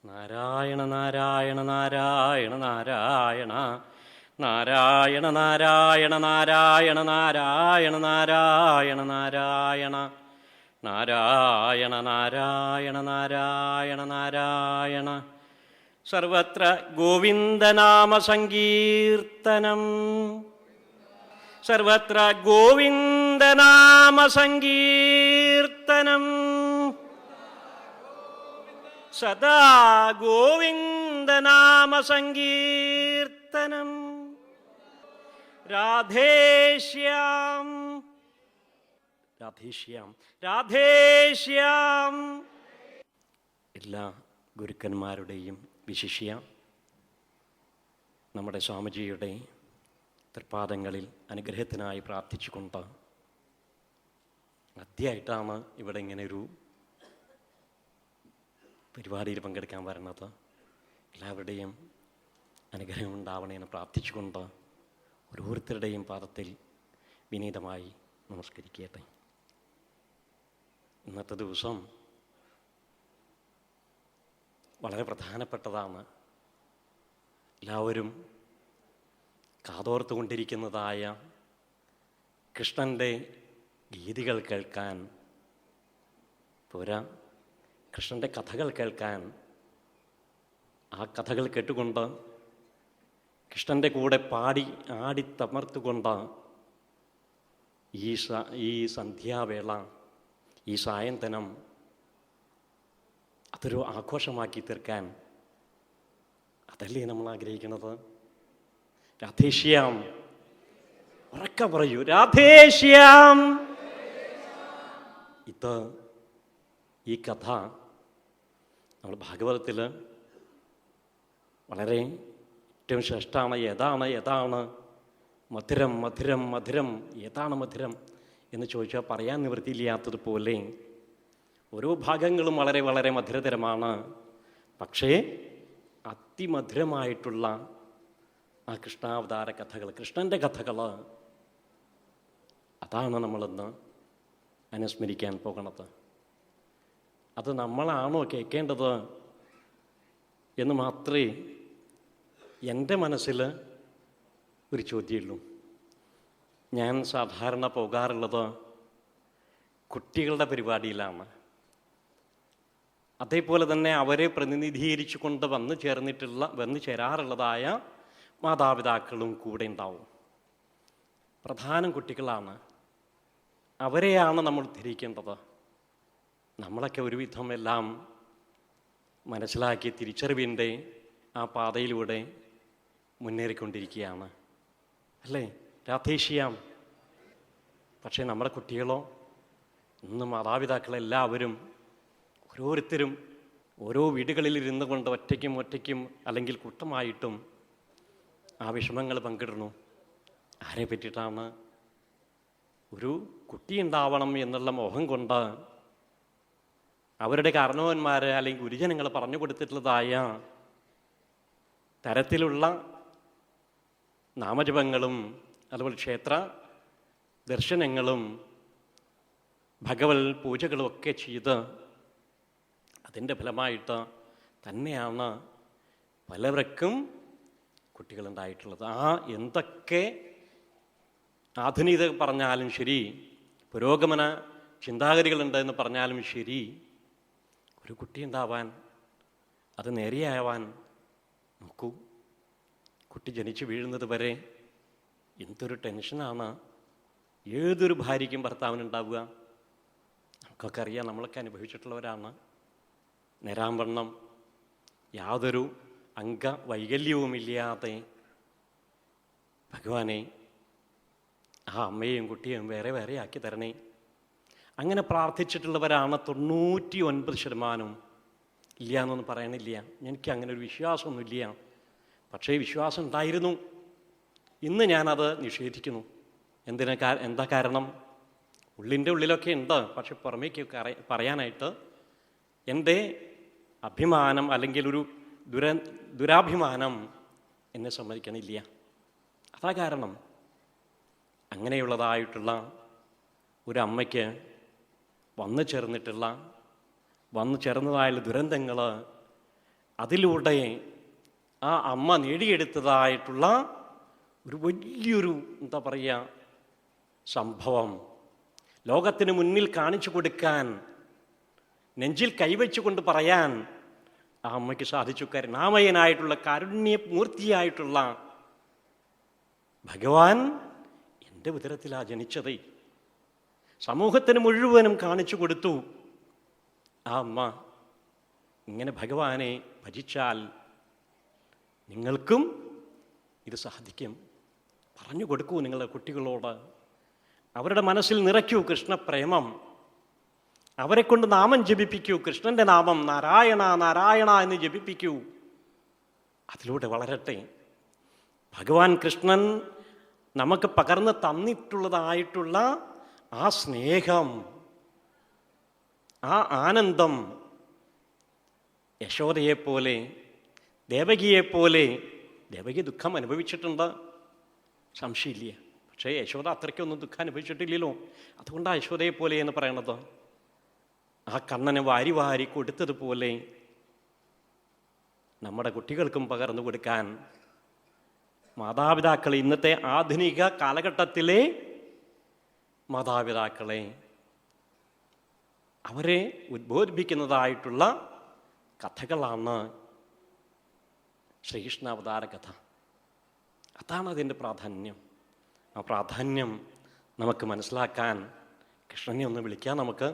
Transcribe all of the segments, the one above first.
നാരായണ നാരായണ നാരായണ നാരായണ നാരായണ നാരായണ നാരായണ നാരായണ നാരായണ നാരായണ നാരായണ നാരായണ നാരായണ നാരായണ. സർവത്ര ഗോവിന്ദനാമ സങ്കീർത്തനം, സർവത്ര ഗോവിന്ദനാമ സങ്കീർത്തനം, സദാ ഗോവിന്ദനാമ സങ്കീർത്തനം. രാധേശ്യാം രാധേശ്യാം രാധേശ്യാം. എല്ലാ ഗുരുക്കന്മാരുടെയും വിശിഷ്യ നമ്മുടെ സ്വാമിജിയുടെ തൃപ്പാദങ്ങളിൽ അനുഗ്രഹത്തിനായി പ്രാർത്ഥിച്ചുകൊണ്ട് ആദ്യമായിട്ടാണ് ഇവിടെ ഇങ്ങനെയൊരു പരിപാടിയിൽ പങ്കെടുക്കാൻ വരുന്നത്. എല്ലാവരുടെയും അനുഗ്രഹം ഉണ്ടാവണമെന്ന് പ്രാർത്ഥിച്ചുകൊണ്ട് ഓരോരുത്തരുടെയും പാദത്തിൽ വിനീതമായി നമസ്കരിക്കട്ടെ. ഇന്നത്തെ ദിവസം വളരെ പ്രധാനപ്പെട്ടതാണ്. എല്ലാവരും കാതോർത്തുകൊണ്ടിരിക്കുന്നതായ കൃഷ്ണൻ്റെ ഗീതികൾ കേൾക്കാൻ പോരാ, കൃഷ്ണൻ്റെ കഥകൾ കേൾക്കാൻ, ആ കഥകൾ കേട്ടുകൊണ്ട് കൃഷ്ണൻ്റെ കൂടെ പാടി ആടിത്തമർത്തുകൊണ്ട് ഈ സന്ധ്യാവേള, ഈ സായന്തനം അതൊരു ആഘോഷമാക്കി തീർക്കാൻ, അതല്ലേ നമ്മൾ ആഗ്രഹിക്കുന്നത്? രാധേശ്യാം, ഉറക്ക പറയൂ, രാധേശ്യാം. ഈ കഥ നമ്മൾ ഭാഗവതത്തിൽ വളരെ ഏറ്റവും ശ്രേഷ്ഠമാണ്. ഏതാണ് മധുരം മധുരം മധുരം, ഏതാണ് മധുരം എന്ന് ചോദിച്ചാൽ പറയാൻ നിവൃത്തിയില്ലാത്തതുപോലെ ഓരോ ഭാഗങ്ങളും വളരെ വളരെ മധുരതരമാണ്. പക്ഷേ അതിമധുരമായിട്ടുള്ള ആ കൃഷ്ണാവതാര കഥകൾ, കൃഷ്ണൻ്റെ കഥകൾ, അതാണ് നമ്മളിന്ന് അനുസ്മരിക്കാൻ പോകുന്നത്. അത് നമ്മളാണോ കേൾക്കേണ്ടത് എന്ന് മാത്രമേ എൻ്റെ മനസ്സിൽ ഒരു ചോദ്യമുള്ളൂ. ഞാൻ സാധാരണ പോകാറുള്ളത് കുട്ടികളുടെ പരിപാടിയിലാണ്. അതേപോലെ തന്നെ അവരെ പ്രതിനിധീകരിച്ചു കൊണ്ട് വന്നു ചേരാറുള്ളതായ മാതാപിതാക്കളും കൂടെ ഉണ്ടാവും. പ്രധാനം കുട്ടികളാണ്. അവരെയാണ് നമ്മൾ ധരിക്കേണ്ടത്. നമ്മളൊക്കെ ഒരുവിധം എല്ലാം മനസ്സിലാക്കി തിരിച്ചറിവിൻ്റെ ആ പാതയിലൂടെ മുന്നേറിക്കൊണ്ടിരിക്കുകയാണ്, അല്ലേ? രാധേശ്യാം. പക്ഷേ നമ്മുടെ കുട്ടികളോ, ഇന്ന് മാതാപിതാക്കളെല്ലാവരും ഓരോരുത്തരും ഓരോ വീടുകളിൽ ഇരുന്നു കൊണ്ട് ഒറ്റയ്ക്കും അല്ലെങ്കിൽ കൂട്ടമായിട്ടും ആ വിഷമങ്ങൾ പങ്കിടുന്നു. ആരെ പറ്റിയിട്ടാണ്? ഒരു കുട്ടി ഉണ്ടാവണം എന്നുള്ള മോഹം കൊണ്ട് അവരുടെ കാരണവന്മാർ അല്ലെങ്കിൽ ഗുരുജനങ്ങൾ പറഞ്ഞു കൊടുത്തിട്ടുള്ളതായ തരത്തിലുള്ള നാമജപങ്ങളും അതുപോലെ ക്ഷേത്ര ദർശനങ്ങളും ഭഗവത് പൂജകളും ഒക്കെ ചെയ്ത് അതിൻ്റെ ഫലമായിട്ട് തന്നെയാണ് പലവർക്കും കുട്ടികളുണ്ടായിട്ടുള്ളത്. എന്തൊക്കെ ആധുനികത പറഞ്ഞാലും ശരി, പുരോഗമന ചിന്താഗതികളുണ്ട് എന്ന് പറഞ്ഞാലും ശരി, ഒരു കുട്ടി ഉണ്ടാവാൻ, അത് നേരെയാവാൻ നോക്കൂ. കുട്ടി ജനിച്ചു വീഴുന്നത് വരെ എന്തൊരു ടെൻഷനാണ് ഏതൊരു ഭാര്യയ്ക്കും ഭർത്താവിനുണ്ടാവുക. നമുക്കൊക്കെ അറിയാം, നമ്മളൊക്കെ അനുഭവിച്ചിട്ടുള്ളവരാണ്. നേരാംവണ്ണം യാതൊരു അംഗവൈകല്യവുമില്ലാതെ ഭഗവാനെ ആ അമ്മയെയും കുട്ടിയെയും വേറെ വേറെ ആക്കി തരണേ. അങ്ങനെ പ്രാർത്ഥിച്ചിട്ടുള്ളവരാണ് 99%. ഇല്ല എന്നൊന്നും പറയണില്ല, എനിക്ക് അങ്ങനെ ഒരു വിശ്വാസമൊന്നുമില്ല. പക്ഷേ വിശ്വാസം ഉണ്ടായിരുന്നു. ഇന്ന് ഞാനത് നിഷേധിക്കുന്നു. എന്താ കാരണം? ഉള്ളിൻ്റെ ഉള്ളിലൊക്കെ ഉണ്ട്, പക്ഷെ പുറമേക്ക് പറയാനായിട്ട് എൻ്റെ അഭിമാനം അല്ലെങ്കിൽ ഒരു ദുരാഭിമാനം എന്നെ സമ്മതിക്കണില്ല. അതാ കാരണം. അങ്ങനെയുള്ളതായിട്ടുള്ള ഒരു അമ്മയ്ക്ക് വന്നു ചേർന്നതായ ദുരന്തങ്ങൾ അതിലൂടെ ആ അമ്മ നേടിയെടുത്തതായിട്ടുള്ള ഒരു വലിയൊരു എന്താ പറയുക സംഭവം ലോകത്തിന് മുന്നിൽ കാണിച്ചു കൊടുക്കാൻ, നെഞ്ചിൽ കൈവച്ചുകൊണ്ട് പറയാൻ ആ അമ്മയ്ക്ക് സാധിച്ചു. കരുണാമയനായിട്ടുള്ള കാരുണ്യമൂർത്തിയായിട്ടുള്ള ഭഗവാൻ എൻ്റെ ഉദരത്തിലാണ് ജനിച്ചത്. സമൂഹത്തിന് മുഴുവനും കാണിച്ചു കൊടുത്തു. ആ അമ്മ ഇങ്ങനെ ഭഗവാനെ ഭജിച്ചാൽ നിങ്ങൾക്കും ഇത് സാധിക്കും. പറഞ്ഞു കൊടുക്കൂ നിങ്ങളുടെ കുട്ടികളോട്. അവരുടെ മനസ്സിൽ നിറയ്ക്കൂ കൃഷ്ണപ്രേമം. അവരെ കൊണ്ട് നാമം ജപിപ്പിക്കൂ. കൃഷ്ണൻ്റെ നാമം നാരായണ നാരായണ എന്ന് ജപിപ്പിക്കൂ. അതിലൂടെ വളരട്ടെ. ഭഗവാൻ കൃഷ്ണൻ നമുക്ക് പകർന്ന് തന്നിട്ടുള്ളതായിട്ടുള്ള ആ സ്നേഹം, ആ ആനന്ദം യശോദയെപ്പോലെ, ദേവകിയെപ്പോലെ, ദേവകി ദുഃഖം അനുഭവിച്ചിട്ടുണ്ട്, സംശയമില്ല. പക്ഷേ യശോദ അത്രയ്ക്കൊന്നും ദുഃഖം അനുഭവിച്ചിട്ടില്ലല്ലോ. അതുകൊണ്ടാണ് യശോദയെപ്പോലെ എന്ന് പറയണത്. ആ കണ്ണനെ വാരി വാരി കൊടുത്തതുപോലെ നമ്മുടെ കുട്ടികൾക്കും പകർന്നു കൊടുക്കാൻ മാതാപിതാക്കളെ, ഇന്നത്തെ ആധുനിക കാലഘട്ടത്തിലെ മാതാപിതാക്കളെ, അവരെ ഉദ്ബോധിപ്പിക്കുന്നതായിട്ടുള്ള കഥകളാണ് ശ്രീകൃഷ്ണാവതാര കഥ. അതാണ് അതിൻ്റെ പ്രാധാന്യം. ആ പ്രാധാന്യം നമുക്ക് മനസ്സിലാക്കാൻ കൃഷ്ണനെ ഒന്ന് വിളിക്കാം നമുക്ക്.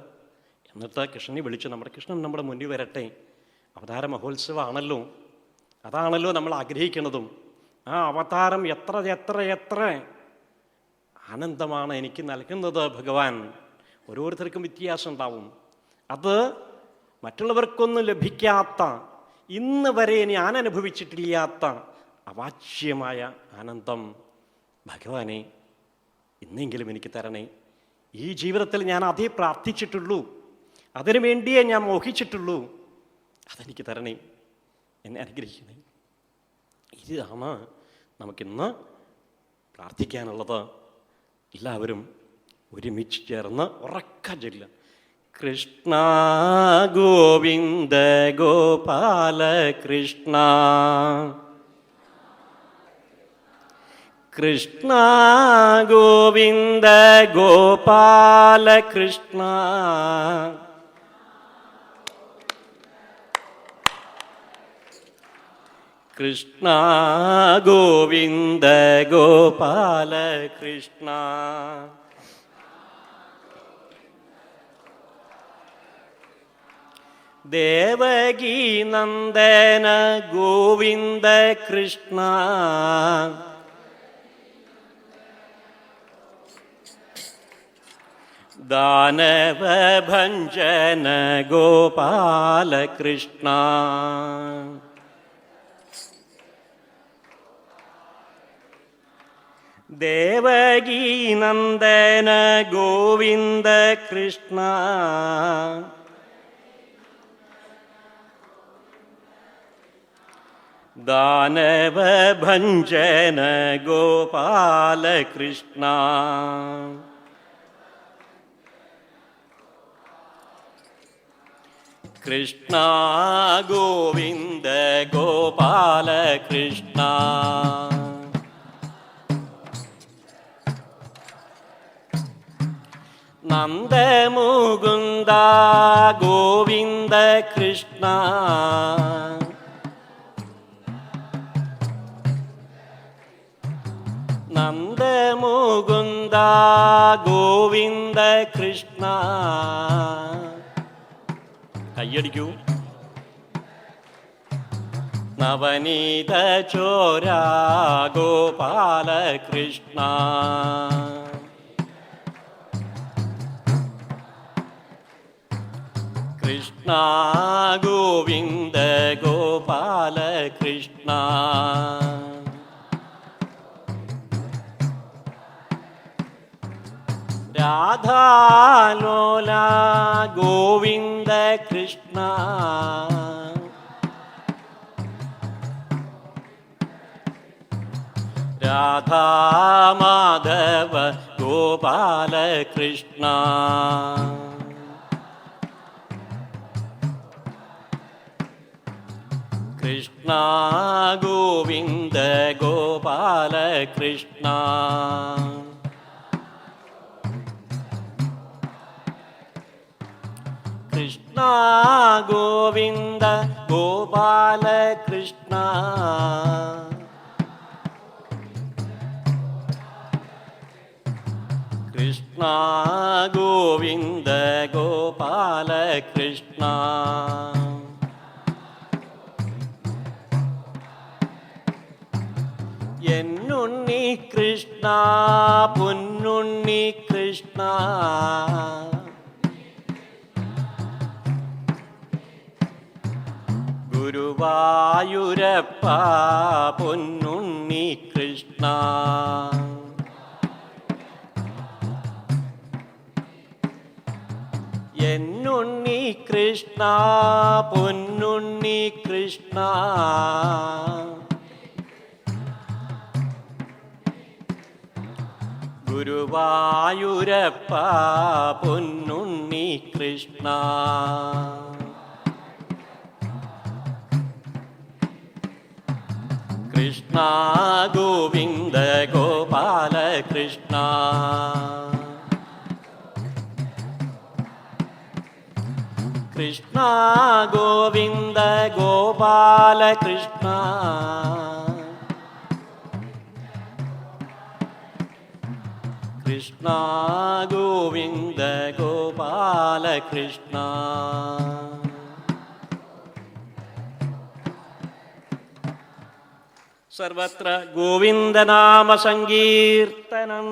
എന്നിട്ട് കൃഷ്ണനെ വിളിച്ച് കൃഷ്ണൻ നമ്മുടെ മുന്നിൽ വരട്ടെ. അവതാര മഹോത്സവമാണല്ലോ, അതാണല്ലോ നമ്മൾ ആഗ്രഹിക്കുന്നതും. ആ അവതാരം എത്ര എത്ര എത്ര ആനന്ദമാണ് എനിക്ക് നൽകുന്നത് ഭഗവാൻ. ഓരോരുത്തർക്കും വ്യത്യാസം ഉണ്ടാവും. അത് മറ്റുള്ളവർക്കൊന്നും ലഭിക്കാത്ത, ഇന്ന് വരെ ഞാൻ അനുഭവിച്ചിട്ടില്ലാത്ത അവാച്യമായ ആനന്ദം ഭഗവാനെ ഇന്നെങ്കിലും എനിക്ക് തരണേ. ഈ ജീവിതത്തിൽ ഞാൻ അതേ പ്രാർത്ഥിച്ചിട്ടുള്ളൂ, അതിനു വേണ്ടിയേ ഞാൻ മോഹിച്ചിട്ടുള്ളൂ. അതെനിക്ക് തരണേ, എന്നെ അനുഗ്രഹിക്കണേ. ഇതാണ് നമുക്കിന്ന് പ്രാർത്ഥിക്കാനുള്ളത്. എല്ലാവരും ഒരുമിച്ച് ചേർന്ന് ഉറക്ക ചൊല്ല. കൃഷ്ണ ഗോവിന്ദ ഗോപാല കൃഷ്ണ, കൃഷ്ണ ഗോവിന്ദ ഗോപാല കൃഷ്ണ, കൃഷ്ണ ഗോവിന്ദ ഗോപാല കൃഷ്ണ. ദേവകീ നന്ദന ഗോവിന്ദ കൃഷ്ണ, ദാനവ ഭഞ്ജന ഗോപാല കൃഷ്ണ, ദേവകീ നന്ദന ഗോവിന്ദ കൃഷ്ണ, ദാനവ ഭഞ്ജന ഗോപാല കൃഷ്ണ. കൃഷ്ണ ഗോവിന്ദ ഗോപാല കൃഷ്ണ, നന്ദമുകുന്ദ ഗോവിന്ദ കൃഷ്ണ, നന്ദമുകുന്ദ ഗോവിന്ദ കൃഷ്ണ. കയ്യടിക്കൂ. നവനീത ചോര ഗോപാല കൃഷ്ണ, കൃഷ്ണ ഗോവിന്ദ ഗോപാല കൃഷ്ണ, രാധാലോല ഗോവിന്ദ കൃഷ്ണ, രാധാമാധവ ഗോപാല കൃഷ്ണ, കൃഷ്ണ ഗോവിന്ദ ഗോപാല കൃഷ്ണ. കൃഷ്ണ ഗോവിന്ദ ഗോപാല കൃഷ്ണ. കൃഷ്ണ ഗോവിന്ദ ഗോപാല കൃഷ്ണ. എന്നുണ്ണി കൃഷ്ണ പൊന്നുണ്ണി കൃഷ്ണ. ഗുരുവായൂരപ്പ പൊന്നുണ്ണി കൃഷ്ണ. എന്നുണ്ണി കൃഷ്ണ പൊന്നുണ്ണി കൃഷ്ണ. ഗുരുവായൂരപ്പ പൊന്നുണ്ണി കൃഷ്ണ. കൃഷ്ണ ഗോവിന്ദ ഗോപാല കൃഷ്ണ. കൃഷ്ണ ഗോവിന്ദ ഗോപാല കൃഷ്ണ. കൃഷ്ണ ഗോവിന്ദ ഗോപാല കൃഷ്ണ. സർവത്ര ഗോവിന്ദനാമ സങ്കീർത്തനം.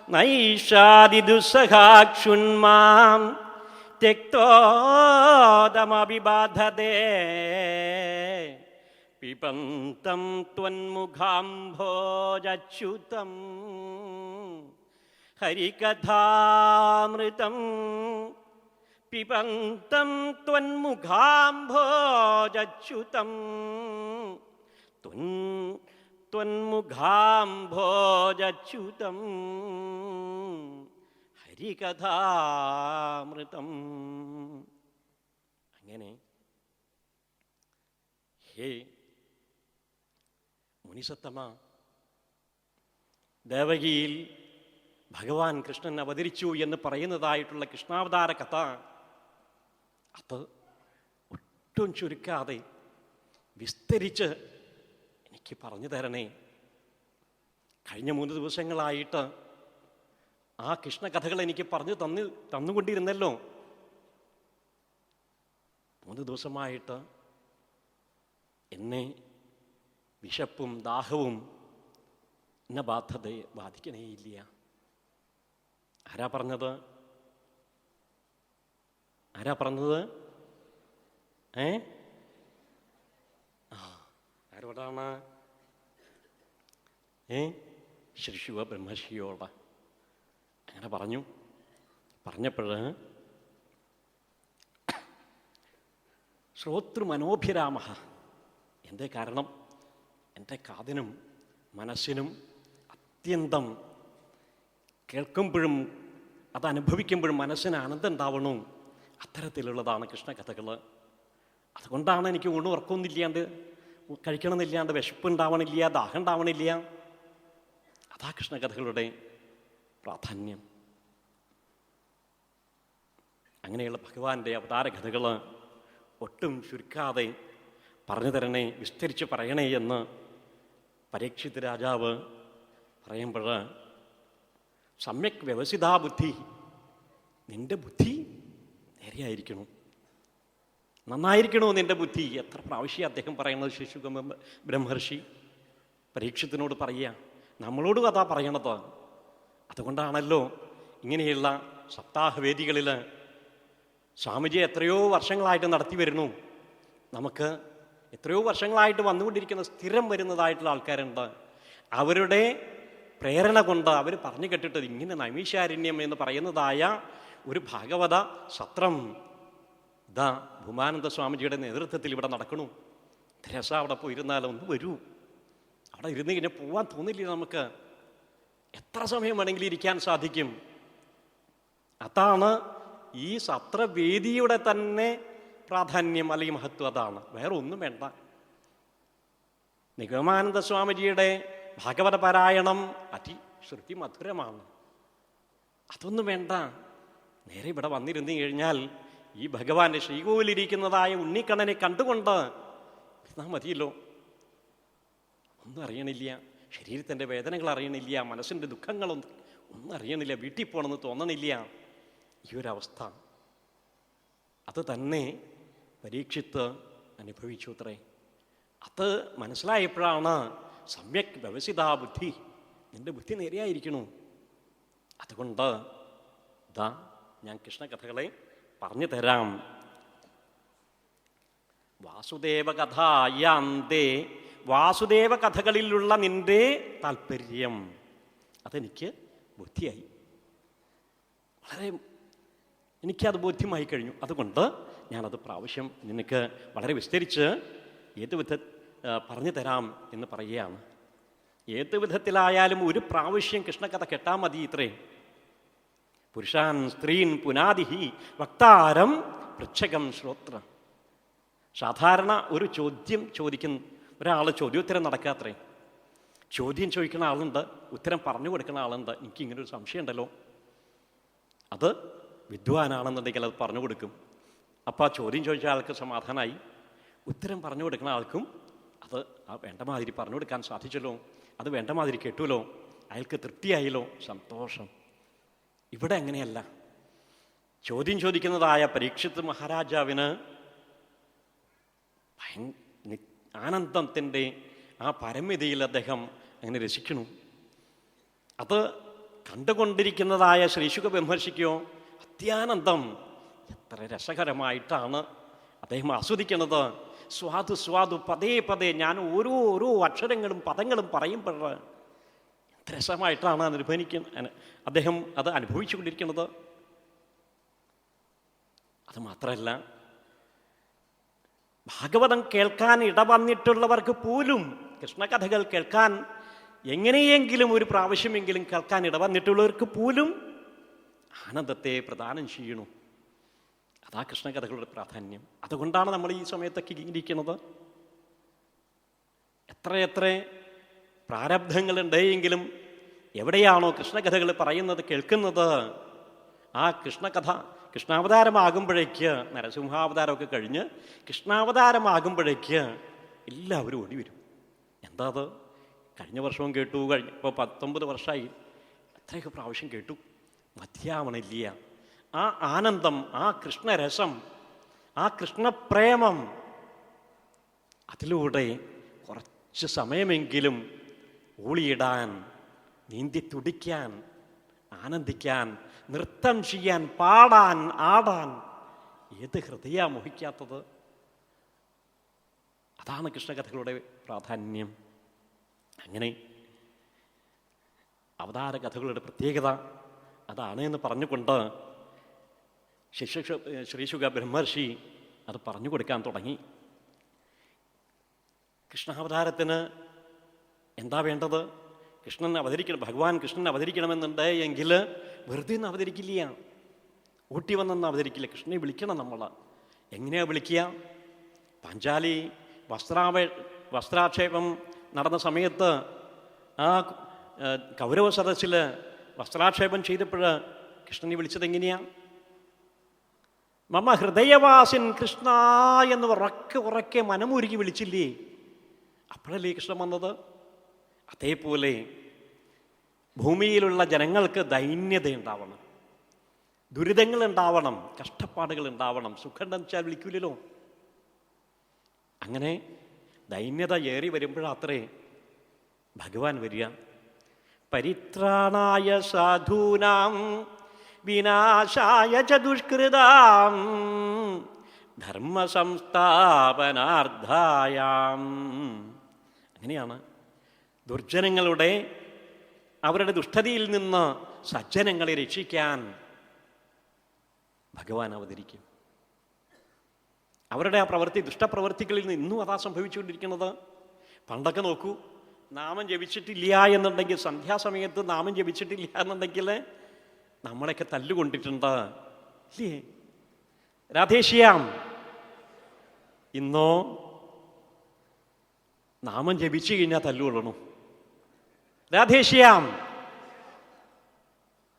നൈഷാദിദുസ്സഹാക്ഷുന്മാം ത്യക്തോദമഭിബാധതേ പിബന്തം ത്വന്മുഖാംഭോജച്യുതം ഹരികഥാമൃതം. പിബന്തം ത്വന്മുഖാംഭോജച്യുതം ത്വന്മുഖാംഭോജച്യുതം ഹരികഥാമൃതം. അങ്ങനെ ഹേ മുനിസത്തമ, ദേവകിയിൽ ഭഗവാൻ കൃഷ്ണൻ അവതരിച്ചു എന്ന് പറയുന്നതായിട്ടുള്ള കൃഷ്ണാവതാര കഥ അത് ഒട്ടും ചുരുക്കാതെ വിസ്തരിച്ച് എനിക്ക് പറഞ്ഞു തരണേ. കഴിഞ്ഞ 3 ദിവസങ്ങളായിട്ട് ആ കൃഷ്ണകഥകൾ എനിക്ക് പറഞ്ഞു തന്നുകൊണ്ടിരുന്നല്ലോ. 3 ദിവസമായിട്ട് എന്നെ വിശപ്പും ദാഹവും എന്നെ ബാധിക്കണേയില്ല. ആരാ പറഞ്ഞത്? ആരോടാണ്? ശ്രീ ശിവ ബ്രഹ്മർഷിയോട് അങ്ങനെ പറഞ്ഞപ്പോൾ ശ്രോതൃമനോഭിരാമ. എന്തേ കാരണം? എൻ്റെ കാതിനും മനസ്സിനും അത്യന്തം കേൾക്കുമ്പോഴും അത് അനുഭവിക്കുമ്പോഴും മനസ്സിന് ആനന്ദം ഉണ്ടാവണം. അത്തരത്തിലുള്ളതാണ് കൃഷ്ണകഥകൾ. അതുകൊണ്ടാണ് എനിക്ക് ഊണും ഉറക്കമൊന്നുമില്ലാണ്ട് കഴിക്കണമെന്നില്ലാണ്ട് വിശപ്പ് ഉണ്ടാവണില്ല, ദാഹം ഉണ്ടാവണില്ല. അതാ കൃഷ്ണകഥകളുടെ പ്രാധാന്യം. അങ്ങനെയുള്ള ഭഗവാന്റെ അവതാരകഥകൾ ഒട്ടും ചുരുക്കാതെ പറഞ്ഞു തരണേ, വിസ്തരിച്ച് പറയണേ എന്ന് പരീക്ഷിത് രാജാവ് പറയുമ്പോൾ, സമ്യക് വ്യവസിതാ ബുദ്ധി, നിന്റെ ബുദ്ധി നേരെയായിരിക്കണു, നന്നായിരിക്കണോ നിന്റെ ബുദ്ധി. എത്ര പ്രാവശ്യം അദ്ദേഹം പറയുന്നത് ശിശുഗ ബ്രഹ്മർഷി പരീക്ഷത്തിനോട് പറയുക. നമ്മളോടും അതാ പറയണത്. അതുകൊണ്ടാണല്ലോ ഇങ്ങനെയുള്ള സപ്താഹവേദികളിൽ സ്വാമിജി എത്രയോ വർഷങ്ങളായിട്ട് നടത്തി വരുന്നു. നമുക്ക് എത്രയോ വർഷങ്ങളായിട്ട് വന്നുകൊണ്ടിരിക്കുന്ന സ്ഥിരം വരുന്നതായിട്ടുള്ള ആൾക്കാരുണ്ട്. അവരുടെ പ്രേരണ കൊണ്ട് അവർ പറഞ്ഞു കേട്ടിട്ട് ഇങ്ങനെ നൈമിഷാരണ്യം എന്ന് പറയുന്നതായ ഒരു ഭാഗവത സത്രം ഇതാ ഭൂമാനന്ദ സ്വാമിജിയുടെ നേതൃത്വത്തിൽ ഇവിടെ നടക്കണു. രസം അവിടെ പോയിരുന്നാലോ, ഒന്ന് വരൂ. അവിടെ ഇരുന്ന് കഴിഞ്ഞാൽ പോവാൻ തോന്നില്ല നമുക്ക്. എത്ര സമയം വേണമെങ്കിലും ഇരിക്കാൻ സാധിക്കും. അതാണ് ഈ സത്രവേദിയുടെ തന്നെ പ്രാധാന്യം അല്ലെങ്കിൽ മഹത്വം അതാണ്, വേറെ ഒന്നും വേണ്ട. നിഗമാനന്ദ സ്വാമിജിയുടെ ഭാഗവത പാരായണം അതിശ്രുതി മധുരമാണ്. അതൊന്നും വേണ്ട. നേരെ ഇവിടെ വന്നിരുന്നു കഴിഞ്ഞാൽ ഈ ഭഗവാന്റെ ശ്രീകോവിലിരിക്കുന്നതായ ഉണ്ണിക്കണ്ണനെ കണ്ടുകൊണ്ട് ഇരുന്നാൽ മതിയല്ലോ. ഒന്നും അറിയണില്ല, ശരീരത്തിൻ്റെ വേദനകൾ അറിയണില്ല, മനസ്സിൻ്റെ ദുഃഖങ്ങളൊന്നും അറിയണില്ല, വീട്ടിൽ പോകണമെന്ന് തോന്നണില്ല. ഈ ഒരവസ്ഥ അത് തന്നെ പരീക്ഷിത്ത് അനുഭവിച്ചു അത്രേ. അത് മനസ്സിലായപ്പോഴാണ് സമ്യക് വ്യവസിതാ ബുദ്ധി, നിന്റെ ബുദ്ധി നേരെയായിരിക്കണു. അതുകൊണ്ട് ഇതാ ഞാൻ കൃഷ്ണകഥകളെ പറഞ്ഞു തരാം. വാസുദേവ കഥായാന്തേ, വാസുദേവ കഥകളിലുള്ള നിന്റെ താല്പര്യം അതെനിക്ക് ബുദ്ധിയായി, വളരെ എനിക്കത് ബോധ്യമായി കഴിഞ്ഞു. അതുകൊണ്ട് ഞാനത് പ്രാവശ്യം നിനക്ക് വളരെ വിസ്തരിച്ച് ഏത് പറഞ്ഞു തരാം എന്ന് പറയുകയാണ്. ഏത് വിധത്തിലായാലും ഒരു പ്രാവശ്യം കൃഷ്ണകഥ കേട്ടാൽ മതി ഇത്രേ. പുരുഷാൻ സ്ത്രീൻ പുനാദിഹി വക്താരം പൃച്ഛകം ശ്രോത്ര. സാധാരണ ഒരു ചോദ്യം ചോദിക്കുന്ന ഒരാൾ ചോദ്യോത്തരം നടക്കാത്രേ. ചോദ്യം ചോദിക്കുന്ന ആളുണ്ട്, ഉത്തരം പറഞ്ഞു കൊടുക്കുന്ന ആളുണ്ട്. എനിക്കിങ്ങനൊരു സംശയം ഉണ്ടല്ലോ, അത് വിദ്വാനാണെന്നുണ്ടെങ്കിൽ അത് പറഞ്ഞു കൊടുക്കും. അപ്പോൾ ആ ചോദ്യം ചോദിച്ച ആൾക്ക് സമാധാനമായി, ഉത്തരം പറഞ്ഞു കൊടുക്കുന്ന ആൾക്കും അത് ആ വേണ്ട മാതിരി പറഞ്ഞു കൊടുക്കാൻ സാധിച്ചല്ലോ, അത് വേണ്ട മാതിരി കേട്ടുമല്ലോ, അയാൾക്ക് തൃപ്തിയായല്ലോ, സന്തോഷം. ഇവിടെ അങ്ങനെയല്ല. ചോദ്യം ചോദിക്കുന്നതായ പരീക്ഷിത്ത് മഹാരാജാവിന് ആനന്ദത്തിൻ്റെ ആ പരമിതിയിൽ അദ്ദേഹം അങ്ങനെ രസിക്കണു. അത് കണ്ടുകൊണ്ടിരിക്കുന്നതായ ശ്രീശുക ബ്രഹ്മർഷിക്കോ അത്യാനന്ദം. എത്ര രസകരമായിട്ടാണ് അദ്ദേഹം ആസ്വദിക്കുന്നത്. സ്വാദു സ്വാദു പതേ പതേ, ഞാൻ ഓരോ അക്ഷരങ്ങളും പദങ്ങളും പറയുമ്പോൾ എന്ത് രസമായിട്ടാണ് അദ്ദേഹം അത് അനുഭവിച്ചു കൊണ്ടിരിക്കുന്നത്. അത് മാത്രമല്ല, ഭാഗവതം കേൾക്കാൻ ഇടവന്നിട്ടുള്ളവർക്ക് പോലും, കൃഷ്ണകഥകൾ കേൾക്കാൻ എങ്ങനെയെങ്കിലും ഒരു പ്രാവശ്യമെങ്കിലും കേൾക്കാൻ ഇടവന്നിട്ടുള്ളവർക്ക് പോലും ആനന്ദത്തെ പ്രദാനം ചെയ്യണു. അതാ കൃഷ്ണകഥകളുടെ പ്രാധാന്യം. അതുകൊണ്ടാണ് നമ്മൾ ഈ സമയത്തൊക്കെ ഇരിക്കുന്നത്. എത്രയെത്ര പ്രാരബ്ധങ്ങളുണ്ടെങ്കിലും എവിടെയാണോ കൃഷ്ണകഥകൾ പറയുന്നത് കേൾക്കുന്നത്, ആ കൃഷ്ണാവതാരമാകുമ്പോഴേക്ക്, നരസിംഹാവതാരമൊക്കെ കഴിഞ്ഞ് കൃഷ്ണാവതാരമാകുമ്പോഴേക്ക് എല്ലാവരും ഓടി വരും. എന്താ അത്? കഴിഞ്ഞ വർഷവും കേട്ടു, ഇപ്പോൾ 19 വർഷമായി, എത്രയൊക്കെ പ്രാവശ്യം കേട്ടു, മധ്യാവണില്ല. ആ ആനന്ദം, ആ കൃഷ്ണരസം, ആ കൃഷ്ണപ്രേമം, അതിലൂടെ കുറച്ച് സമയമെങ്കിലും ഊളിയിടാൻ, നീന്തി തുടിക്കാൻ, ആനന്ദിക്കാൻ, നൃത്തം ചെയ്യാൻ, പാടാൻ, ആടാൻ ഏത് ഹൃദയ മോഹിക്കാത്തത്? അതാണ് കൃഷ്ണകഥകളുടെ പ്രാധാന്യം. അങ്ങനെ അവതാര കഥകളുടെ പ്രത്യേകത അതാണ് എന്ന് പറഞ്ഞുകൊണ്ട് ശ്രീശുക ബ്രഹ്മർഷി അത് പറഞ്ഞു കൊടുക്കാൻ തുടങ്ങി. കൃഷ്ണാവതാരത്തിന് എന്താ വേണ്ടത്? ഭഗവാൻ കൃഷ്ണൻ അവതരിക്കണമെന്നുണ്ട് എങ്കിൽ വെറുതെ ഒന്നും അവതരിക്കില്ല, ഊട്ടി വന്നൊന്നും അവതരിക്കില്ല. കൃഷ്ണനെ വിളിക്കണം നമ്മൾ. എങ്ങനെയാ വിളിക്കുക? പാഞ്ചാലി വസ്ത്രാക്ഷേപം നടന്ന സമയത്ത് ആ കൗരവ സദസ്സിൽ വസ്ത്രാക്ഷേപം ചെയ്തപ്പോൾ കൃഷ്ണനെ വിളിച്ചത് എങ്ങനെയാ? മമ ഹൃദയവാസിൻ കൃഷ്ണ എന്ന് ഉറക്കെ മനമുരുകി വിളിച്ചില്ലേ? അപ്പോഴല്ലേ കൃഷ്ണൻ വന്നത്. അതേപോലെ ഭൂമിയിലുള്ള ജനങ്ങൾക്ക് ദൈന്യത ഉണ്ടാവണം, ദുരിതങ്ങൾ ഉണ്ടാവണം, കഷ്ടപ്പാടുകൾ ഉണ്ടാവണം. സുഖം വെച്ചാൽ വിളിക്കൂലല്ലോ. അങ്ങനെ ദൈന്യത ഏറി വരുമ്പോഴത്രേ ഭഗവാൻ വരിക. പരിത്രാണായ സാധൂനാം വിനാശായ ച ദുഷ്കൃതാം ധർമ്മ സംസ്ഥാപനാർത്ഥായാം. അങ്ങനെയാണ് ദുർജനങ്ങളുടെ, അവരുടെ ദുഷ്ടതയിൽ നിന്ന് സജ്ജനങ്ങളെ രക്ഷിക്കാൻ ഭഗവാൻ അവതരിക്കും. അവരുടെ ആ ദുഷ്ടപ്രവൃത്തികളിൽ നിന്ന് ഇന്നും അതാ സംഭവിച്ചുകൊണ്ടിരിക്കുന്നത്. പണ്ടൊക്കെ നോക്കൂ, നാമം ജപിച്ചിട്ടില്ല എന്നുണ്ടെങ്കിൽ, സന്ധ്യാസമയത്ത് നാമം ജപിച്ചിട്ടില്ല എന്നുണ്ടെങ്കിൽ നമ്മളെയൊക്കെ തല്ലുകൊണ്ടിട്ടുണ്ട് ഇല്ലേ? രാധേശ്യാം ഇന്നോ നാമം ജപിച്ചു കഴിഞ്ഞാൽ തല്ലുകൊള്ളണു. രാധേശ്യാം,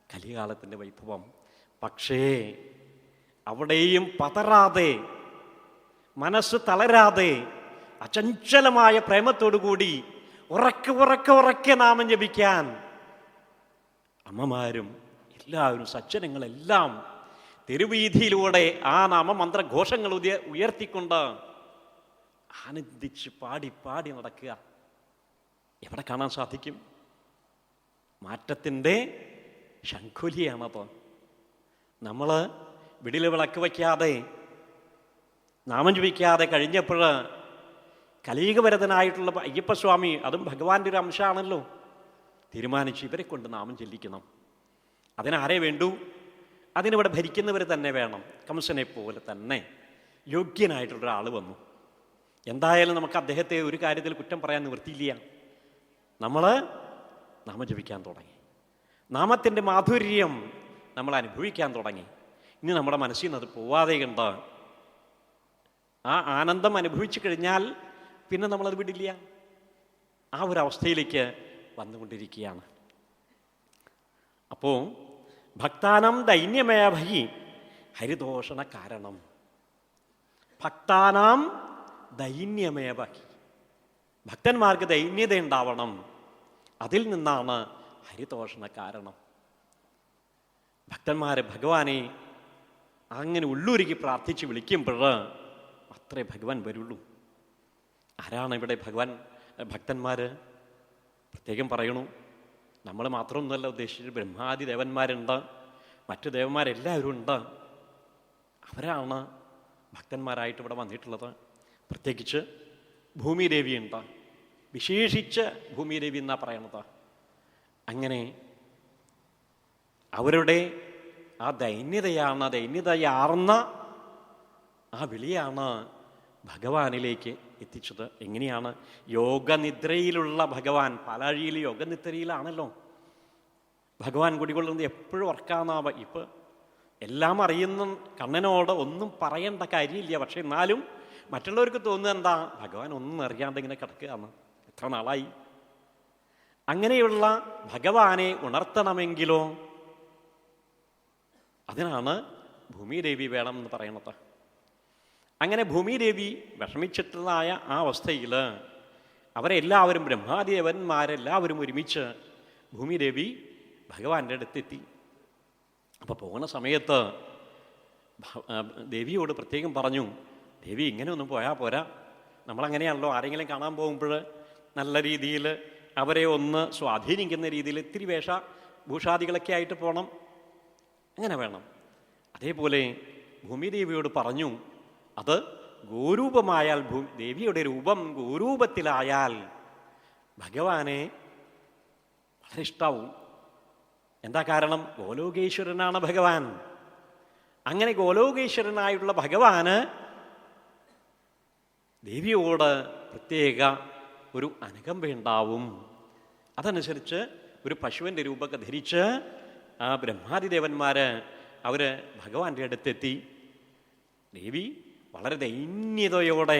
കലികാലത്തിൻ്റെ വൈഭവം. പക്ഷേ അവിടെയും പതറാതെ, മനസ്സ് തളരാതെ, അചഞ്ചലമായ പ്രേമത്തോടുകൂടി ഉറക്കെ ഉറക്കെ ഉറക്കെ നാമം ജപിക്കാൻ അമ്മമാരും എല്ലാവരും സജ്ജനങ്ങളെല്ലാം തെരുവീതിയിലൂടെ ആ നാമമന്ത്രഘോഷങ്ങൾ ഉയർത്തിക്കൊണ്ട് ആനന്ദിച്ച് പാടി പാടി നടക്കുക എവിടെ കാണാൻ സാധിക്കും? മാറ്റത്തിൻ്റെ ശംഖുലിയാണത്. നമ്മൾ വിടിൽ വിളക്ക് വയ്ക്കാതെ നാമം ജപിക്കാതെ കഴിഞ്ഞപ്പോൾ കലീകവരതനായിട്ടുള്ള അയ്യപ്പസ്വാമി, അതും ഭഗവാന്റെ ഒരു അംശമാണല്ലോ, തീരുമാനിച്ചു ഇവരെ കൊണ്ട് നാമം ചെല്ലിക്കണം. അതിനാരെ വേണ്ടു? അതിനിവിടെ ഭരിക്കുന്നവർ തന്നെ വേണം. കംസനെ പോലെ തന്നെ യോഗ്യനായിട്ടുള്ളൊരാൾ വന്നു. എന്തായാലും നമുക്ക് അദ്ദേഹത്തെ ഒരു കാര്യത്തിൽ കുറ്റം പറയാൻ നിവൃത്തിയില്ല. നമ്മൾ നാമം ജപിക്കാൻ തുടങ്ങി. നാമത്തിൻ്റെ മാധുര്യം നമ്മൾ അനുഭവിക്കാൻ തുടങ്ങി. ഇനി നമ്മുടെ മനസ്സിൽ നിന്ന് അത് പോവാതെ കണ്ട് ആ ആനന്ദം അനുഭവിച്ചു കഴിഞ്ഞാൽ പിന്നെ നമ്മളത് വിടില്ല. ആ ഒരവസ്ഥയിലേക്ക് വന്നുകൊണ്ടിരിക്കുകയാണ്. അപ്പോൾ ഭക്താനം ദൈന്യമേഭി ഹരിദോഷണ കാരണം. ഭക്താനാം ദൈന്യമേഭി, ഭക്തന്മാർക്ക് ദൈന്യത ഉണ്ടാവണം. അതിൽ നിന്നാണ് ഹരിതോഷണ കാരണം. ഭക്തന്മാരെ ഭഗവാനെ അങ്ങനെ ഉള്ളൂരിക്ക് പ്രാർത്ഥിച്ച് വിളിക്കുമ്പോൾ അത്രേ ഭഗവാൻ വരുള്ളൂ. ആരാണ് ഇവിടെ ഭക്തന്മാർ? പ്രത്യേകം പറയണു, നമ്മൾ മാത്രമൊന്നുമല്ല ഉദ്ദേശിച്ചത്. ബ്രഹ്മാദി ദേവന്മാരുണ്ട്, മറ്റു ദേവന്മാരെല്ലാവരും ഉണ്ട്. അവരാണ് ഭക്തന്മാരായിട്ട് ഇവിടെ വന്നിട്ടുള്ളത്. പ്രത്യേകിച്ച് ഭൂമിദേവിയുണ്ട്, വിശേഷിച്ച് ഭൂമിദേവി എന്നാണ് പറയണത്. അങ്ങനെ അവരുടെ ആ ദൈന്യതയാർന്ന ആ വിളിയാണ് ഭഗവാനിലേക്ക് എത്തിച്ചത്. എങ്ങനെയാണ്? യോഗനിദ്രയിലുള്ള ഭഗവാൻ, പാലാഴിയിൽ യോഗനിദ്രയിലാണല്ലോ ഭഗവാൻ കുടികൊള്ളുന്നത്. എപ്പോഴും ഓർക്കാന്നാവ. ഇപ്പം എല്ലാം അറിയുന്ന കണ്ണനോട് ഒന്നും പറയേണ്ട കാര്യമില്ല. പക്ഷെ എന്നാലും മറ്റുള്ളവർക്ക് തോന്നുന്നത് എന്താ? ഭഗവാൻ ഒന്നും അറിയാണ്ട് ഇങ്ങനെ കിടക്കുകയാണ്, എത്ര നാളായി. അങ്ങനെയുള്ള ഭഗവാനെ ഉണർത്തണമെങ്കിലോ അതിനാണ് ഭൂമിദേവി വേണം എന്ന് പറയണത്. അങ്ങനെ ഭൂമിദേവി വിഷമിച്ചിട്ടുള്ളതായ ആ അവസ്ഥയിൽ അവരെല്ലാവരും, ബ്രഹ്മാദേവന്മാരെല്ലാവരും ഒരുമിച്ച് ഭൂമിദേവി ഭഗവാന്റെ അടുത്തെത്തി. അപ്പോൾ പോകുന്ന സമയത്ത് ദേവിയോട് പ്രത്യേകം പറഞ്ഞു, ദേവി ഇങ്ങനെ ഒന്നും പോയാൽ പോരാ. നമ്മളങ്ങനെയാണല്ലോ ആരെങ്കിലും കാണാൻ പോകുമ്പോൾ നല്ല രീതിയിൽ അവരെ ഒന്ന് സ്വാധീനിക്കുന്ന രീതിയിൽ ഇത്തിരി ഭൂഷാദികളൊക്കെ ആയിട്ട് പോകണം, അങ്ങനെ വേണം. അതേപോലെ ഭൂമിദേവിയോട് പറഞ്ഞു, അത് ഗോരൂപമായാൽ, ദേവിയുടെ രൂപം ഗോരൂപത്തിലായാൽ ഭഗവാനെ വളരെ ഇഷ്ടാവും. എന്താ കാരണം? ഗോലോകേശ്വരനാണ് ഭഗവാൻ. അങ്ങനെ ഗോലോകേശ്വരനായുള്ള ഭഗവാന് ദേവിയോട് പ്രത്യേക ഒരു അനുകമ്പയുണ്ടാവും. അതനുസരിച്ച് ഒരു പശുവിൻ്റെ രൂപമൊക്കെ ധരിച്ച് ആ ബ്രഹ്മാദിദേവന്മാർ അവർ ഭഗവാന്റെ അടുത്തെത്തി. ദേവി വളരെ ദൈന്യതയോടെ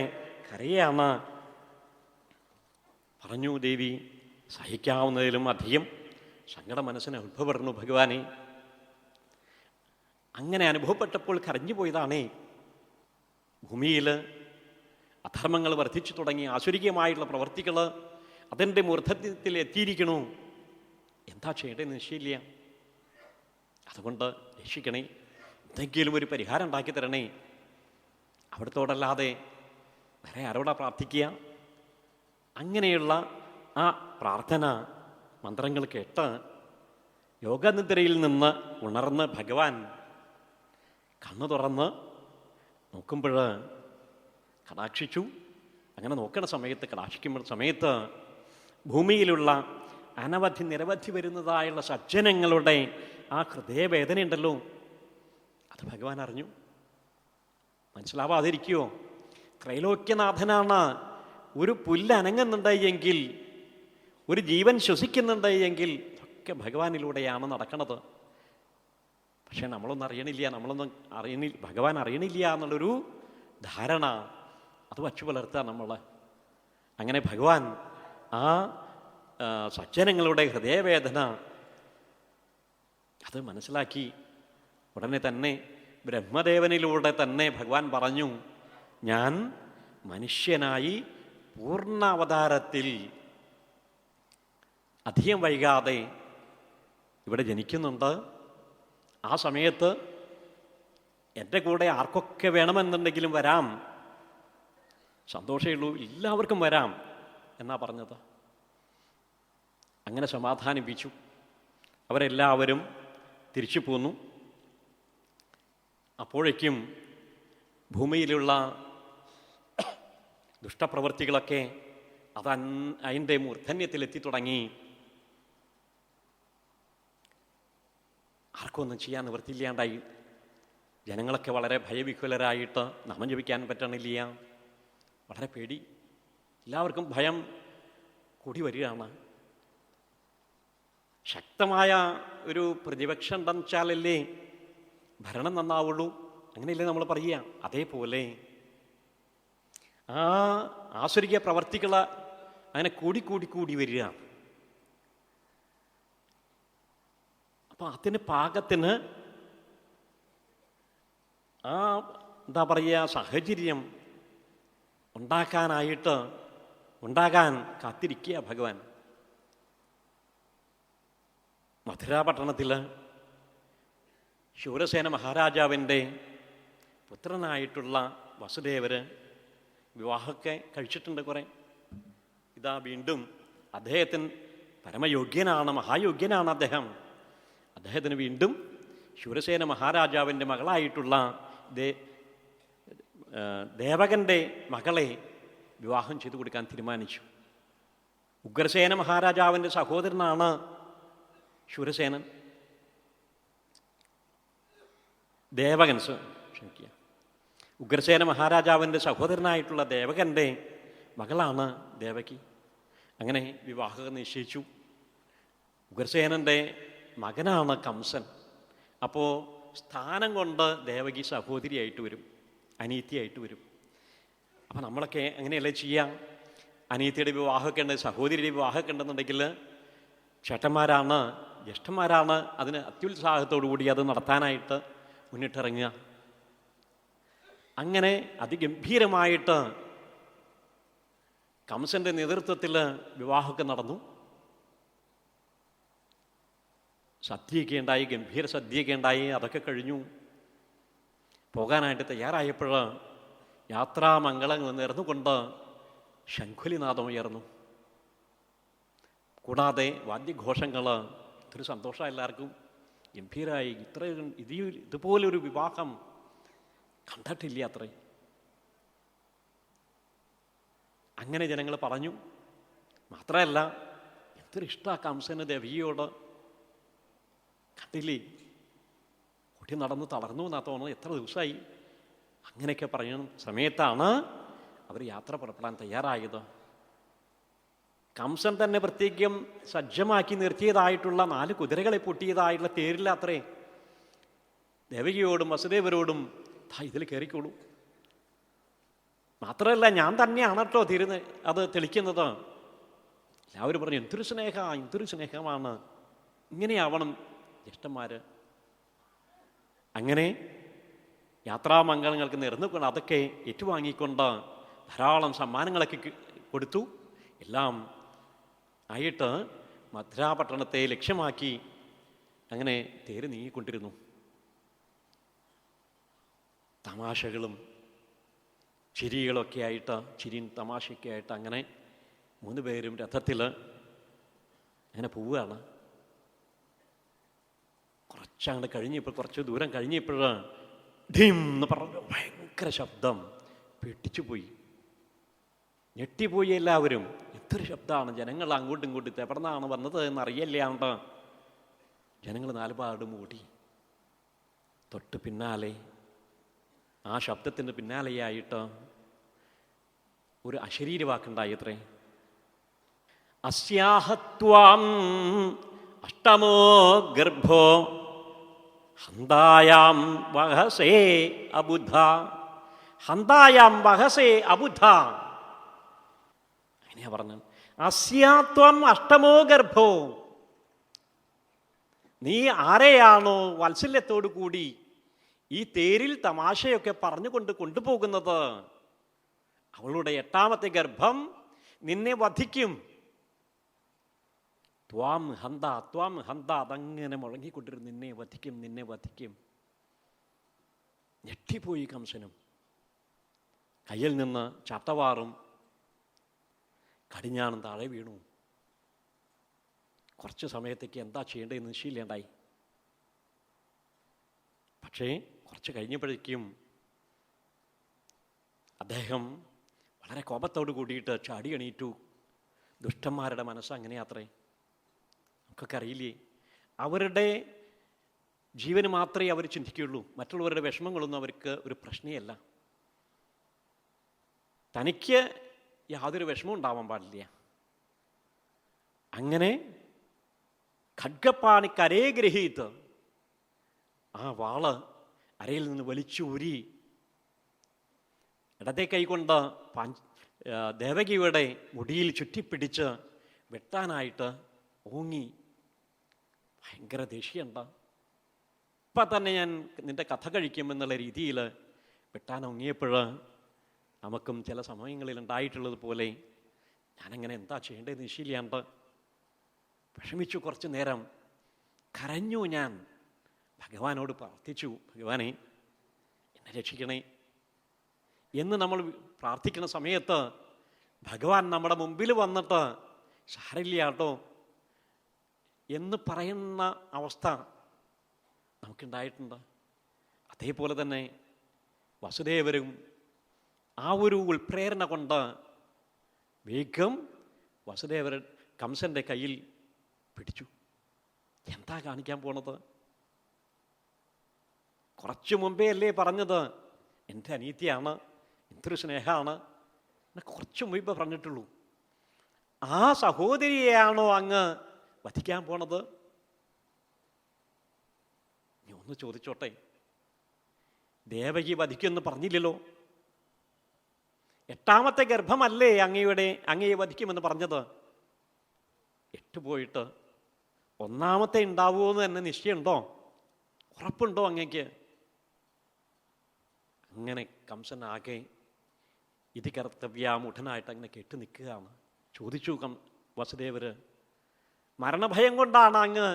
കരയാണ്. പറഞ്ഞു ദേവി, സഹിക്കാവുന്നതിലും അധികം സങ്കടം മനസ്സിന് അനുഭവപ്പെടുന്നു ഭഗവാനെ. അങ്ങനെ അനുഭവപ്പെട്ടപ്പോൾ കരഞ്ഞു പോയതാണേ. ഭൂമിയിൽ അധർമ്മങ്ങൾ വർദ്ധിച്ചു തുടങ്ങി, ആസുരികമായിട്ടുള്ള പ്രവർത്തികൾ അതിൻ്റെ മൂർധന്യത്തിൽ എത്തിയിരിക്കണു. എന്താ ചെയ്യേണ്ടതെന്ന് നിശ്ചയില്ല. അതുകൊണ്ട് രക്ഷിക്കണേ, എന്തെങ്കിലും ഒരു പരിഹാരം ഉണ്ടാക്കി തരണേ. അവിടത്തോടല്ലാതെ വേറെ ആരോടാ പ്രാർത്ഥിക്കുക? അങ്ങനെയുള്ള ആ പ്രാർത്ഥന മന്ത്രങ്ങൾ കേട്ട് യോഗനിദ്രയിൽ നിന്ന് ഉണർന്ന് ഭഗവാൻ കണ്ണു തുറന്ന് നോക്കുമ്പോൾ കടാക്ഷിച്ചു. അങ്ങനെ നോക്കണ സമയത്ത്, കടാക്ഷിക്കുമ്പോൾ സമയത്ത് ഭൂമിയിലുള്ള നിരവധി വരുന്നതായുള്ള സജ്ജനങ്ങളുടെ ആ ഹൃദയവേദനയുണ്ടല്ലോ, അത് ഭഗവാൻ അറിഞ്ഞു. മനസ്സിലാവാതിരിക്കുമോ? ത്രൈലോക്യനാഥനാണ്. ഒരു പുല്ല് അനങ്ങുന്നുണ്ടെങ്കിൽ, ഒരു ജീവൻ ശ്വസിക്കുന്നുണ്ടെങ്കിൽ ഒക്കെ ഭഗവാനിലൂടെയാണ് നടക്കണത്. പക്ഷെ നമ്മളൊന്നും അറിയണില്ല, ഭഗവാൻ അറിയണില്ല എന്നുള്ളൊരു ധാരണ അത് വച്ചു പുലർത്തുക നമ്മൾ. അങ്ങനെ ഭഗവാൻ ആ സജ്ജനങ്ങളുടെ ഹൃദയവേദന അത് മനസ്സിലാക്കി ഉടനെ തന്നെ ബ്രഹ്മദേവനിലൂടെ തന്നെ ഭഗവാൻ പറഞ്ഞു, ഞാൻ മനുഷ്യനായി പൂർണ്ണ അവതാരത്തിൽ അധികം വൈകാതെ ഇവിടെ ജനിക്കുന്നുണ്ട്. ആ സമയത്ത് എൻ്റെ കൂടെ ആർക്കൊക്കെ വേണമെന്നുണ്ടെങ്കിലും വരാം, സന്തോഷമേ ഉള്ളൂ, എല്ലാവർക്കും വരാം എന്നാ പറഞ്ഞത്. അങ്ങനെ സമാധാനിപ്പിച്ചു. അവരെല്ലാവരും തിരിച്ചു പോന്നു. അപ്പോഴേക്കും ഭൂമിയിലുള്ള ദുഷ്ടപ്രവൃത്തികളൊക്കെ അതിൻ്റെ മൂർധന്യത്തിലെത്തി തുടങ്ങി. ആർക്കൊന്നും ചെയ്യാൻ നിവൃത്തിയില്ലാണ്ടായി. ജനങ്ങളൊക്കെ വളരെ ഭയവിഹ്വലരായിട്ട് നാമം ജപിക്കാൻ പറ്റണില്ല. വളരെ പേടി, എല്ലാവർക്കും ഭയം കൂടി വരികയാണ്. ശക്തമായ ഒരു പ്രതിപക്ഷം ഉണ്ടെന്ന് വെച്ചാലല്ലേ ഭരണം നന്നാവുള്ളൂ, അങ്ങനെയല്ലേ നമ്മൾ പറയുക. അതേപോലെ ആ ആസുരിക പ്രവർത്തികൾ അങ്ങനെ കൂടി വരിക. അപ്പം അതിന് പാകത്തിന് ആ എന്താ പറയുക സാഹചര്യം ഉണ്ടാകാൻ കാത്തിരിക്കുക ഭഗവാൻ. മഥുരാ പട്ടണത്തിൽ ശൂരസേന മഹാരാജാവിൻ്റെ പുത്രനായിട്ടുള്ള വസുദേവർ വിവാഹമൊക്കെ കഴിച്ചിട്ടുണ്ട് കുറേ. ഇതാ വീണ്ടും അദ്ദേഹത്തിന് പരമയോഗ്യനാണ്, മഹായോഗ്യനാണ് അദ്ദേഹത്തിന് വീണ്ടും ശൂരസേന മഹാരാജാവിൻ്റെ മകളായിട്ടുള്ള ദേവകൻ്റെ മകളെ വിവാഹം ചെയ്തു കൊടുക്കാൻ തീരുമാനിച്ചു. ഉഗ്രസേന മഹാരാജാവിൻ്റെ സഹോദരനാണ് ശൂരസേനൻ. ക്ഷമിക്കുക, ഉഗ്രസേന മഹാരാജാവിൻ്റെ സഹോദരനായിട്ടുള്ള ദേവകൻ്റെ മകളാണ് ദേവകി. അങ്ങനെ വിവാഹം നിശ്ചയിച്ചു. ഉഗ്രസേനൻ്റെ മകനാണ് കംസൻ. അപ്പോൾ സ്ഥാനം കൊണ്ട് ദേവകി സഹോദരിയായിട്ട് വരും, അനീതിയായിട്ട് വരും. അപ്പം നമ്മളൊക്കെ അങ്ങനെയല്ലേ ചെയ്യാം. അനീതിയുടെ വിവാഹമൊക്കെ ഉണ്ട്, സഹോദരിയുടെ വിവാഹമൊക്കെ ഉണ്ടെന്നുണ്ടെങ്കിൽ ചേട്ടന്മാരാണ്, ജ്യേഷ്ഠന്മാരാണ് അതിന് അത്യുത്സാഹത്തോടു കൂടി അത് നടത്താനായിട്ട് മുന്നിട്ടിറങ്ങുക. അങ്ങനെ അതിഗംഭീരമായിട്ട് കംസൻ്റെ നേതൃത്വത്തിൽ വിവാഹമൊക്കെ നടന്നു. സദ്യയൊക്കെ ഉണ്ടായി, ഗംഭീര സദ്യയൊക്കെ ഉണ്ടായി. അതൊക്കെ കഴിഞ്ഞു പോകാനായിട്ട് തയ്യാറായപ്പോൾ യാത്രാമംഗളങ്ങൾ നേർന്നുകൊണ്ട് ശംഖുലിനാദം ഉയർന്നു. കൂടാതെ വാദ്യഘോഷങ്ങൾ. ഇതൊരു സന്തോഷം എല്ലാവർക്കും. ഗംഭീരമായി. ഇതുപോലൊരു വിവാഹം കണ്ടിട്ടില്ല അത്രേ. അങ്ങനെ ജനങ്ങൾ പറഞ്ഞു. മാത്രമല്ല എന്തൊരു ഇഷ്ടമാണ് കംസന് ദേവിയോട്. കണ്ടില്ലേ, കുട്ടി നടന്ന് തളർന്നു എന്നാ തോന്നുന്നത്, എത്ര ദിവസമായി. അങ്ങനെയൊക്കെ പറയുന്ന സമയത്താണ് അവർ യാത്ര പുറപ്പെടാൻ തയ്യാറായത്. കംസൻ തന്നെ പ്രത്യേകം സജ്ജമാക്കി നിർത്തിയതായിട്ടുള്ള 4 കുതിരകളെ പൊട്ടിയതായിട്ടുള്ള തേരില്ല അത്രേ. ദേവകിയോടും വസുദേവരോടും ഇതിൽ കയറിക്കോളൂ. മാത്രമല്ല ഞാൻ തന്നെയാണ് കേട്ടോ അത് തെളിക്കുന്നത്. എല്ലാവരും പറഞ്ഞു എന്തൊരു സ്നേഹമാണ്, ഇങ്ങനെയാവണം ജ്യേഷ്ഠന്മാർ. അങ്ങനെ യാത്രാമംഗളങ്ങൾക്ക് നേർന്നുകൊണ്ട് അതൊക്കെ ഏറ്റുവാങ്ങിക്കൊണ്ട് ധാരാളം സമ്മാനങ്ങളൊക്കെ കൊടുത്തു. എല്ലാം ആയിട്ട് മഥുരാപട്ടണത്തെ ലക്ഷ്യമാക്കി അങ്ങനെ തേര് നീങ്ങിക്കൊണ്ടിരുന്നു. തമാശകളും ചിരികളൊക്കെ ആയിട്ട്, ചിരിയും തമാശയൊക്കെ ആയിട്ട് അങ്ങനെ 3 പേരും രഥത്തിൽ അങ്ങനെ പോവുകയാണ്. കുറച്ച് ദൂരം കഴിഞ്ഞപ്പോൾ ഡിം എന്ന് പറഞ്ഞ ഭയങ്കര ശബ്ദം. പെട്ടിച്ചുപോയി, ഞെട്ടിപ്പോയി എല്ലാവരും. എന്തൊരു ശബ്ദമാണ്! ജനങ്ങൾ അങ്ങോട്ടും ഇങ്ങോട്ടും എവിടുന്നാണ് വന്നത് എന്നറിയില്ലാണ്ട് ജനങ്ങൾ 4 പാടും ഓടി. തൊട്ട് പിന്നാലെ ആ ശബ്ദത്തിൻ്റെ പിന്നാലെയായിട്ട് ഒരു അശരീര വാക്കുണ്ടായി അത്രേ. അസ്യാഹത്വാം അഷ്ടമോ ഗർഭോ ഹന്തായാം വഹസേ അബുധ ഹന്തായാം വഹസേ അബുദ്ധ. അങ്ങനെയാ പറഞ്ഞു. അസ്യാത്വം അഷ്ടമോ ഗർഭോ. നീ ആരെയാണോ വാത്സല്യത്തോടു കൂടി ഈ തേരിൽ തമാശയൊക്കെ പറഞ്ഞുകൊണ്ട് കൊണ്ടുപോകുന്നത്, അവളുടെ 8ാമത്തെ ഗർഭം നിന്നെ വധിക്കും. ത്വാം ഹന്ത ത്വാം ഹന്ത, അതങ്ങനെ മുഴങ്ങിക്കൊണ്ടിരുന്നു. നിന്നെ വധിക്കും, നിന്നെ വധിക്കും. ഞെട്ടിപ്പോയി കംസനും. കയ്യിൽ നിന്ന് ചാട്ടവാറും കടിഞ്ഞാണും താഴെ വീണു. കുറച്ച് സമയത്തേക്ക് എന്താ ചെയ്യേണ്ടതെന്ന് നിശ്ചയില്ലേണ്ടായി. പക്ഷേ കുറച്ച് കഴിഞ്ഞപ്പോഴേക്കും അദ്ദേഹം വളരെ കോപത്തോട് കൂടിയിട്ട് ചാടി എണീറ്റു. ദുഷ്ടന്മാരുടെ മനസ്സ് അങ്ങനെയാത്രേ. നമുക്കൊക്കെ അറിയില്ലേ, അവരുടെ ജീവന് മാത്രമേ അവർ ചിന്തിക്കുകയുള്ളൂ. മറ്റുള്ളവരുടെ വിഷമങ്ങളൊന്നും അവർക്ക് ഒരു പ്രശ്നമല്ല. തനിക്ക് യാതൊരു വിഷമവും ഉണ്ടാവാൻ പാടില്ല. അങ്ങനെ ഖഡ്ഗപ്പാണിക്ക് അരേ ഗ്രഹീത്ത്, ആ വാള് അരയിൽ നിന്ന് വലിച്ചൂരി ഇടത്തെ കൈകൊണ്ട് ദേവകിയുടെ മുടിയിൽ ചുറ്റിപ്പിടിച്ച് വെട്ടാനായിട്ട് ഓങ്ങി. ഭയങ്കര ദേഷ്യമുണ്ട്. ഇപ്പം തന്നെ ഞാൻ നിൻ്റെ കഥ കഴിക്കുമെന്നുള്ള രീതിയിൽ വെട്ടാൻ ഒങ്ങിയപ്പോൾ നമുക്കും ചില സമയങ്ങളിൽ ഉണ്ടായിട്ടുള്ളത് പോലെ ഞാനങ്ങനെ എന്താ ചെയ്യേണ്ടതെന്ന് നിശ്ചയില്ലാണ്ട് വിഷമിച്ചു. കുറച്ച് നേരം കരഞ്ഞു. ഞാൻ ഭഗവാനോട് പ്രാർത്ഥിച്ചു, ഭഗവാനെ എന്നെ രക്ഷിക്കണേ എന്ന് നമ്മൾ പ്രാർത്ഥിക്കുന്ന സമയത്ത് ഭഗവാൻ നമ്മുടെ മുമ്പിൽ വന്നിട്ട് സാരില്ല കേട്ടോ എന്ന് പറയുന്ന അവസ്ഥ നമുക്കുണ്ടായിട്ടുണ്ട്. അതേപോലെ തന്നെ വസുദേവരും ആ ഒരു ഉൾപ്രേരണ കൊണ്ട് വേഗം വസുദേവർ കംസൻ്റെ കയ്യിൽ പിടിച്ചു. എന്താ കാണിക്കാൻ പോണത്? കുറച്ചു മുമ്പേ അല്ലേ പറഞ്ഞത് എൻ്റെ അനീതിയാണ്, എന്തൊരു സ്നേഹമാണ് എന്നെ കുറച്ചു മുമ്പ് പറഞ്ഞിട്ടുള്ളൂ. ആ സഹോദരിയെയാണോ അങ്ങ് വധിക്കാൻ പോണത്? നീ ഒന്ന് ചോദിച്ചോട്ടെ, ദേവകി വധിക്കുമെന്ന് പറഞ്ഞില്ലല്ലോ. 8ാമത്തെ ഗർഭമല്ലേ അങ്ങയെ വധിക്കുമെന്ന് പറഞ്ഞത്? 8 പോയിട്ട് 1ാമത്തെ ഉണ്ടാവുമോ എന്ന് തന്നെ നിശ്ചയമുണ്ടോ? ഉറപ്പുണ്ടോ അങ്ങയ്ക്ക്? അങ്ങനെ കംസൻ ആകെ ഇത് കർത്തവ്യാമുഠനായിട്ട് അങ്ങനെ കെട്ടി നിൽക്കുകയാണ്. ചോദിച്ചു വസുദേവര്, മരണഭയം കൊണ്ടാണ് അങ്ങ്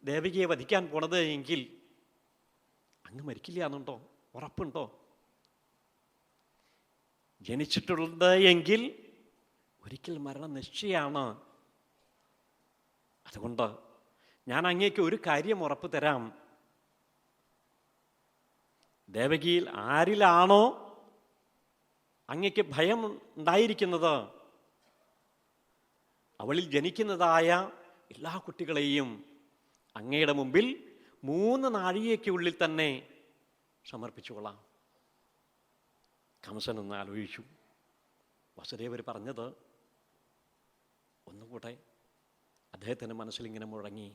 ദേവകിയെ വധിക്കാൻ പോണത് എങ്കിൽ അങ്ങ് മരിക്കില്ല എന്നുണ്ടോ? ഉറപ്പുണ്ടോ? ജനിച്ചിട്ടുള്ളത് എങ്കിൽ ഒരിക്കൽ മരണം നിശ്ചയമാണ്. അതുകൊണ്ട് ഞാൻ അങ്ങേക്ക് ഒരു കാര്യം ഉറപ്പ് തരാം. ദേവകിയിൽ ആരിലാണോ അങ്ങയ്ക്ക് ഭയം ഉണ്ടായിരിക്കുന്നത്, അവളിൽ ജനിക്കുന്നതായ എല്ലാ കുട്ടികളെയും അങ്ങയുടെ മുമ്പിൽ 3 നാഴികയ്ക്കുള്ളിൽ തന്നെ സമർപ്പിച്ചുകൊള്ളാം. കംസൻ ഒന്ന് ആലോചിച്ചു. വസുദേവർ പറഞ്ഞത് ഒന്നുകൂടെ അദ്ദേഹത്തിൻ്റെ മനസ്സിലിങ്ങനെ മുഴങ്ങി.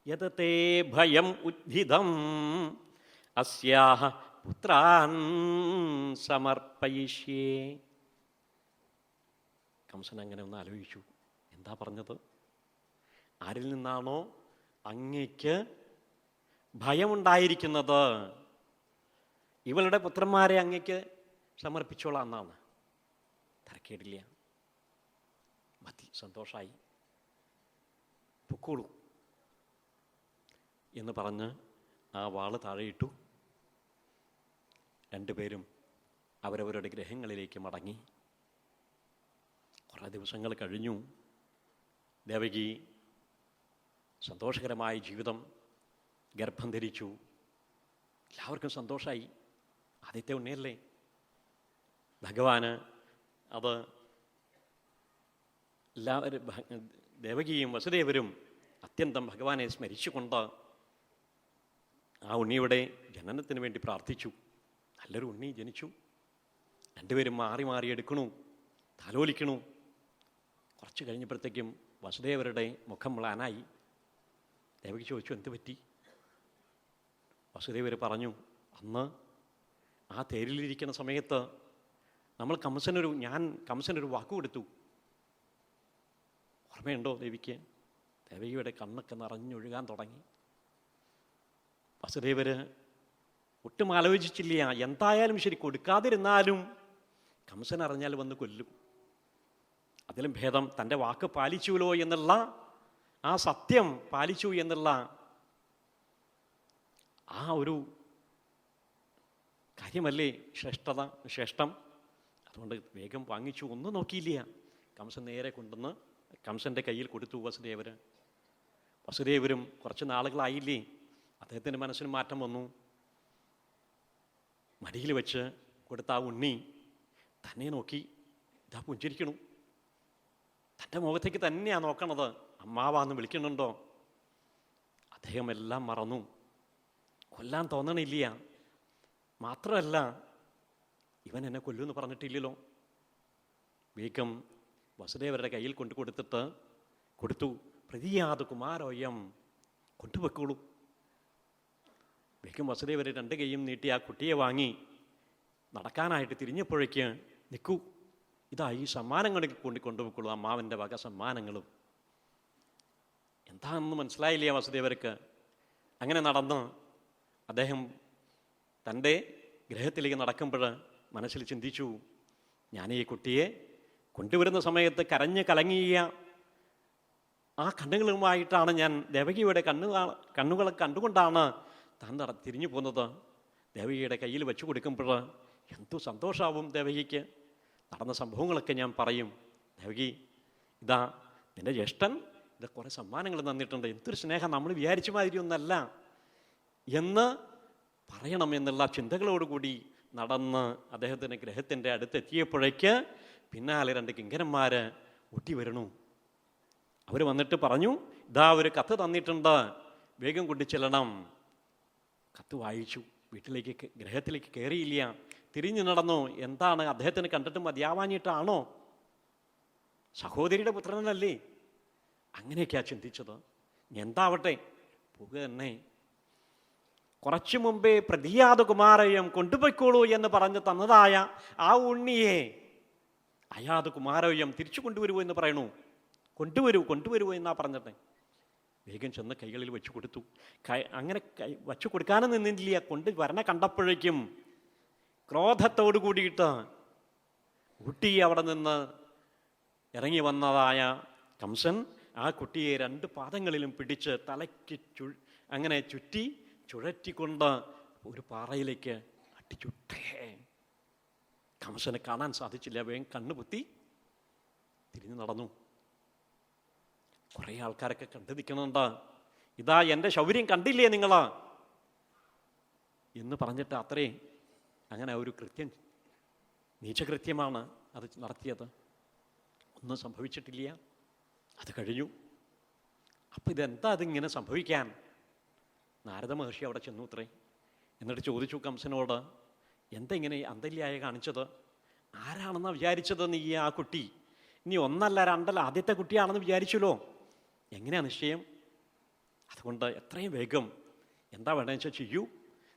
യതത്തെ ഭയം ഉദ്ധിതം അസ്യാഹ പുത്രാൻ സമർപ്പയിഷ്യേ. കംസൻ അങ്ങനെ ഒന്ന് ആലോചിച്ചു. എന്താ പറഞ്ഞത്? ആരിൽ നിന്നാണോ അങ്ങയ്ക്ക് ഭയമുണ്ടായിരിക്കുന്നത്, ഇവളുടെ പുത്രന്മാരെ അങ്ങയ്ക്ക് സമർപ്പിച്ചോളാം എന്നാണ്. തരക്കേടില്ല, മതി, സന്തോഷമായി, പൊക്കോളൂ എന്ന് പറഞ്ഞ് ആ വാള് താഴെയിട്ടു. 2 പേരും അവരവരുടെ ഗ്രഹങ്ങളിലേക്ക് മടങ്ങി. കുറേ ദിവസങ്ങൾ കഴിഞ്ഞു. ദേവകി സന്തോഷകരമായ ജീവിതം, ഗർഭം ധരിച്ചു. എല്ലാവർക്കും സന്തോഷമായി. ആദ്യത്തെ ഉണ്ണിയല്ലേ. ഭഗവാന് അത് എല്ലാവരും, ദേവകിയും വസുദേവരും അത്യന്തം ഭഗവാനെ സ്മരിച്ചുകൊണ്ട് ആ ഉണ്ണിയുടെ ജനനത്തിന് വേണ്ടി പ്രാർത്ഥിച്ചു. നല്ലൊരു ഉണ്ണി ജനിച്ചു. 2 പേരും മാറി മാറി എടുക്കണു, താലോലിക്കണു. കുറച്ച് കഴിഞ്ഞപ്പോഴത്തേക്കും വസുദേവരുടെ മുഖം മ്ലാനായി. ദേവകി ചോദിച്ചു, എന്ത് പറ്റി? വസുദേവർ പറഞ്ഞു, അന്ന് ആ തേരിലിരിക്കുന്ന സമയത്ത് ഞാൻ കംസനൊരു വാക്ക് കൊടുത്തു. ഓർമ്മയുണ്ടോ ദേവിക്ക്? ദേവകിയുടെ കണ്ണൊക്കെ നിറഞ്ഞൊഴുകാൻ തുടങ്ങി. വസുദേവര് ഒട്ടും ആലോചിച്ചില്ല. എന്തായാലും ശരി, കൊടുക്കാതിരുന്നാലും കംസൻ അറിഞ്ഞാൽ വന്ന് കൊല്ലും. അതിലും ഭേദം തൻ്റെ വാക്ക് പാലിച്ചുവല്ലോ എന്നുള്ള ആ സത്യം പാലിച്ചു എന്നുള്ള ആ ഒരു കാര്യമല്ലേ ശ്രേഷ്ഠം. അതുകൊണ്ട് വേഗം വാങ്ങിച്ചു, ഒന്നും നോക്കിയില്ല. കംസൻ നേരെ കൊണ്ടുവന്ന് കംസൻ്റെ കയ്യിൽ കൊടുത്തു വസുദേവര്. വസുദേവരും കുറച്ച് നാളുകളായില്ലേ, അദ്ദേഹത്തിൻ്റെ മനസ്സിന് മാറ്റം വന്നു. മടിയിൽ വെച്ച് കൊടുത്ത ആ ഉണ്ണി തന്നെ നോക്കി ഇതാ പുഞ്ചിരിക്കണു. തൻ്റെ മുഖത്തേക്ക് തന്നെയാണ് നോക്കണത്. അമ്മാവാന്ന് വിളിക്കുന്നുണ്ടോ? അദ്ദേഹം എല്ലാം മറന്നു. കൊല്ലാൻ തോന്നണില്ല. മാത്രമല്ല, ഇവൻ എന്നെ കൊല്ലുമെന്ന് പറഞ്ഞിട്ടില്ലല്ലോ. വേഗം വസുദേവരുടെ കയ്യിൽ കൊടുത്തു. പ്രതിയാത് കുമാരോയം, കൊണ്ടുപോയിക്കോളൂ. വേഗം വസുദേവർ 2 കൈയും നീട്ടി ആ കുട്ടിയെ വാങ്ങി നടക്കാനായിട്ട് തിരിഞ്ഞപ്പോഴേക്ക്, നിൽക്കൂ, ഇതാ ഈ സമ്മാനങ്ങളിൽ കൊണ്ടുപോയിക്കോളൂ, അമ്മാവൻ്റെ വക സമ്മാനങ്ങളും. എന്താണെന്ന് മനസ്സിലായില്ല വസുദേവർക്ക്. അങ്ങനെ നടന്ന് അദ്ദേഹം തൻ്റെ ഗ്രഹത്തിലേക്ക് നടക്കുമ്പോൾ മനസ്സിൽ ചിന്തിച്ചു, ഞാൻ ഈ കുട്ടിയെ കൊണ്ടുവരുന്ന സമയത്ത് കരഞ്ഞ് കലങ്ങിയ ആ കണ്ണുകളുമായിട്ടാണ് ഞാൻ ദേവകിയുടെ കണ്ണുകളെ കണ്ടുകൊണ്ടാണ് താൻ തിരിഞ്ഞു പോകുന്നത്. ദേവകിയുടെ കയ്യിൽ വെച്ചു കൊടുക്കുമ്പോൾ എന്തു സന്തോഷമാവും ദേവകിക്ക്. നടന്ന സംഭവങ്ങളൊക്കെ ഞാൻ പറയും. ദേവകി, ഇതാ നിൻ്റെ ജ്യേഷ്ഠൻ ഇത് കുറേ സമ്മാനങ്ങൾ തന്നിട്ടുണ്ട്, എന്തൊരു സ്നേഹം, നമ്മൾ വിചാരിച്ച മാതിരി ഒന്നല്ല എന്ന് പറയണം എന്നുള്ള ചിന്തകളോടുകൂടി നടന്ന് അദ്ദേഹത്തിൻ്റെ ഗ്രഹത്തിൻ്റെ അടുത്തെത്തിയപ്പോഴേക്ക് പിന്നാലെ 2 കിങ്കരന്മാർ ഒട്ടി വരണു. അവർ വന്നിട്ട് പറഞ്ഞു, ഇതാ ഒരു കത്ത് തന്നിട്ടുണ്ട്, വേഗം കൊണ്ടുചെല്ലണം. കത്ത് വായിച്ചു. ഗ്രഹത്തിലേക്ക് കയറിയില്ല. തിരിഞ്ഞു നടന്നു. എന്താണ്, അദ്ദേഹത്തിന് കണ്ടിട്ട് മതിയാവാഞ്ഞിട്ടാണോ? സഹോദരിയുടെ പുത്രനല്ലേ? അങ്ങനെയൊക്കെയാ ചിന്തിച്ചത്. എന്താവട്ടെ, പോകുക തന്നെ. കുറച്ചു മുമ്പേ പ്രതിയാത കുമാരയം കൊണ്ടുപോയിക്കോളൂ എന്ന് പറഞ്ഞു തന്നതായ ആ ഉണ്ണിയെ അയാത് കുമാരയം തിരിച്ചു കൊണ്ടുവരുമോ എന്ന് പറയണു. കൊണ്ടുവരൂ എന്നാ പറഞ്ഞിട്ടെ. വേഗം ചെന്ന് കൈകളിൽ വെച്ചു കൊടുത്തു. അങ്ങനെ വച്ചു കൊടുക്കാനും നിന്നില്ല. കൊണ്ടുവരണ കണ്ടപ്പോഴേക്കും ക്രോധത്തോടു കൂടിയിട്ട് കുട്ടി അവിടെ നിന്ന് ഇറങ്ങി വന്നതായ കംസൻ ആ കുട്ടിയെ 2 പാദങ്ങളിലും പിടിച്ച് തലയ്ക്ക് അങ്ങനെ ചുഴറ്റിക്കൊണ്ട് ഒരു പാറയിലേക്ക് അടിച്ചുട്ടേ. കംസനെ കാണാൻ സാധിച്ചില്ല. വേഗം കണ്ണുപൊത്തി തിരിഞ്ഞു നടന്നു. കുറേ ആൾക്കാരൊക്കെ കണ്ടു നിൽക്കുന്നുണ്ട്. ഇതാ എൻ്റെ ശൗര്യം കണ്ടില്ലേ നിങ്ങൾ എന്ന് പറഞ്ഞിട്ട് അത്രേ. അങ്ങനെ ഒരു കൃത്യം, നീചകൃത്യമാണ് അത് നടത്തിയത്. ഒന്നും സംഭവിച്ചിട്ടില്ല. അത് കഴിഞ്ഞു. അപ്പം ഇതെന്താ അതിങ്ങനെ സംഭവിക്കാൻ? നാരദ മഹർഷി അവിടെ ചെന്നു അത്രേ. എന്നിട്ട് ചോദിച്ചു കംസനോട്, എന്താ ഇങ്ങനെ അന്തല്യായ കാണിച്ചത്? ആരാണെന്നാ വിചാരിച്ചത് നീ? ആ കുട്ടി ഇനി 1 അല്ല 2 അല്ല, ആദ്യത്തെ കുട്ടിയാണെന്ന് വിചാരിച്ചല്ലോ. എങ്ങനെയാ നിശ്ചയം? അതുകൊണ്ട് എത്രയും വേഗം എന്താ വേണ്ടതെന്ന് വെച്ചാൽ ചെയ്യൂ.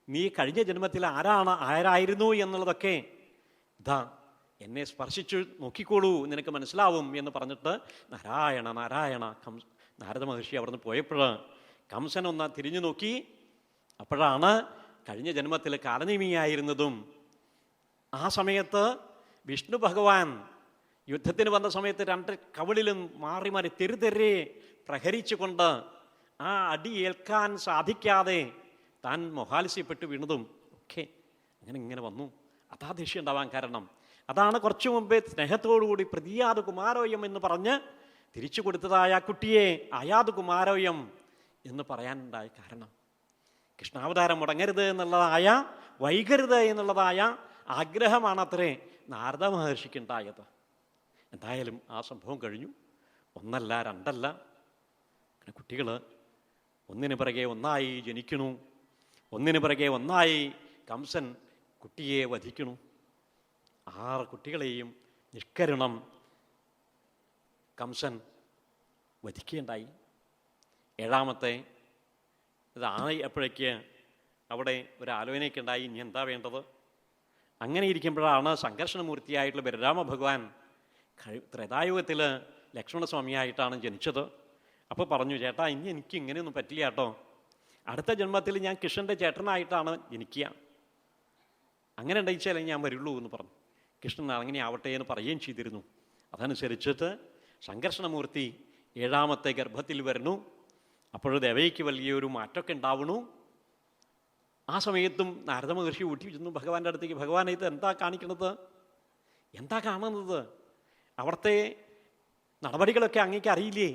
നീ കഴിഞ്ഞ ജന്മത്തിൽ ആരായിരുന്നു എന്നുള്ളതൊക്കെ ഇതാ എന്നെ സ്പർശിച്ചു നോക്കിക്കോളൂ, നിനക്ക് മനസ്സിലാവും എന്ന് പറഞ്ഞിട്ട് നാരായണ നാരദ മഹർഷി അവിടെ നിന്ന് പോയപ്പോൾ കംസൻ ഒന്ന് തിരിഞ്ഞു നോക്കി. അപ്പോഴാണ് കഴിഞ്ഞ ജന്മത്തിൽ കാലനേമിയായിരുന്നതും ആ സമയത്ത് വിഷ്ണു ഭഗവാൻ യുദ്ധത്തിന് വന്ന സമയത്ത് 2 കവിളിലും മാറി മാറി തെരുതെരെ പ്രഹരിച്ചുകൊണ്ട് ആ അടി ഏൽക്കാൻ സാധിക്കാതെ താൻ മൊഹാലസ്യപ്പെട്ട് വീണതും ഒക്കെ ഇങ്ങനെ വന്നു. അതാ ദേഷ്യം ഉണ്ടാവാൻ കാരണം. അതാണ് കുറച്ചു മുമ്പേ സ്നേഹത്തോടുകൂടി പ്രതിയാത് കുമാരോയം എന്ന് പറഞ്ഞ് തിരിച്ചു കൊടുത്തതായ കുട്ടിയെ അയാത് കുമാരോയം എന്ന് പറയാനുണ്ടായ കാരണം. കൃഷ്ണാവതാരം മുടങ്ങരുത് എന്നുള്ളതായ, വൈകരുത് എന്നുള്ളതായ ആഗ്രഹമാണത്രേ നാരദ മഹർഷിക്കുണ്ടായത്. എന്തായാലും ആ സംഭവം കഴിഞ്ഞു. 1 അല്ല 2 അല്ല, കുട്ടികൾ ഒന്നിനു പിറകെ ഒന്നായി ജനിക്കണു. ഒന്നിനു പിറകെ ഒന്നായി കംസൻ കുട്ടിയെ വധിക്കണു. 6 കുട്ടികളെയും നിഷ്കരുണം കംസൻ വധിക്കുകയുണ്ടായി. 7ാമത്തെ ഇതായി അപ്പോഴേക്ക് അവിടെ ഒരു ആലോചനയൊക്കെ ഉണ്ടായി. ഇനി എന്താ വേണ്ടത്? അങ്ങനെ ഇരിക്കുമ്പോഴാണ് സംഘർഷണമൂർത്തിയായിട്ടുള്ള ബലരാമ ഭഗവാൻ ത്രേതായുഗത്തിൽ ലക്ഷ്മണസ്വാമിയായിട്ടാണ് ജനിച്ചത്. അപ്പോൾ പറഞ്ഞു, ചേട്ടാ ഇനി എനിക്ക് ഇങ്ങനെയൊന്നും പറ്റില്ല കേട്ടോ, അടുത്ത ജന്മത്തിൽ ഞാൻ കൃഷ്ണൻ്റെ ചേട്ടനായിട്ടാണ് ജനിക്കുക, അങ്ങനെ ഉണ്ടായിച്ചാലേ ഞാൻ വരുള്ളൂ എന്ന് പറഞ്ഞു. കൃഷ്ണൻ അങ്ങനെ ആവട്ടെ എന്ന് പറയുകയും ചെയ്തിരുന്നു. അതനുസരിച്ചിട്ട് സംഘർഷണമൂർത്തി 7ാമത്തെ ഗർഭത്തിൽ വരുന്നു. അപ്പോൾ ദേവയ്ക്ക് വലിയൊരു മാറ്റമൊക്കെ ഉണ്ടാവണു. ആ സമയത്തും നാരദ മഹർഷി ഊട്ടി ചെന്നു ഭഗവാന്റെ അടുത്തേക്ക്. ഭഗവാൻ ഇത് എന്താ കാണിക്കണത്, എന്താ കാണുന്നത്, അവിടുത്തെ നടപടികളൊക്കെ അങ്ങേക്ക് അറിയില്ലേ,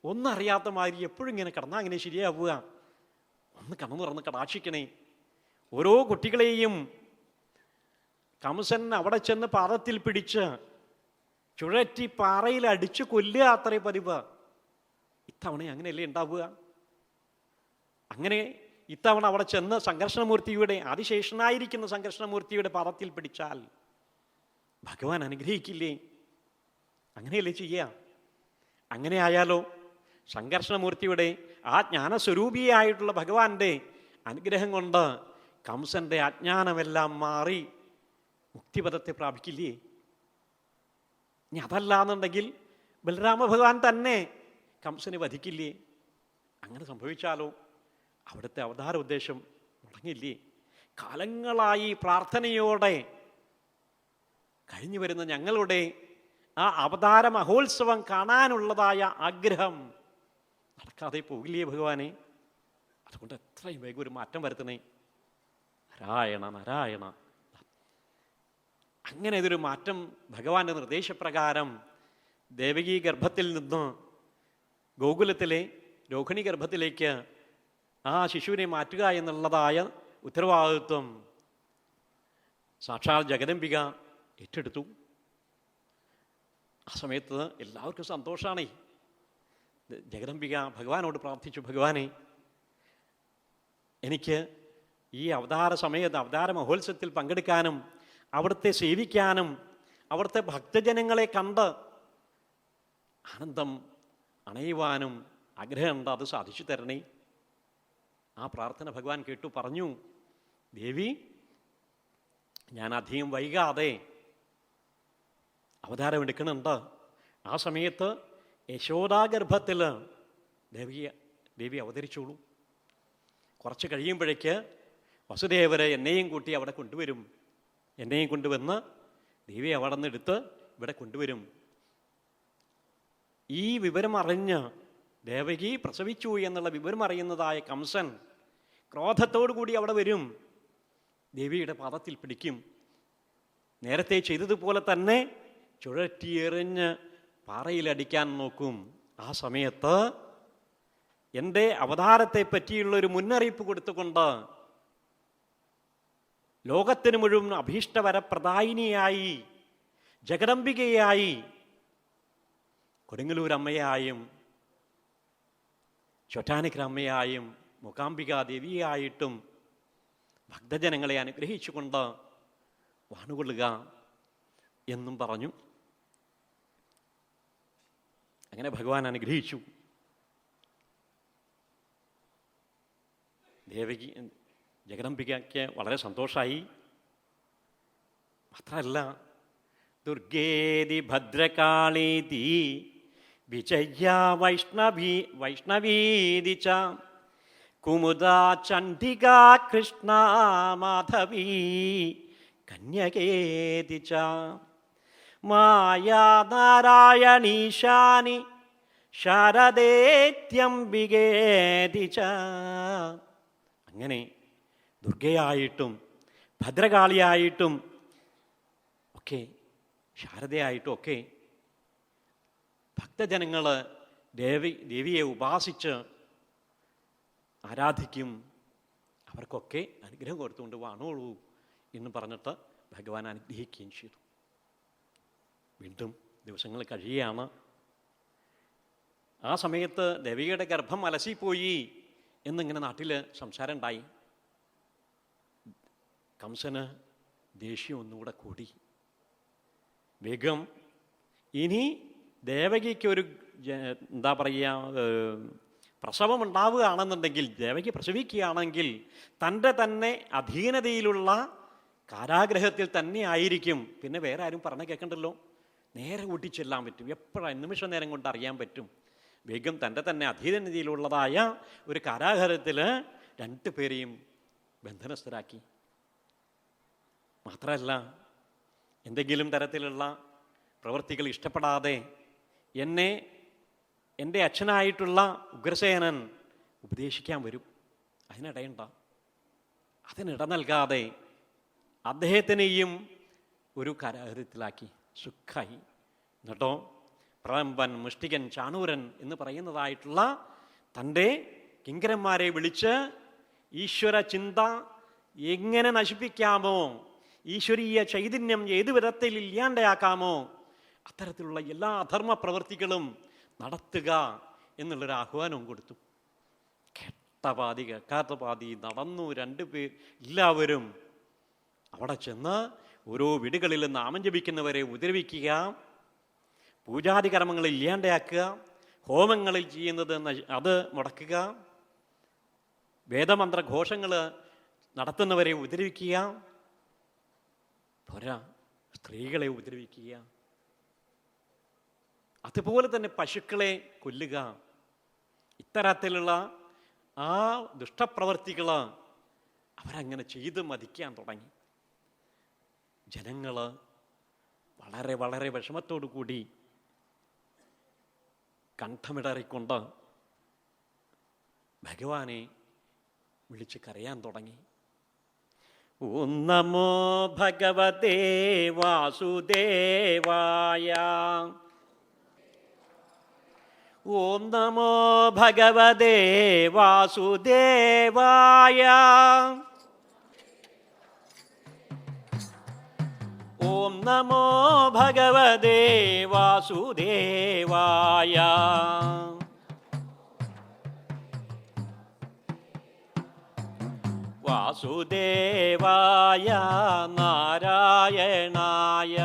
ഒന്നും അറിയാത്ത മാതിരി എപ്പോഴും ഇങ്ങനെ കിടന്നാൽ അങ്ങനെ ശരിയാവുക, ഒന്ന് കണ്ണു തുറന്ന് കടാക്ഷിക്കണേ. ഓരോ കുട്ടികളെയും കംസൻ അവിടെ ചെന്ന് പാദത്തിൽ പിടിച്ച് ചുഴറ്റി പാറയിൽ അടിച്ചു കൊല്ലുക അത്രേ പതിവ്. ഇത്തവണ അങ്ങനെയല്ലേ ഉണ്ടാവുക? അങ്ങനെ ഇത്തവണ അവിടെ ചെന്ന് സംഘർഷണമൂർത്തിയുടെ, ആദിശേഷനായിരിക്കുന്ന സംഘർഷണമൂർത്തിയുടെ പാദത്തിൽ പിടിച്ചാൽ ഭഗവാൻ അനുഗ്രഹിക്കില്ലേ? അങ്ങനെയല്ലേ ചെയ്യുക? അങ്ങനെ ആയാലോ സംഘർഷണമൂർത്തിയുടെ ആ ജ്ഞാനസ്വരൂപിയായിട്ടുള്ള ഭഗവാന്റെ അനുഗ്രഹം കൊണ്ട് കംസന്റെ അജ്ഞാനമെല്ലാം മാറി മുക്തിപദത്തെ പ്രാപിക്കില്ലേ? ഇനി അതല്ലാന്നുണ്ടെങ്കിൽ ബലരാമ ഭഗവാൻ തന്നെ കംസനെ വധിക്കില്ലേ? അങ്ങനെ സംഭവിച്ചാലോ അവിടുത്തെ അവതാര ഉദ്ദേശം മുടങ്ങില്ലേ? കാലങ്ങളായി പ്രാർത്ഥനയോടെ കഴിഞ്ഞു വരുന്ന ഞങ്ങളുടെ ആ അവതാര മഹോത്സവം കാണാനുള്ളതായ ആഗ്രഹം നടക്കാതെ പോകില്ലേ ഭഗവാനെ? അതുകൊണ്ട് എത്രയും വേഗം ഒരു മാറ്റം വരുത്തണേ. നാരായണ നാരായണ. അങ്ങനെ ഇതൊരു മാറ്റം ഭഗവാന്റെ നിർദ്ദേശപ്രകാരം ദേവകീ ഗർഭത്തിൽ നിന്ന് ഗോകുലത്തിലെ രോഹിണി ഗർഭത്തിലേക്ക് ആ ശിശുവിനെ മാറ്റുക എന്നുള്ളതായ ഉത്തരവാദിത്വം സാക്ഷാൽ ജഗദംബിക ഏറ്റെടുത്തു. ആ സമയത്ത് എല്ലാവർക്കും സന്തോഷമാണ്. ജഗദംബിക ഭഗവാനോട് പ്രാർത്ഥിച്ചു, ഭഗവാനെ എനിക്ക് ഈ അവതാര സമയത്ത് അവതാര മഹോത്സവത്തിൽ പങ്കെടുക്കാനും അവിടുത്തെ സേവിക്കാനും അവിടുത്തെ ഭക്തജനങ്ങളെ കണ്ട് ആനന്ദം അണയുവാനും ആഗ്രഹമുണ്ട്, അത് സാധിച്ചു തരണേ. ആ പ്രാർത്ഥന ഭഗവാൻ കേട്ടു. പറഞ്ഞു, ദേവി ഞാൻ അധികം വൈകാതെ അവതാരം എടുക്കുന്നുണ്ട്. ആ സമയത്ത് യശോദാഗർഭത്തിൽ ദേവി അവതരിച്ചോളൂ. കുറച്ച് കഴിയുമ്പോഴേക്ക് വസുദേവരെ എന്നെയും കൂട്ടി അവിടെ കൊണ്ടുവരും. എന്നെയും കൊണ്ടുവന്ന് ദേവി അവിടെ നിന്ന് എടുത്ത് ഇവിടെ കൊണ്ടുവരും. ഈ വിവരം അറിഞ്ഞ് ദേവകി പ്രസവിച്ചു എന്നുള്ള വിവരം അറിയുന്നതായ കംസൻ ക്രോധത്തോടു കൂടി അവിടെ വരും. ദേവിയുടെ പാദത്തിൽ പിടിക്കും. നേരത്തെ ചെയ്തതുപോലെ തന്നെ ചുഴറ്റിയെറിഞ്ഞ് പാറയിലടിക്കാൻ നോക്കും. ആ സമയത്ത് എൻ്റെ അവതാരത്തെ പറ്റിയുള്ളൊരു മുന്നറിയിപ്പ് കൊടുത്തുകൊണ്ട് ലോകത്തിന് മുഴുവൻ അഭീഷ്ടവരപ്രദായിനിയായി ജഗദംബികയായി കൊടുങ്ങല്ലൂരമ്മയായും ചോറ്റാനിക്കരമ്മയായും മൂകാംബികാദേവിയായിട്ടും ഭക്തജനങ്ങളെ അനുഗ്രഹിച്ചുകൊണ്ട് വാണുകൊള്ളുക എന്നും പറഞ്ഞു. അങ്ങനെ ഭഗവാൻ അനുഗ്രഹിച്ചു. ദേവകി ജഗദംബികയ്ക്ക് വളരെ സന്തോഷമായി. മാത്രമല്ല, ദുർഗേതി ഭദ്രകാളീതി വിജയ വൈഷ്ണവീതി ച കുമുദാ ചണ്ഡികാ കൃഷ്ണ മാധവീ കന്യകേതി ച മായാ നാരായണീശാനി ശാരദേത്യംബികേതി ച. അങ്ങനെ ദുർഗയായിട്ടും ഭദ്രകാളിയായിട്ടും ഒക്കെ ശാരദയായിട്ടും ഒക്കെ ഭക്തജനങ്ങൾ ദേവിയെ ഉപാസിച്ച് ആരാധിക്കും. അവർക്കൊക്കെ അനുഗ്രഹം കൊടുത്തുകൊണ്ട് വാണോളൂ എന്ന് പറഞ്ഞിട്ട് ഭഗവാൻ അനുഗ്രഹിക്കുകയും ചെയ്തു. വീണ്ടും ദിവസങ്ങൾ കഴിയുകയാണ്. ആ സമയത്ത് ദേവിയുടെ ഗർഭം അലസിപ്പോയി എന്നിങ്ങനെ നാട്ടിൽ സംസാരം ഉണ്ടായി. കംസന് ദേഷ്യം ഒന്നുകൂടെ കൂടി. വേഗം ഇനി ദേവകിക്കൊരു എന്താ പറയുക പ്രസവം ഉണ്ടാവുകയാണെന്നുണ്ടെങ്കിൽ, ദേവകി പ്രസവിക്കുകയാണെങ്കിൽ തൻ്റെ തന്നെ അധീനതയിലുള്ള കാരാഗ്രഹത്തിൽ തന്നെ ആയിരിക്കും. പിന്നെ വേറെ ആരും പറഞ്ഞ കേൾക്കണ്ടല്ലോ, നേരെ ഓട്ടിച്ചെല്ലാൻ പറ്റും. എപ്പോഴാണ് നിമിഷ നേരം കൊണ്ട് അറിയാൻ പറ്റും. വേഗം തന്നെ അധീനതയിലുള്ളതായ ഒരു കാരാഗ്രഹത്തിൽ 2 പേരെയും ബന്ധനസ്ഥരാക്കി. മാത്രമല്ല, എന്തെങ്കിലും തരത്തിലുള്ള പ്രവൃത്തികൾ ഇഷ്ടപ്പെടാതെ എൻ്റെ അച്ഛനായിട്ടുള്ള ഉഗ്രസേനൻ ഉപദേശിക്കാൻ വരും. അതിനിടയുണ്ട. അതിനിട നൽകാതെ അദ്ദേഹത്തിനെയും ഒരു കാരാഗ്രഹത്തിലാക്കി, സുഖായി. എന്നിട്ടോ പ്രളംബൻ, മുഷ്ടികൻ, ചാണൂരൻ എന്ന് പറയുന്നതായിട്ടുള്ള തൻ്റെ കിങ്കരന്മാരെ വിളിച്ച് ഈശ്വര ചിന്ത എങ്ങനെ നശിപ്പിക്കാമോ, ഈശ്വരീയ ചൈതന്യം ഏതു വിധത്തിൽ ഇല്ലാണ്ടാക്കാമോ, അത്തരത്തിലുള്ള എല്ലാ അധർമ്മ പ്രവൃത്തികളും നടത്തുക എന്നുള്ളൊരു ആഹ്വാനവും കൊടുത്തു. കേട്ട പാതി കേൾക്കാത്ത പാതി നടന്നു. 2 പേർ എല്ലാവരും അവിടെ ചെന്ന് ഓരോ വീടുകളിൽ നാമം ജപിക്കുന്നവരെ ഉപദ്രവിക്കുക, പൂജാതി കർമ്മങ്ങൾ ഇല്ലാണ്ടാക്കുക, ഹോമങ്ങളിൽ ചെയ്യുന്നത് അത് മുടക്കുക, വേദമന്ത്രഘോഷങ്ങൾ നടത്തുന്നവരെ ഉപദ്രവിക്കുക, പോരാ സ്ത്രീകളെ ഉപദ്രവിക്കുക, അതുപോലെ തന്നെ പശുക്കളെ കൊല്ലുക. ഇത്തരത്തിലുള്ള ആ ദുഷ്ടപ്രവർത്തികൾ അവരങ്ങനെ ചെയ്ത് മതിക്കാൻ തുടങ്ങി. ജനങ്ങൾ വളരെ വളരെ വിഷമത്തോടു കൂടി കണ്ഠമിടറിക്കൊണ്ട് ഭഗവാനെ വിളിച്ച് കരയാൻ തുടങ്ങി. ഓം നമോ ഭഗവതേ വാസുദേവായ, ഓം നമോ ഭഗവതേ വാസുദേവായ, ഓം നമോ ഭഗവതേ വാസുദേവായ. വാസുദേവായ നാരായണായ,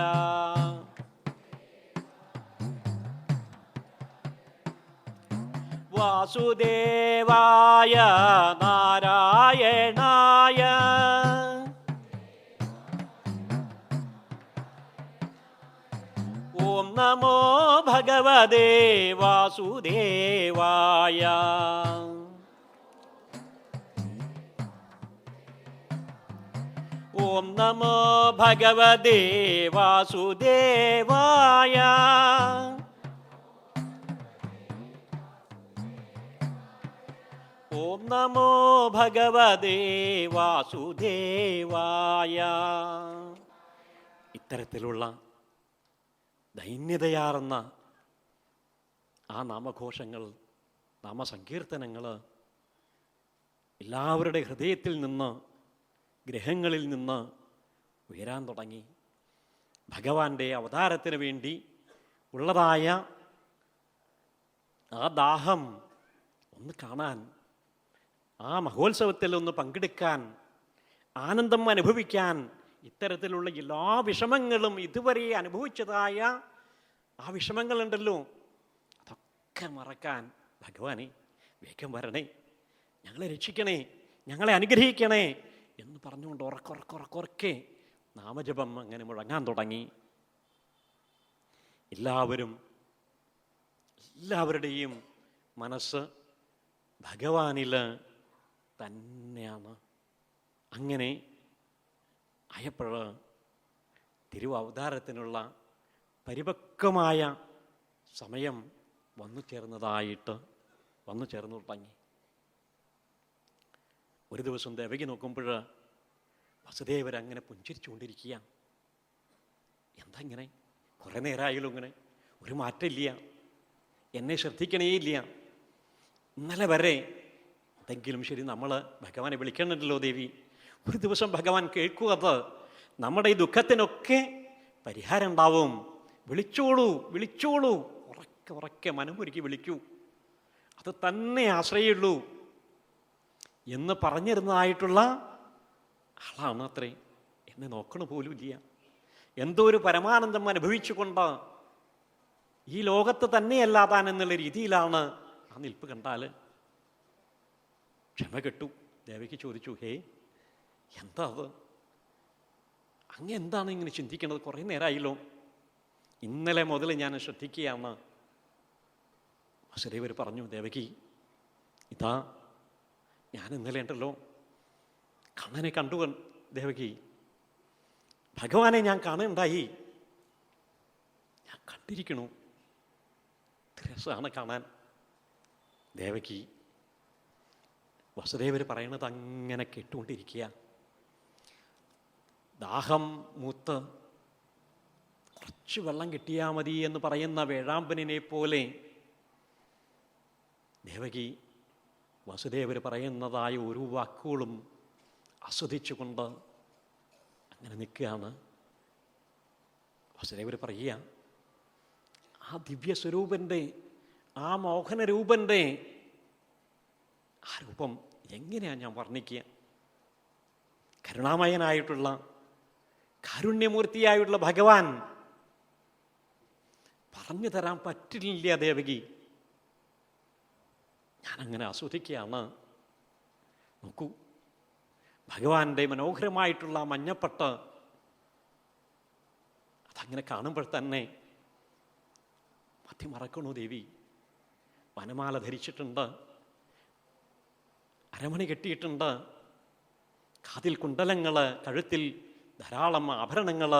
വാസുദേവായ നാരായണായ, ഓം നമോ ഭഗവതേ വാസുദേവായ. ഓം നമോ ഭഗവതേ വാസുദേവായ. ഓം നമോ ഭഗവതേ വാസുദേവായ. ഇത്തരത്തിലുള്ള ദൈന്യതയാർന്ന ആ നാമഘോഷങ്ങൾ, നാമസങ്കീർത്തനങ്ങൾ എല്ലാവരുടെ ഹൃദയത്തിൽ നിന്ന്, ഗ്രഹങ്ങളിൽ നിന്ന് ഉയരാൻ തുടങ്ങി. ഭഗവാന്റെ അവതാരത്തിന് വേണ്ടി ഉള്ളതായ ആ ദാഹം ഒന്ന് കാണാൻ, ആ മഹോത്സവത്തിൽ ഒന്ന് പങ്കെടുക്കാൻ, ആനന്ദം അനുഭവിക്കാൻ, ഇത്തരത്തിലുള്ള എല്ലാ വിഷമങ്ങളും ഇതുവരെ അനുഭവിച്ചതായ ആ വിഷമങ്ങളുണ്ടല്ലോ, അതൊക്കെ മറക്കാൻ ഭഗവാനെ വേഗം വരണേ, ഞങ്ങളെ രക്ഷിക്കണേ, ഞങ്ങളെ അനുഗ്രഹിക്കണേ എന്ന് പറഞ്ഞുകൊണ്ട് ഉറക്കെ നാമജപം അങ്ങനെ മുഴങ്ങാൻ തുടങ്ങി. എല്ലാവരുടെയും മനസ്സ് ഭഗവാനിൽ തന്നെയാണ്. അങ്ങനെ ആയപ്പോൾ തിരുവവതാരത്തിനുള്ള പരിപക്വമായ സമയം വന്നു ചേർന്നു തുടങ്ങി. ഒരു ദിവസം ദേവകി നോക്കുമ്പോൾ വസുദേവരങ്ങനെ പുഞ്ചിരിച്ചുകൊണ്ടിരിക്കുക. എന്താ ഇങ്ങനെ? കുറേ നേരമായാലും ഇങ്ങനെ ഒരു മാറ്റമില്ല, എന്നെ ശ്രദ്ധിക്കണേ ഇല്ല. ഇന്നലെ വരെ എന്തെങ്കിലും ശരി നമ്മൾ ഭഗവാനെ വിളിക്കണമല്ലോ ദേവി, ഒരു ദിവസം ഭഗവാൻ കേൾക്കൂ, അത് നമ്മുടെ ഈ ദുഃഖത്തിനൊക്കെ പരിഹാരം ഉണ്ടാവും, വിളിച്ചോളൂ ഉറക്കെ മനമൊരുക്കി വിളിക്കൂ, അത് തന്നെ ആശ്രയുള്ളൂ എന്ന് പറഞ്ഞിരുന്നതായിട്ടുള്ള ആളാണ് അത്രേ. എന്നെ നോക്കണ പോലും ഇല്ല. എന്തോ ഒരു പരമാനന്ദം അനുഭവിച്ചുകൊണ്ട് ഈ ലോകത്ത് തന്നെയല്ല താൻ എന്നുള്ള രീതിയിലാണ് ആ നിൽപ്പ് കണ്ടാൽ. ക്ഷമ കെട്ടു. ദേവയ്ക്ക് ചോദിച്ചു, ഹേ എന്താ അത്? അങ്ങ് എന്താണ് ഇങ്ങനെ ചിന്തിക്കുന്നത്? കുറേ നേരമായല്ലോ. ഇന്നലെ മുതൽ ഞാൻ ശ്രദ്ധിക്കുകയാണ്. വസുദേവർ പറഞ്ഞു, ദേവകി, ഇതാ ഞാൻ ഇന്നലെ ഉണ്ടല്ലോ കണ്ണനെ കണ്ടു. ദേവകി, ഭഗവാനെ ഞാൻ കാണുണ്ടായി, ഞാൻ കണ്ടിരിക്കണു. രസമാണ് കാണാൻ. ദേവകി വസുദേവർ പറയണത് അങ്ങനെ കേട്ടുകൊണ്ടിരിക്കുക. ദാഹം മൂത്ത് കുറച്ച് വെള്ളം കിട്ടിയാൽ മതി എന്ന് പറയുന്ന വേഴാമ്പലിനെ പോലെ ദേവകി വസുദേവർ പറയുന്നതായ ഓരോ വാക്കുകളും ആസ്വദിച്ചുകൊണ്ട് അങ്ങനെ നിൽക്കുകയാണ്. വസുദേവർ പറയുക, ആ ദിവ്യസ്വരൂപൻ്റെ, ആ മോഹനരൂപൻ്റെ ആ രൂപം എങ്ങനെയാണ് ഞാൻ വർണ്ണിക്കുക? കരുണാമയനായിട്ടുള്ള, കാരുണ്യമൂർത്തിയായിട്ടുള്ള ഭഗവാൻ പറഞ്ഞു തരാൻ പറ്റില്ല ദേവകി. ഞാനങ്ങനെ ആസ്വദിക്കുകയാണ്. നോക്കൂ, ഭഗവാന്റെ മനോഹരമായിട്ടുള്ള മഞ്ഞപ്പട്ട് അതങ്ങനെ കാണുമ്പോൾ തന്നെ മറക്കണു ദേവി. വനമാല ധരിച്ചിട്ടുണ്ട്, അരമണി കെട്ടിയിട്ടുണ്ട്, കാതിൽ കുണ്ടലങ്ങൾ, കഴുത്തിൽ ധാരാളം ആഭരണങ്ങൾ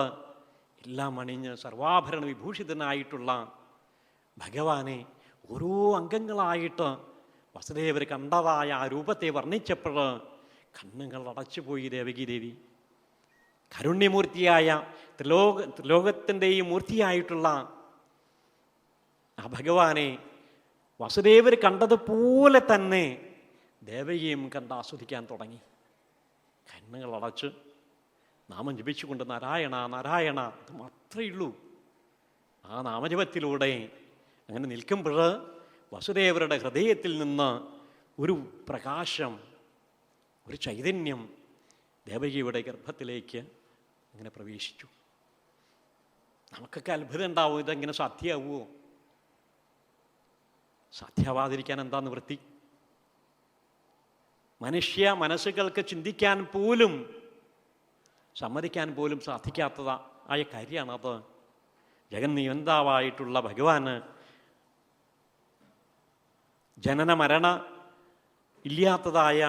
എല്ലാം അണിഞ്ഞ് സർവാഭരണ വിഭൂഷിതനായിട്ടുള്ള ഭഗവാനെ ഓരോ അംഗങ്ങളായിട്ട് വസുദേവർ കണ്ടതായ ആ രൂപത്തെ വർണ്ണിച്ചപ്പോൾ കണ്ണുകൾ അടച്ചുപോയി ദേവകി ദേവി. കാരുണ്യമൂർത്തിയായ ത്രിലോകത്തിൻ്റെയും മൂർത്തിയായിട്ടുള്ള ആ ഭഗവാനെ വസുദേവർ കണ്ടതുപോലെ തന്നെ ദേവകിയും കണ്ട് ആസ്വദിക്കാൻ തുടങ്ങി. കണ്ണുകൾ അടച്ച് നാമം ജപിച്ചുകൊണ്ട് നാരായണ നാരായണ, അത് മാത്രമേ ഉള്ളൂ. ആ നാമജപത്തിലൂടെ അങ്ങനെ നിൽക്കുമ്പോൾ വസുദേവരുടെ ഹൃദയത്തിൽ നിന്ന് ഒരു പ്രകാശം, ഒരു ചൈതന്യം ദേവകിയുടെ ഗർഭത്തിലേക്ക് അങ്ങനെ പ്രവേശിച്ചു. നമുക്കൊക്കെ അത്ഭുതം ഉണ്ടാവും, ഇതെങ്ങനെ സാധ്യമാവുമോ? സാധ്യമാവാതിരിക്കാൻ എന്താ നിവൃത്തി? മനുഷ്യ മനസ്സുകൾക്ക് ചിന്തിക്കാൻ പോലും, സമ്മതിക്കാൻ പോലും സാധിക്കാത്തതായ കാര്യമാണത്. ജഗന്നിയന്താവായിട്ടുള്ള ഭഗവാന്, ജനന മരണ ഇല്ലാത്തതായ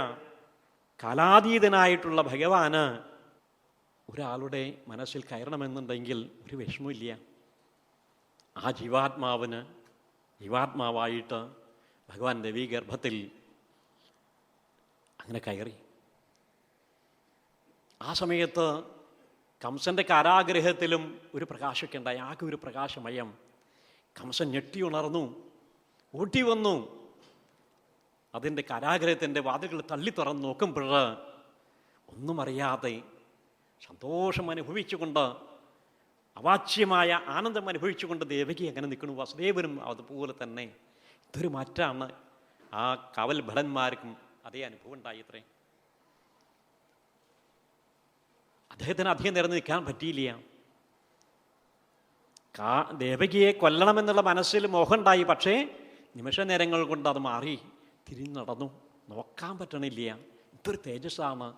കാലാതീതനായിട്ടുള്ള ഭഗവാന് ഒരാളുടെ മനസ്സിൽ കയറണമെന്നുണ്ടെങ്കിൽ ഒരു വിഷമമില്ല. ആ ജീവാത്മാവായിട്ട് ഭഗവാൻ ദേവീ ഗർഭത്തിൽ അങ്ങനെ കയറി. ആ സമയത്ത് കംസന്റെ കാരാഗ്രഹത്തിലും ഒരു പ്രകാശമൊക്കെ ഉണ്ടായി. ആകെ ഒരു പ്രകാശമയം. കംസൻ ഞെട്ടി ഉണർന്നു, ഓട്ടി വന്നു. അതിൻ്റെ കാരാഗ്രഹത്തിൻ്റെ വാതിലുകൾ തള്ളി തുറന്ന് നോക്കുമ്പോൾ ഒന്നും അറിയാതെ സന്തോഷം അനുഭവിച്ചുകൊണ്ട്, അവാച്യമായ ആനന്ദം അനുഭവിച്ചുകൊണ്ട് ദേവകി അങ്ങനെ നിൽക്കുന്നു. വസുദേവനും അതുപോലെ തന്നെ. ഇതൊരു മാറ്റാണ്. ആ കാവൽ ഭടന്മാർക്കും അതേ അനുഭവം ഉണ്ടായിത്രേ. അദ്ദേഹത്തിന് അധികം നേരം നിൽക്കാൻ പറ്റിയില്ല. ദേവകിയെ കൊല്ലണമെന്നുള്ള മനസ്സിൽ മോഹമുണ്ടായി. പക്ഷേ നിമിഷ നേരങ്ങൾ കൊണ്ട് അത് മാറി. തിരിഞ്ഞു നടന്നു. നോക്കാൻ പറ്റണില്ല. ഇതൊരു തേജസ്സാണ്.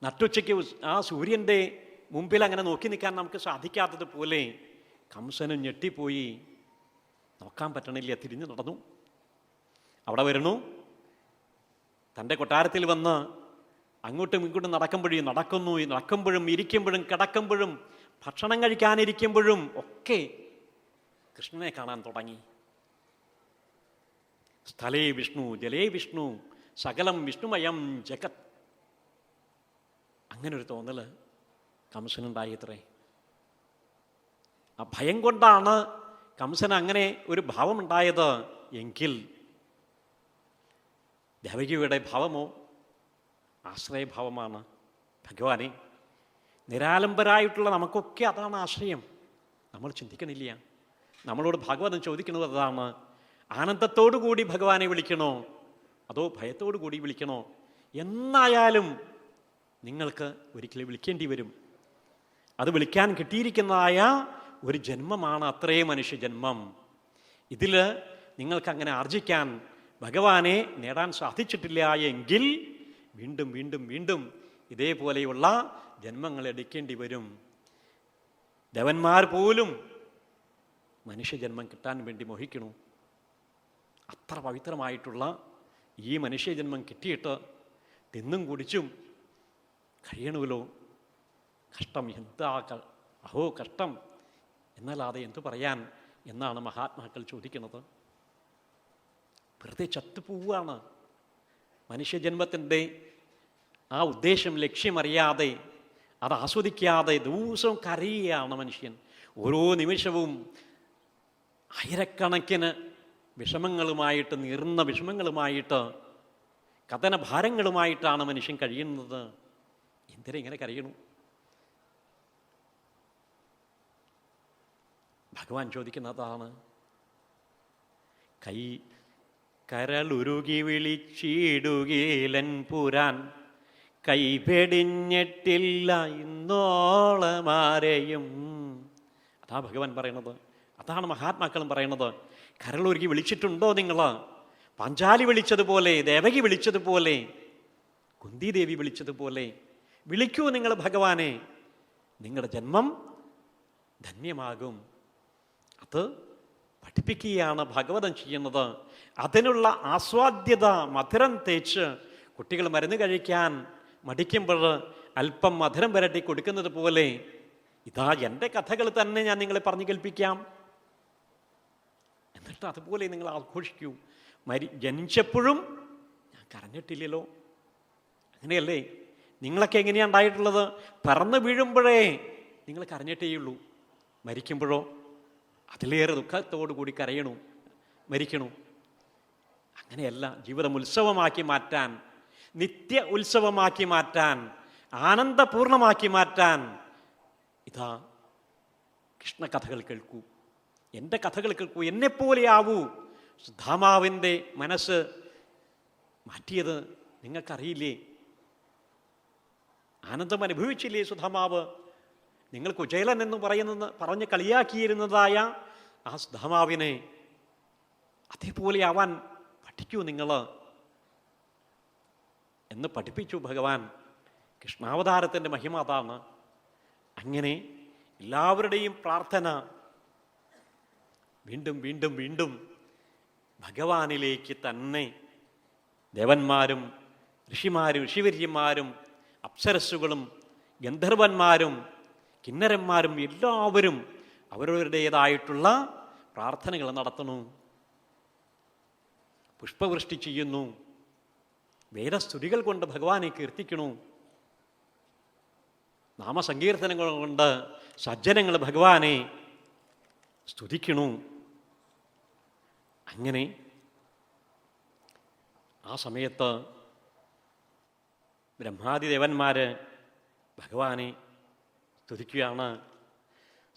നട്ടുച്ചയ്ക്ക് ആ സൂര്യൻ്റെ മുമ്പിൽ അങ്ങനെ നോക്കി നിൽക്കാൻ നമുക്ക് സാധിക്കാത്തതുപോലെ കംസനും ഞെട്ടിപ്പോയി. നോക്കാൻ പറ്റണില്ല. തിരിഞ്ഞു നടന്നു. അവിടെ വരുന്നു. തൻ്റെ കൊട്ടാരത്തിൽ വന്ന് അങ്ങോട്ടും ഇങ്ങോട്ടും നടക്കുമ്പോഴും ഇരിക്കുമ്പോഴും കിടക്കുമ്പോഴും ഭക്ഷണം കഴിക്കാനിരിക്കുമ്പോഴും ഒക്കെ കൃഷ്ണനെ കാണാൻ തുടങ്ങി. സ്ഥലേ വിഷ്ണു ജലേ വിഷ്ണു സകലം വിഷ്ണുമയം ജഗത്. അങ്ങനൊരു തോന്നല് കംസനുണ്ടായിത്രേ. ആ ഭയം കൊണ്ടാണ് കംസന് അങ്ങനെ ഒരു ഭാവമുണ്ടായത് എങ്കിൽ ദേവകിയുടെ ഭാവമോ ആശ്രയഭാവമാണ്. ഭഗവാനെ, നിരാലംബരായിട്ടുള്ള നമുക്കൊക്കെ അതാണ് ആശ്രയം. നമ്മൾ ചിന്തിക്കണില്ല. നമ്മളോട് ഭാഗവതം ചോദിക്കുന്നത് അതാണ്. ആനന്ദത്തോടു കൂടി ഭഗവാനെ വിളിക്കണോ അതോ ഭയത്തോടു കൂടി വിളിക്കണോ? എന്നായാലും നിങ്ങൾക്ക് ഒരിക്കലും വിളിക്കേണ്ടി വരും. അത് വിളിക്കാൻ കിട്ടിയിരിക്കുന്നതായ ഒരു ജന്മമാണ് അത്രേ മനുഷ്യജന്മം. ഇതിൽ നിങ്ങൾക്കങ്ങനെ ആർജിക്കാൻ, ഭഗവാനെ നേടാൻ സാധിച്ചിട്ടില്ല എങ്കിൽ വീണ്ടും വീണ്ടും വീണ്ടും ഇതേപോലെയുള്ള ജന്മങ്ങൾ എടുക്കേണ്ടി വരും. ദേവന്മാർ പോലും മനുഷ്യജന്മം കിട്ടാൻ വേണ്ടി മോഹിക്കണു. അത്ര പവിത്രമായിട്ടുള്ള ഈ മനുഷ്യജന്മം കിട്ടിയിട്ട് തിന്നും കുടിച്ചും കഴിയണമല്ലോ. കഷ്ടം, എന്താ അഹോ കഷ്ടം, എന്നല്ലാതെ എന്തു പറയാൻ എന്നാണ് മഹാത്മാക്കൾ ചോദിക്കുന്നത്. വെറുതെ ചത്തുപോവുകയാണ്. മനുഷ്യജന്മത്തിൻ്റെ ആ ഉദ്ദേശം, ലക്ഷ്യമറിയാതെ, അത് ആസ്വദിക്കാതെ ദിവസവും കരയുകയാണ് മനുഷ്യൻ. ഓരോ നിമിഷവും ആയിരക്കണക്കിന് വിഷമങ്ങളുമായിട്ട്, നീറുന്ന വിഷമങ്ങളുമായിട്ട്, കഥന ഭാരങ്ങളുമായിട്ടാണ് മനുഷ്യൻ കഴിയുന്നത്. എന്തിനാ ഇങ്ങനെ കഴിയണു? ഭഗവാൻ ചോദിക്കുന്നതാണ്. കരളുരുകി വിളിച്ചിടുകീലൻ പുരാൻ, കൈപെടിഞ്ഞിട്ടില്ല ഇന്നോളമാരെയും. അതാ ഭഗവാൻ പറയണത്, അതാണ് മഹാത്മാക്കളും പറയണത്. കരളുരുകി വിളിച്ചിട്ടുണ്ടോ നിങ്ങൾ? പാഞ്ചാലി വിളിച്ചതുപോലെ, ദേവകി വിളിച്ചതുപോലെ, കുന്തിദേവി വിളിച്ചതുപോലെ വിളിക്കൂ നിങ്ങൾ ഭഗവാനെ. നിങ്ങളുടെ ജന്മം ധന്യമാകും. അത് പഠിപ്പിക്കുകയാണ് ഭാഗവതം ചെയ്യുന്നത്. അതിനുള്ള ആസ്വാദ്യത മധുരം തേച്ച് കുട്ടികൾ മരുന്ന് കഴിക്കാൻ മടിക്കുമ്പോൾ അല്പം മധുരം പുരട്ടി കൊടുക്കുന്നത് പോലെ, ഇതാ എൻ്റെ കഥകൾ തന്നെ ഞാൻ നിങ്ങളെ പറഞ്ഞു കേൾപ്പിക്കാം, എന്നിട്ട് അതുപോലെ നിങ്ങൾ ആഘോഷിക്കൂ. ജനിച്ചപ്പോഴും ഞാൻ കരഞ്ഞിട്ടില്ലല്ലോ. അങ്ങനെയല്ലേ? നിങ്ങളൊക്കെ എങ്ങനെയാണ് ഉണ്ടായിട്ടുള്ളത്? പറന്ന് വീഴുമ്പോഴേ നിങ്ങൾ കരഞ്ഞിട്ടേയുള്ളൂ. മരിക്കുമ്പോഴോ അതിലേറെ ദുഃഖത്തോടു കൂടി കരയണു, മരിക്കണു. അങ്ങനെയല്ല. ജീവിതം ഉത്സവമാക്കി മാറ്റാൻ, നിത്യ ഉത്സവമാക്കി മാറ്റാൻ, ആനന്ദപൂർണമാക്കി മാറ്റാൻ ഇതാ കൃഷ്ണകഥകൾ കേൾക്കൂ, എൻ്റെ കഥകൾ കേൾക്കൂ, എന്നെപ്പോലെയാവൂ. സുധാമാവിൻ്റെ മനസ്സ് മാറ്റിയത് നിങ്ങൾക്കറിയില്ലേ? ആനന്ദം അനുഭവിച്ചില്ലേ സുധാമാവ്? നിങ്ങൾ കുചേലൻ എന്ന് പറഞ്ഞ് കളിയാക്കിയിരുന്നതായ ആ സുധാമാവിനെ അതേപോലെ ആവാൻ പഠിക്കൂ നിങ്ങൾ എന്ന് പഠിപ്പിച്ചു ഭഗവാൻ. കൃഷ്ണാവതാരത്തിൻ്റെ മഹിമ അതാണ്. അങ്ങനെ എല്ലാവരുടെയും പ്രാർത്ഥന വീണ്ടും വീണ്ടും വീണ്ടും ഭഗവാനിലേക്ക് തന്നെ. ദേവന്മാരും ഋഷിമാരും ഋഷിവര്യന്മാരും അപ്സരസ്സുകളും ഗന്ധർവന്മാരും കിന്നരന്മാരും എല്ലാവരും അവരവരുടേതായിട്ടുള്ള പ്രാർത്ഥനകൾ നടത്തണു, പുഷ്പവൃഷ്ടി ചെയ്യുന്നു, വേദസ്തുതികൾ കൊണ്ട് ഭഗവാനെ കീർത്തിക്കണു, നാമസങ്കീർത്തനങ്ങൾ കൊണ്ട് സജ്ജനങ്ങൾ ഭഗവാനെ സ്തുതിക്കണു. അങ്ങനെ ആ സമയത്ത് ബ്രഹ്മാദി ദേവന്മാര് ഭഗവാനെ സ്തുതിക്കുകയാണ്.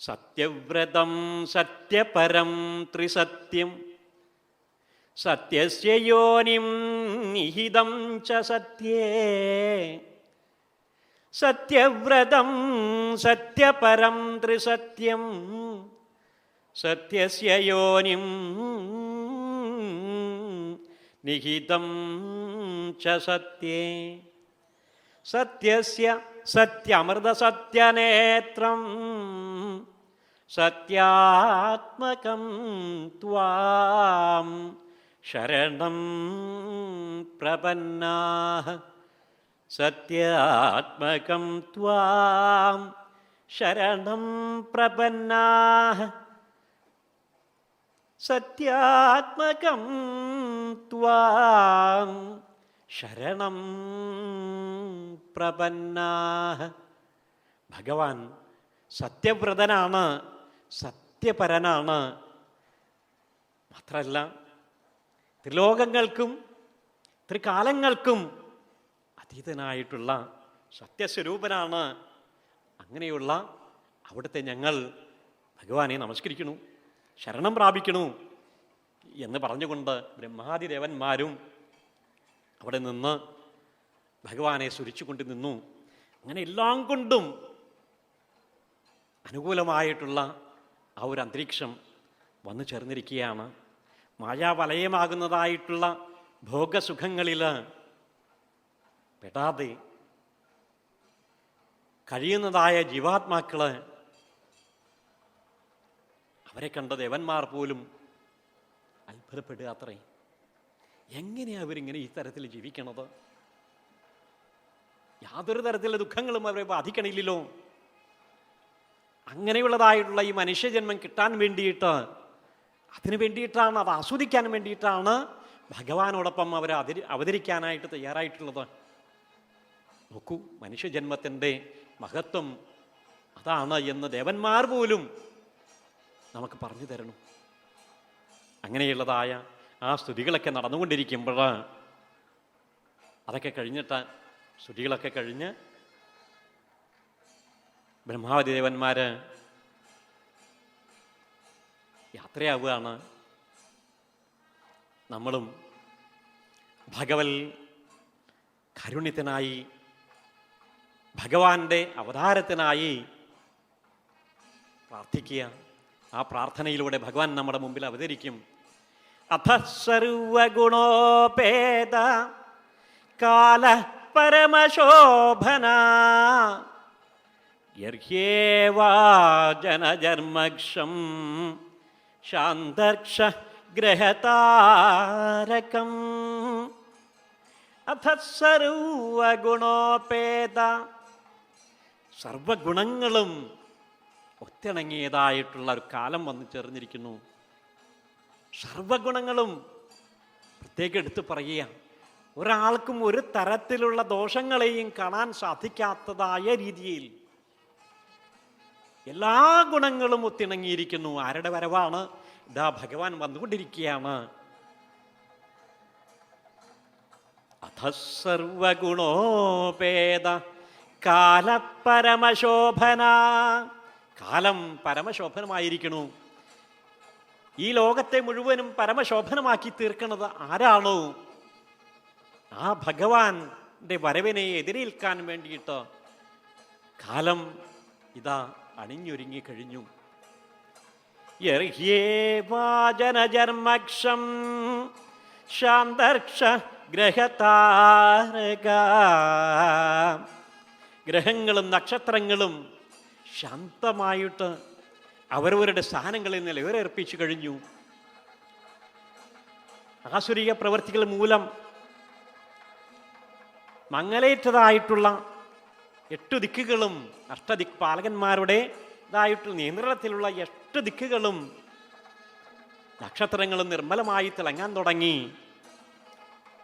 സത്യവ്രതം സത്യപരം ത്രിസത്യം, സത്യസ്യ യോനിം നിഹിതം ച സത്യേ. സത്യവ്രതം സത്യപരം ത്രിസത്യം, സത്യസ്യ യോനിം നിഹിതം ച സത്യേ. സത്യസ്യ സത്യമൃതസത്യനേത്രം, സത്യാത്മകം ത്വാം ശരണം പ്രപന്നാഃ. സത്യാത്മകം ത്വാം ശരണം പ്രപന്നാഃ. സത്യാത്മകം ത്വാം ശരണം പ്രപന്നാഃ. ഭഗവാൻ സത്യവ്രതനാണ്, സത്യപരനാണ്. മാത്രമല്ല ത്രിലോകങ്ങൾക്കും ത്രികാലങ്ങൾക്കും അതീതനായിട്ടുള്ള സത്യസ്വരൂപനാണ്. അങ്ങനെയുള്ള അവിടുത്തെ ഞങ്ങൾ ഭഗവാനെ നമസ്കരിക്കണു, ശരണം പ്രാപിക്കണു എന്ന് പറഞ്ഞുകൊണ്ട് ബ്രഹ്മാദി ദേവന്മാരും അവിടെ നിന്ന് ഭഗവാനെ സ്തുതിച്ചുകൊണ്ട് നിന്നു. അങ്ങനെ എല്ലാം കൊണ്ടും അനുകൂലമായിട്ടുള്ള ആ ഒരു അന്തരീക്ഷം വന്നു ചേർന്നിരിക്കുകയാണ്. മായാവലയമാകുന്നതായിട്ടുള്ള ഭോഗസുഖങ്ങളിൽ പെടാതെ കഴിയുന്നതായ ജീവാത്മാക്കള് അവരെ കണ്ട ദേവന്മാർ പോലും അത്ഭുതപ്പെടുക അത്രേ. എങ്ങനെയാ അവരിങ്ങനെ ഈ തരത്തിൽ ജീവിക്കണത്? യാതൊരു തരത്തിലുള്ള ദുഃഖങ്ങളും അവരെ ബാധിക്കണില്ലല്ലോ. അങ്ങനെയുള്ളതായിട്ടുള്ള ഈ മനുഷ്യജന്മം കിട്ടാൻ വേണ്ടിയിട്ട്, അതിനു വേണ്ടിയിട്ടാണ്, അത് ആസ്വദിക്കാൻ വേണ്ടിയിട്ടാണ് ഭഗവാനോടൊപ്പം അവർ അവതരിക്കാനായിട്ട് തയ്യാറായിട്ടുള്ളത്. നോക്കൂ, മനുഷ്യജന്മത്തിൻ്റെ മഹത്വം അതാണ് എന്ന് ദേവന്മാർ പോലും നമുക്ക് പറഞ്ഞു തരണം. അങ്ങനെയുള്ളതായ ആ സ്തുതികളൊക്കെ നടന്നുകൊണ്ടിരിക്കുമ്പോൾ, അതൊക്കെ കഴിഞ്ഞിട്ട്, സ്തുതികളൊക്കെ കഴിഞ്ഞ് ബ്രഹ്മാവതി ദേവന്മാർ യാത്രയാവുകയാണ്. നമ്മളും ഭഗവൽ കാരുണ്യത്തിനായി, ഭഗവാന്റെ അവതാരത്തിനായി പ്രാർത്ഥിക്കുക. ആ പ്രാർത്ഥനയിലൂടെ ഭഗവാൻ നമ്മുടെ മുമ്പിൽ അവതരിക്കും. അഥ സർവഗുണോപേത കാല പരമശോഭന യർഹ്യേവാ ജനജന്മക്ഷം ശാന്തർക്ഷ ഗ്രഹതാരകം. അഥ സർവഗുണോപേത, സർവഗുണങ്ങളും ഒത്തിണങ്ങിയതായിട്ടുള്ള ഒരു കാലം വന്നു ചേർന്നിരിക്കുന്നു. സർവഗുണങ്ങളും പ്രത്യേകം എടുത്തു പറയുക. ഒരാൾക്കും ഒരു തരത്തിലുള്ള ദോഷങ്ങളെയും കാണാൻ സാധിക്കാത്തതായ രീതിയിൽ എല്ലാ ഗുണങ്ങളും ഒത്തിണങ്ങിയിരിക്കുന്നു. ആരുടെ വരവാണ്? ഇതാ ഭഗവാൻ വന്നുകൊണ്ടിരിക്കുകയാണ്. അഥ സർവഗുണോപേത കാലപരമശോഭന, കാലം പരമശോഭനമായിരിക്കണു. ഈ ലോകത്തെ മുഴുവനും പരമശോഭനമാക്കി തീർക്കുന്നത് ആരാണോ ആ ഭഗവാന്റെ വരവിനെ എതിരേൽക്കാൻ വേണ്ടിയിട്ട് കാലം ഇതാ അണിഞ്ഞൊരുങ്ങി കഴിഞ്ഞു. യർഹ്യേവാജനജന്മക്ഷം ശാന്തർക്ഷ ഗ്രഹതാരക, ഗ്രഹങ്ങളും നക്ഷത്രങ്ങളും ശാന്തമായിട്ട് അവരവരുടെ സ്ഥാനങ്ങളിൽ നിലയുറപ്പിച്ചു കഴിഞ്ഞു. ആസുരിക പ്രവൃത്തികൾ മൂലം മങ്ങലേറ്റതായിട്ടുള്ള 8 ദിക്കുകളും, അഷ്ടദിക് പാലകന്മാരുടെ ഇതായിട്ടുള്ള നിയന്ത്രണത്തിലുള്ള 8 ദിക്കുകളും നക്ഷത്രങ്ങളും നിർമ്മലമായി തിളങ്ങാൻ തുടങ്ങി.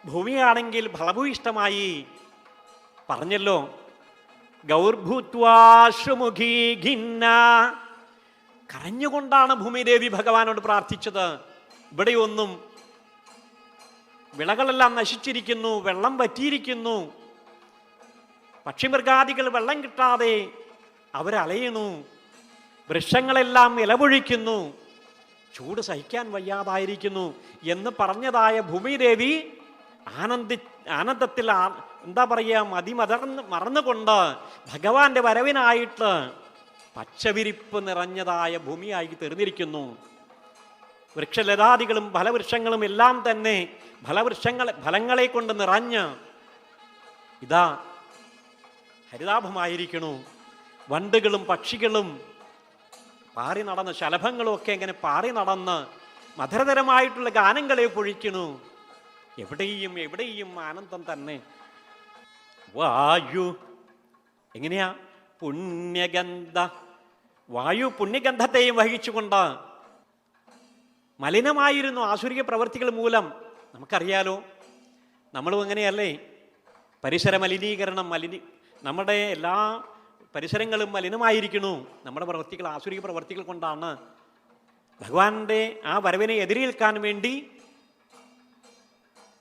ഭൂമിയാണെങ്കിൽ ഫലഭൂയിഷ്ടമായി. പറഞ്ഞല്ലോ, ഗൗർഭൂത്വാശ്വമുഖീ ഖിന്ന, കരഞ്ഞുകൊണ്ടാണ് ഭൂമിദേവി ഭഗവാനോട് പ്രാർത്ഥിച്ചത്. ഇവിടെയൊന്നും വിളകളെല്ലാം നശിച്ചിരിക്കുന്നു, വെള്ളം വറ്റിയിരിക്കുന്നു, പക്ഷിമൃഗാദികൾ വെള്ളം കിട്ടാതെ അവരലയുന്നു, വൃക്ഷങ്ങളെല്ലാം ഇലപൊഴിക്കുന്നു, ചൂട് സഹിക്കാൻ വയ്യാതായിരിക്കുന്നു എന്ന് പറഞ്ഞതായ ഭൂമിദേവി ആനന്ദത്തിൽ എന്താ പറയുക, മറന്നുകൊണ്ട് ഭഗവാന്റെ വരവിനായിട്ട് പച്ചവിരിപ്പ് നിറഞ്ഞതായ ഭൂമിയായി തീർന്നിരിക്കുന്നു. വൃക്ഷലതാദികളും ഫലവൃക്ഷങ്ങളും എല്ലാം തന്നെ ഫലങ്ങളെ കൊണ്ട് നിറഞ്ഞ് ഇതാ ഹരിതാഭമായിരിക്കണു. വണ്ടുകളും പക്ഷികളും പാറി നടന്ന്, ശലഭങ്ങളും ഒക്കെ ഇങ്ങനെ പാറി നടന്ന് മധുരതരമായിട്ടുള്ള ഗാനങ്ങളെ പൊഴിക്കണു. എവിടെയും ആനന്ദം തന്നെ. വായു എങ്ങനെയാ? പുണ്യഗന്ധ, വായു പുണ്യഗന്ധത്തെയും വഹിച്ചുകൊണ്ട് മലിനമായിരുന്നു ആസുരിക പ്രവൃത്തികൾ മൂലം. നമുക്കറിയാലോ, നമ്മളും എങ്ങനെയല്ലേ? പരിസര മലിനീകരണം, നമ്മുടെ എല്ലാ പരിസരങ്ങളും മലിനമായിരിക്കുന്നു. നമ്മുടെ പ്രവൃത്തികൾ, ആസുരിക പ്രവൃത്തികൾ കൊണ്ടാണ്. ഭഗവാന്റെ ആ വരവിനെ എതിരേൽക്കാൻ വേണ്ടി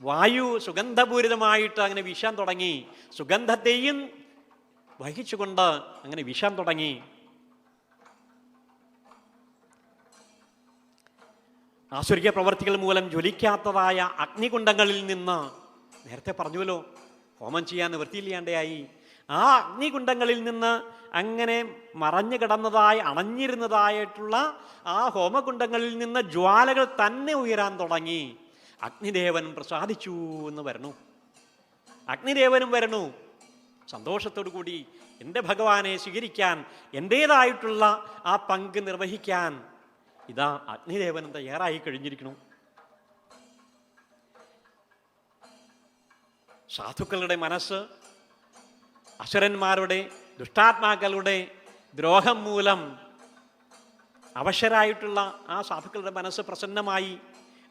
വായു സുഗന്ധപൂരിതമായിട്ട് അങ്ങനെ വീശാൻ തുടങ്ങി. സുഗന്ധത്തെയും വഹിച്ചുകൊണ്ട് അങ്ങനെ വീശാൻ തുടങ്ങി. ആസുരിക പ്രവർത്തികൾ മൂലം ജ്വലിക്കാത്തതായ അഗ്നികുണ്ഡങ്ങളിൽ നിന്ന്, നേരത്തെ പറഞ്ഞുവല്ലോ, ഹോമം ചെയ്യാൻ നിവൃത്തിയില്ലാണ്ടായി. ആ അഗ്നികുണ്ഡങ്ങളിൽ നിന്ന് അങ്ങനെ മറഞ്ഞു കിടന്നതായി, അണഞ്ഞിരുന്നതായിട്ടുള്ള ആ ഹോമകുണ്ഡങ്ങളിൽ നിന്ന് ജ്വാലകൾ തന്നെ ഉയരാൻ തുടങ്ങി. അഗ്നിദേവൻ പ്രസാദിച്ചു എന്ന് വരണു. അഗ്നിദേവനും വരണു. സന്തോഷത്തോടു കൂടി എൻ്റെ ഭഗവാനെ സ്വീകരിക്കാൻ, എൻ്റേതായിട്ടുള്ള ആ പങ്ക് നിർവഹിക്കാൻ ഇതാ അഗ്നിദേവനും തയ്യാറായി കഴിഞ്ഞിരിക്കുന്നു. സാധുക്കളുടെ മനസ്സ് അസുരന്മാരുടെ, ദുഷ്ടാത്മാക്കളുടെ ദ്രോഹം മൂലം അവശരായിട്ടുള്ള ആ സാധുക്കളുടെ മനസ്സ് പ്രസന്നമായി.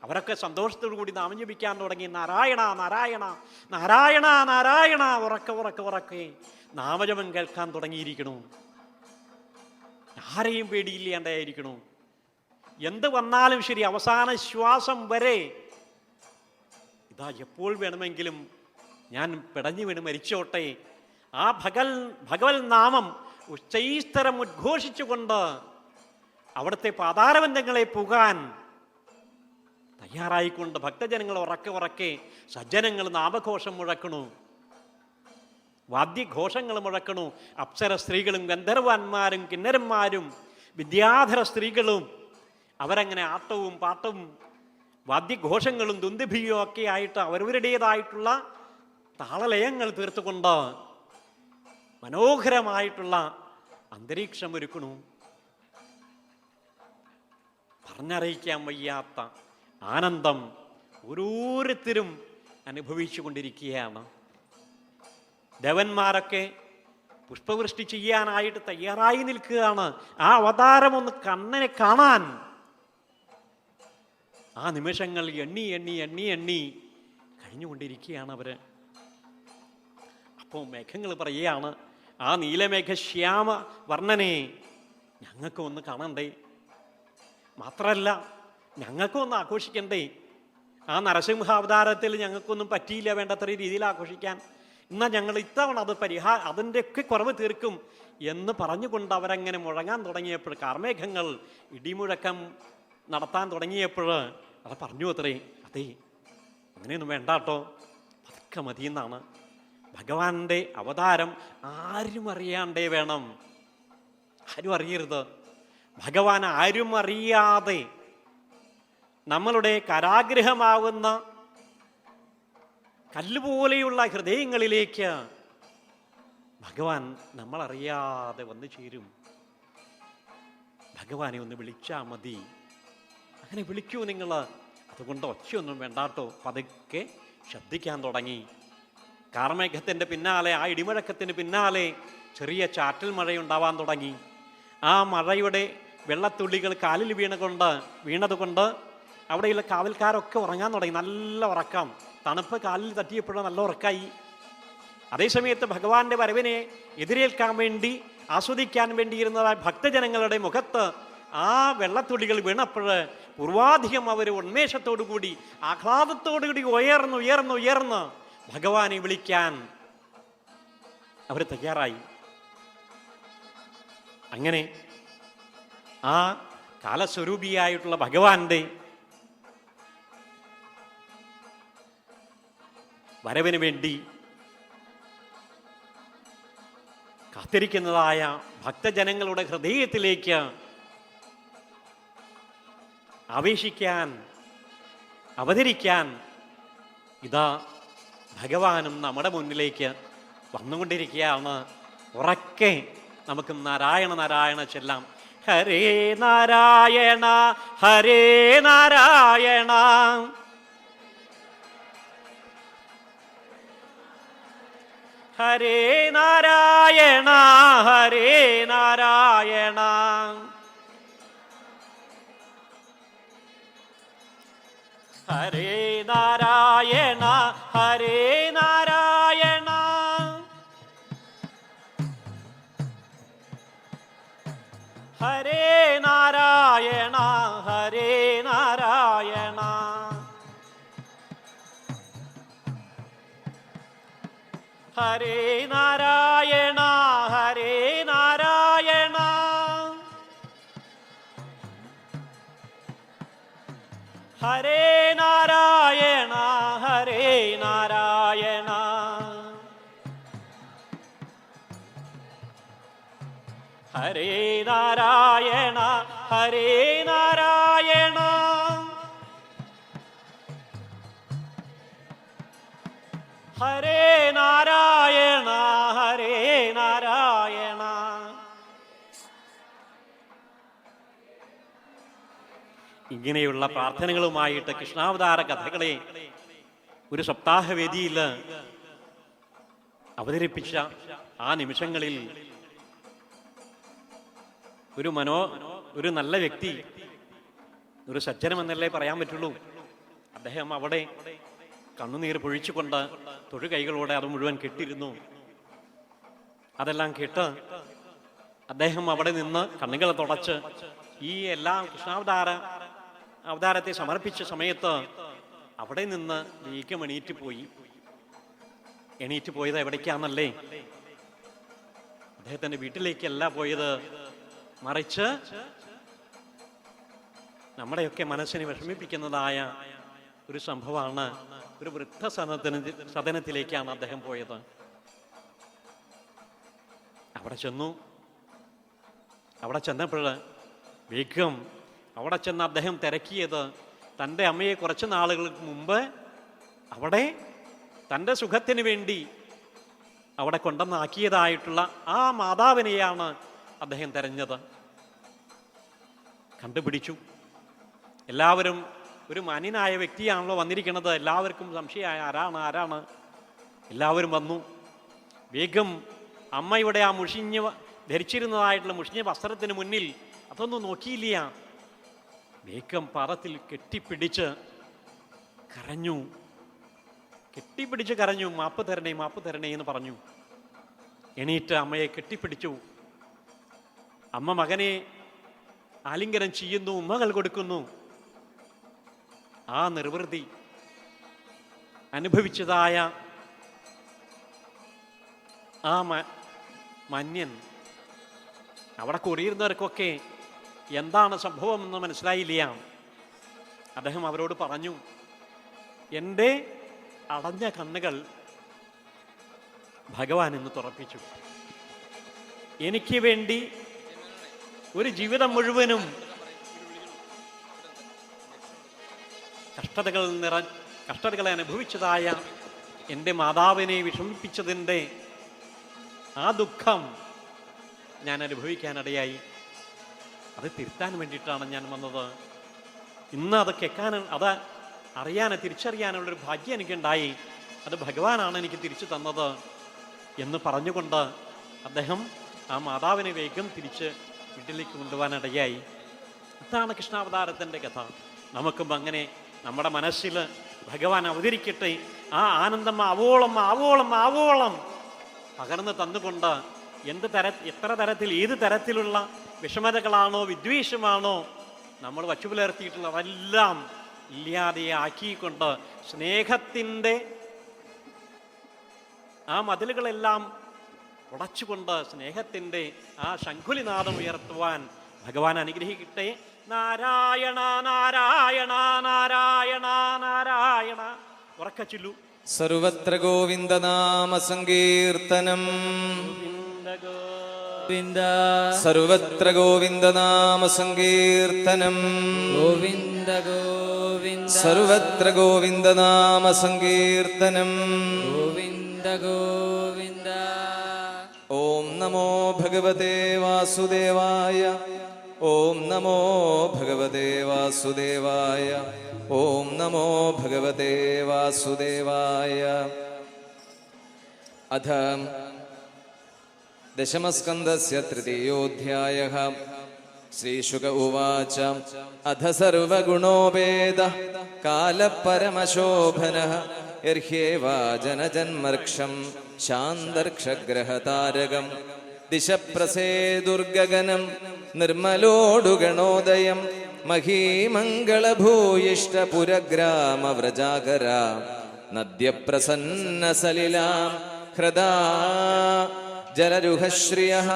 അവരൊക്കെ സന്തോഷത്തോടു കൂടി നാമം ജപിക്കാൻ തുടങ്ങി. നാരായണ നാരായണ നാരായണ നാരായണ ഉറക്കെ ഉറക്കെ ഉറക്കെ നാമജപം കേൾക്കാൻ തുടങ്ങിയിരിക്കണു. ആരെയും പേടിയില്ലാണ്ടായിരിക്കണു. എന്ത് വന്നാലും ശരി, അവസാന ശ്വാസം വരെ ഇതാ എപ്പോൾ വേണമെങ്കിലും ഞാൻ പിടഞ്ഞു വീണ് മരിച്ചോട്ടെ, ആ ഭഗവത് നാമം ഉച്ചൈസ്തരം ഉദ്ഘോഷിച്ചുകൊണ്ട് അവിടുത്തെ പാതാരബന്ധങ്ങളെ പുകാൻ തയ്യാറായിക്കൊണ്ട് ഭക്തജനങ്ങൾ ഉറക്കെ ഉറക്കെ സജ്ജനങ്ങൾ നാമഘോഷം മുഴക്കണു, വാദ്യഘോഷങ്ങൾ മുഴക്കണു. അപ്സര സ്ത്രീകളും ഗന്ധർവന്മാരും കിന്നരന്മാരും വിദ്യാധര സ്ത്രീകളും അവരങ്ങനെ ആട്ടവും പാട്ടവും വാദ്യഘോഷങ്ങളും ദുന്ദുഭിയും ഒക്കെ ആയിട്ട് അവരവരുടേതായിട്ടുള്ള താളലയങ്ങൾ തീർത്തുകൊണ്ട് മനോഹരമായിട്ടുള്ള അന്തരീക്ഷം ഒരുക്കണു. പറഞ്ഞറിയിക്കാൻ വയ്യാത്ത ആനന്ദം ഓരോരുത്തരും അനുഭവിച്ചു കൊണ്ടിരിക്കുകയാണ്. ദേവന്മാരൊക്കെ പുഷ്പവൃഷ്ടി ചെയ്യാനായിട്ട് തയ്യാറായി നിൽക്കുകയാണ്. ആ അവതാരം ഒന്ന് കണ്ണിനെ കാണാൻ ആ നിമിഷങ്ങൾ എണ്ണി എണ്ണി എണ്ണി എണ്ണി കഴിഞ്ഞുകൊണ്ടിരിക്കുകയാണ് അവര്. അപ്പോൾ മേഘങ്ങൾ പറയുകയാണ്, ആ നീലമേഘ ശ്യാമ വർണ്ണനെ ഞങ്ങൾക്ക് ഒന്ന് കാണണ്ടേ, മാത്രമല്ല ഞങ്ങൾക്കൊന്ന് ആഘോഷിക്കണ്ടേ. ആ നരസിംഹാവതാരത്തിൽ ഞങ്ങൾക്കൊന്നും പറ്റിയില്ല വേണ്ടത്ര രീതിയിൽ ആഘോഷിക്കാൻ. എന്നാൽ ഞങ്ങൾ ഇത്തവണ അത് അതിൻ്റെയൊക്കെ കുറവ് തീർക്കും എന്ന് പറഞ്ഞുകൊണ്ട് അവരങ്ങനെ മുഴങ്ങാൻ തുടങ്ങിയപ്പോൾ, കാർമേഘങ്ങൾ ഇടിമുഴക്കം നടത്താൻ തുടങ്ങിയപ്പോൾ അത് പറഞ്ഞു അത്രേ, അതേ അങ്ങനെയൊന്നും വേണ്ട കേട്ടോ, പതുക്കെ മതിയെന്നാണ്. ഭഗവാന്റെ അവതാരം ആരും അറിയാണ്ടേ വേണം, ആരും അറിയരുത്. ഭഗവാൻ ആരും അറിയാതെ നമ്മളുടെ കാരാഗ്രഹമാകുന്ന കല്ലുപോലെയുള്ള ഹൃദയങ്ങളിലേക്ക് ഭഗവാൻ നമ്മളറിയാതെ വന്നു ചേരും. ഭഗവാനെ ഒന്ന് വിളിച്ചാൽ മതി. അങ്ങനെ വിളിക്കൂ നിങ്ങൾ. അതുകൊണ്ട് ഒച്ചയൊന്നും വേണ്ടാട്ടോ, പതുക്കെ ശബ്ദിക്കാൻ തുടങ്ങി. കാർമേഘത്തിൻ്റെ പിന്നാലെ, ആ ഇടിമുഴക്കത്തിന് പിന്നാലെ ചെറിയ ചാറ്റൽ മഴയുണ്ടാവാൻ തുടങ്ങി. ആ മഴയുടെ വെള്ളത്തുള്ളികൾ കാലിൽ വീണതുകൊണ്ട് അവിടെയുള്ള കാവൽക്കാരൊക്കെ ഉറങ്ങാൻ തുടങ്ങി. നല്ല ഉറക്കം, തണുപ്പ് കാലിൽ തട്ടിയപ്പോഴും നല്ല ഉറക്കായി. അതേസമയത്ത് ഭഗവാന്റെ വരവിനെ എതിരേൽക്കാൻ വേണ്ടി, ആസ്വദിക്കാൻ വേണ്ടിയിരുന്നതായ ഭക്തജനങ്ങളുടെ മുഖത്ത് ആ വെള്ളത്തുള്ളികൾ വീണപ്പോൾ പൂർവാധികം അവർ ഉന്മേഷത്തോടുകൂടി ആഹ്ലാദത്തോടുകൂടി ഉയർന്ന് ഭഗവാനെ വിളിക്കാൻ അവർ തയ്യാറായി. അങ്ങനെ ആ കാലസ്വരൂപിയായിട്ടുള്ള ഭഗവാന്റെ വരവിന് വേണ്ടി കാത്തിരിക്കുന്നതായ ഭക്തജനങ്ങളുടെ ഹൃദയത്തിലേക്ക് ആവേശിക്കാൻ, അവതരിക്കാൻ ഇതാ ഭഗവാനും നമ്മുടെ മുന്നിലേക്ക് വന്നുകൊണ്ടിരിക്കുകയാണ്. ഉറക്കെ നമുക്ക് നാരായണ നാരായണ ചെല്ലാം. ഹരേ നാരായണ ഹരേ നാരായണ ഹരേ നാരായണ ഹരേ നാരായണ ഹരേ നാരായണ ഹരേ നാരായണ ഹരേ നാരായണ ഹരേ നാരായണ ഹരേ നാരായണ ഹരേ നാരായണ ഹരേ നാരായണ ഹരേ നാരായണ ഹരേ നാരായണ ഹരേ നാരായണ ഹരേ നാരായണ ഹരേ നാരായണ ഇങ്ങനെയുള്ള പ്രാർത്ഥനകളുമായിട്ട് കൃഷ്ണാവതാര കഥകളെ ഒരു സപ്താഹവേദിയിൽ അവതരിപ്പിച്ച ആ നിമിഷങ്ങളിൽ ഒരു നല്ല വ്യക്തി, ഒരു സജ്ജനമെന്നല്ലേ പറയാൻ പറ്റുള്ളൂ, അദ്ദേഹം അവിടെ കണ്ണുനീർ പൊഴിച്ചുകൊണ്ട് തൊഴുകൈകളോടെ അത് മുഴുവൻ കെട്ടിരുന്നു. അതെല്ലാം കേട്ട് അദ്ദേഹം അവിടെ നിന്ന് കണ്ണുകൾ തുടച്ച് ഈ എല്ലാം അവതാരത്തെ സമർപ്പിച്ച സമയത്ത് അവിടെ നിന്ന് വേഗം എണീറ്റ് പോയത് എവിടേക്കാന്നല്ലേ? അദ്ദേഹത്തിന്റെ വീട്ടിലേക്കല്ല പോയത്, മറിച്ച് നമ്മുടെയൊക്കെ മനസ്സിനെ വിഷമിപ്പിക്കുന്നതായ ഒരു സംഭവമാണ്. ഒരു വൃദ്ധസദനത്തിലേക്കാണ് അദ്ദേഹം പോയത്. അവിടെ ചെന്നപ്പോൾ വേഗം അവിടെ ചെന്ന് അദ്ദേഹം തിരക്കിയത് തൻ്റെ അമ്മയെ കുറച്ച് നാളുകൾക്ക് മുമ്പ് അവിടെ തൻ്റെ സുഖത്തിന് വേണ്ടി അവിടെ കൊണ്ടുവന്നാക്കിയതായിട്ടുള്ള ആ മാതാവിനെയാണ് അദ്ദേഹം തെരഞ്ഞത്. കണ്ടുപിടിച്ചു. എല്ലാവരും ഒരു മാന്യനായ വ്യക്തിയാണല്ലോ വന്നിരിക്കുന്നത്, എല്ലാവർക്കും സംശയമായ ആരാണ്. എല്ലാവരും വന്നു. വേഗം അമ്മയുടെ ആ ധരിച്ചിരുന്നതായിട്ടുള്ള മുഷിഞ്ഞ വസ്ത്രത്തിന് മുന്നിൽ അതൊന്നും നോക്കിയില്ല. വേഗം പാദത്തിൽ കെട്ടിപ്പിടിച്ച് കരഞ്ഞു. മാപ്പ് തരണേ എന്ന് പറഞ്ഞു. എണീറ്റ് അമ്മയെ കെട്ടിപ്പിടിച്ചു. അമ്മ മകനെ ആലിംഗനം ചെയ്യുന്നു, ഉമ്മകൾ കൊടുക്കുന്നു. ആ നിർവൃതി അനുഭവിച്ചതായ ആ മന്യൻ അവിടെ കൂടിയിരുന്നവർക്കൊക്കെ എന്താണ് സംഭവമെന്ന് മനസ്സിലായില്ല. അദ്ദേഹം അവരോട് പറഞ്ഞു, എൻ്റെ അടഞ്ഞ കണ്ണുകൾ ഭഗവാൻ ഇന്ന് തുറപ്പിച്ചു. എനിക്ക് വേണ്ടി ഒരു ജീവിതം മുഴുവനും കഷ്ടതകളെ അനുഭവിച്ചതായ എൻ്റെ മാതാവിനെ വിഷമിപ്പിച്ചതിൻ്റെ ആ ദുഃഖം ഞാൻ അനുഭവിക്കാനിടയായി. അത് തിരുത്താൻ വേണ്ടിയിട്ടാണ് ഞാൻ വന്നത്. ഇന്ന് അത് അത് തിരിച്ചറിയാനുള്ളൊരു ഭാഗ്യം എനിക്കുണ്ടായി. അത് ഭഗവാനാണ് എനിക്ക് തിരിച്ചു തന്നത് എന്ന് പറഞ്ഞുകൊണ്ട് അദ്ദേഹം ആ മാതാവിനെ വേഗം തിരിച്ച് വീട്ടിലേക്ക് കൊണ്ടുപോകാനിടയായി. ഇതാണ് കൃഷ്ണാവതാരത്തിൻ്റെ കഥ. നമുക്കും അങ്ങനെ നമ്മുടെ മനസ്സിൽ ഭഗവാൻ അവതരിക്കട്ടെ. ആ ആനന്ദം ആവോളം പകർന്ന് തന്നുകൊണ്ട് എത്ര തരത്തിൽ ഏത് തരത്തിലുള്ള വിഷമതകളാണോ വിദ്വേഷമാണോ നമ്മൾ വച്ചുപുലർത്തിയിട്ടുള്ളതെല്ലാം ഇല്ലാതെ ആക്കിക്കൊണ്ട് സ്നേഹത്തിൻ്റെ ആ മതിലുകളെല്ലാം ഉടച്ചുകൊണ്ട് സ്നേഹത്തിൻ്റെ ആ ശംഖുലിനാദം ഉയർത്തുവാൻ ഭഗവാൻ അനുഗ്രഹിക്കട്ടെ. നാരായണ നാരായണ നാരായണ നാരായണ. ഉറക്കച്ചൊല്ലു. സർവത്ര ഗോവിന്ദനാമ സങ്കീർത്തനം. സർവത്ര ഗോവിന്ദനാമ സങ്കീർത്തനം. ഗോവിന്ദ ഗോവിന്ദ. സർവത്ര ഗോവിന്ദനാമ സങ്കീർത്തനം. ഗോവിന്ദ ഗോവിന്ദ. ഓം നമോ ഭഗവതേ വാസുദേവായ. ഓം നമോ ഭഗവതേ വാസുദേവായ. ഓം നമോ ഭഗവതേ വാസുദേവായ. അഥ ദശമസ്കന്ധസ്യ തൃതീയോധ്യായഃ. ശ്രീശുക ഉവാച. അഥ സർവഗുണോപേതഃ കാലപരമശോഭനഃ യർഹ്യേവാജനജന്മർക്ഷം ശാന്തർക്ഷഗ്രഹതാരകം ദിശപ്രസേദുർഗഗനം നിർമ്മലോടുഗണോദയം മഹീമംഗളഭൂയിഷ്ടപുരഗ്രാമവ്രജാകര നദ്യപ്രസന്നസലിലാം ഹൃദാ ജലരുഹശ്രിയഃ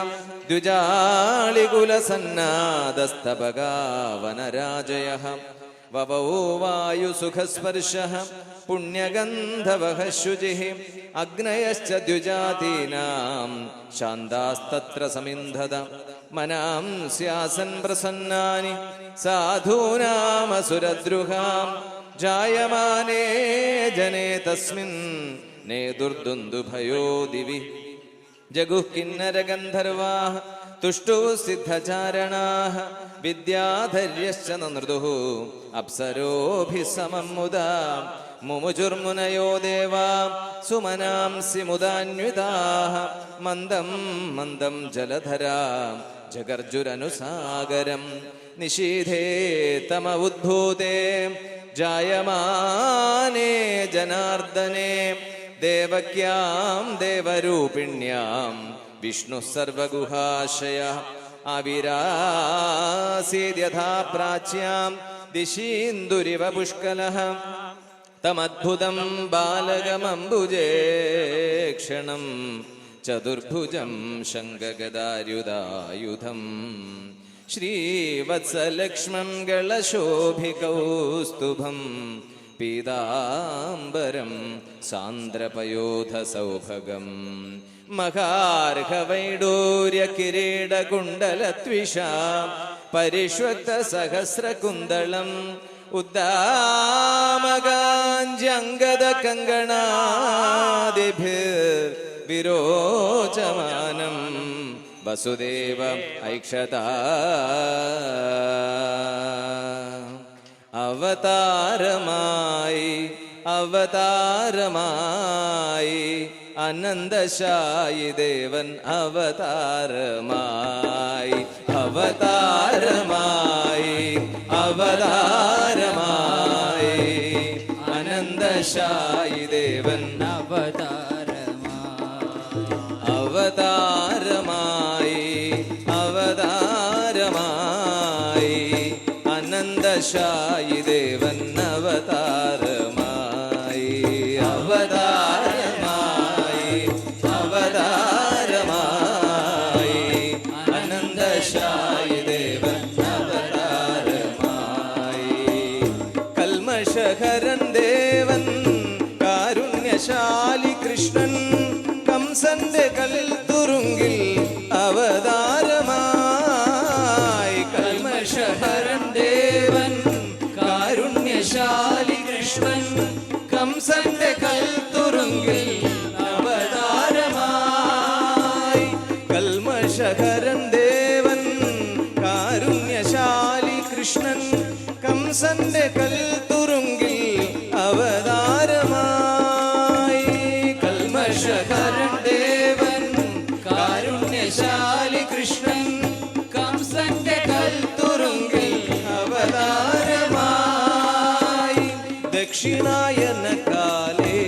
ദ്വിജാളികുലസന്നാദസ്തബകാവനരാജയഃ വവൗ വായുസുഖസ്പർശഃ പുണ്യഗന്ധവഃ ശുചിഃ അഗ്നയശ്ച ദ്വിജാതീനാം ശാന്താസ്തത്ര സമിന്ധത മനാംസ്യാസൻ പ്രസന്നാനി സാധൂനാമസുരദ്രുഹാം ജായമാനേ ജനേ തസ്മിൻ നേതുർദുന്ദുഭയോ ദിവി ജഗുഃ കിന്നരഗന്ധർവാഃ തുഷ്ടു സിദ്ധചാരണാഃ വിദ്യാധര്യശ്ച നൃദുഃ അപ്സരോഭിः സമം മുദാ മുമുചുർമുനയോ ദേവാ സുമനാംസി മുദാന്വിതാഃ മന്ദം മന്ദം ജലധരാ ജഗർജുരനുസാഗരം നിശീധേ തമ ഉദ്ഭൂതേ ജായമാനേ ജനാർദ്ദനേ ദേവക്യാം ദേവരൂപിണ്യാം വിഷ്ണു സർവഗുഹാശയഃ ആവിരാസീദ്യഥാ പ്രാച്യാം ദിശീന്ദുരിവ പുഷ്കലഃ തമദ്ഭുതം ബാലകമംബുജേക്ഷണം ചതുർഭുജം ശംഖഗദാര്യുധായുധം ശ്രീവത്സലക്ഷ്മം ഗളശോഭികൗസ്തുഭം പീതാംബരം സാന്ദ്രപയോധസൗഭഗം മഹാർഹവൈഡൂര്യകിരീടകുണ്ടലത്വിഷാ പരിഷ്വക്തസഹസ്രകുന്തളം ഉദ്ദാമകാഞ്ജംഗദകങ്കണാദിഭിർവിരോചമാനം വസുദേവ ഐക്ഷതാ അവതാരമായി അവതാരമായി അനന്തശായി ദേവൻ അവതാരമായി അവതാരമായി അവതാരമായി അനന്തശായി ദേവൻ അവതാരമായി അവതാരമായി അനന്തശായി ദേവൻ അവതാരമായി അവതാരമായി അവതാരമായി അനന്തശായി ദേവൻ അവതാരമായി കൽമഷഹരൻ ദേവൻ കാരുണ്യശാലി കൃഷ്ണൻ കംസന്റെ കൽത്തുറുങ്കിൽ അവതാരമായി കൽമഷഹരൻ ദേവൻ കാരുണ്യശാലി കൃഷ്ണൻ കംസന്റെ കൽത്തുറുങ്കിൽ അവതാരമായി കൽമഷഹരൻ ദേവൻ കാരുണ്യശാലി കൃഷ്ണൻ കംസന്റെ കൽത്തുറുങ്കിൽ അവതാരമായി കൽമഷഹരൻ ദേവൻ കാരുണ്യശാലി കൃഷ്ണൻ കംസന്റെ കൽത്തുറുങ്കിൽ അവതാരമായി ദക്ഷിണായന കാലേ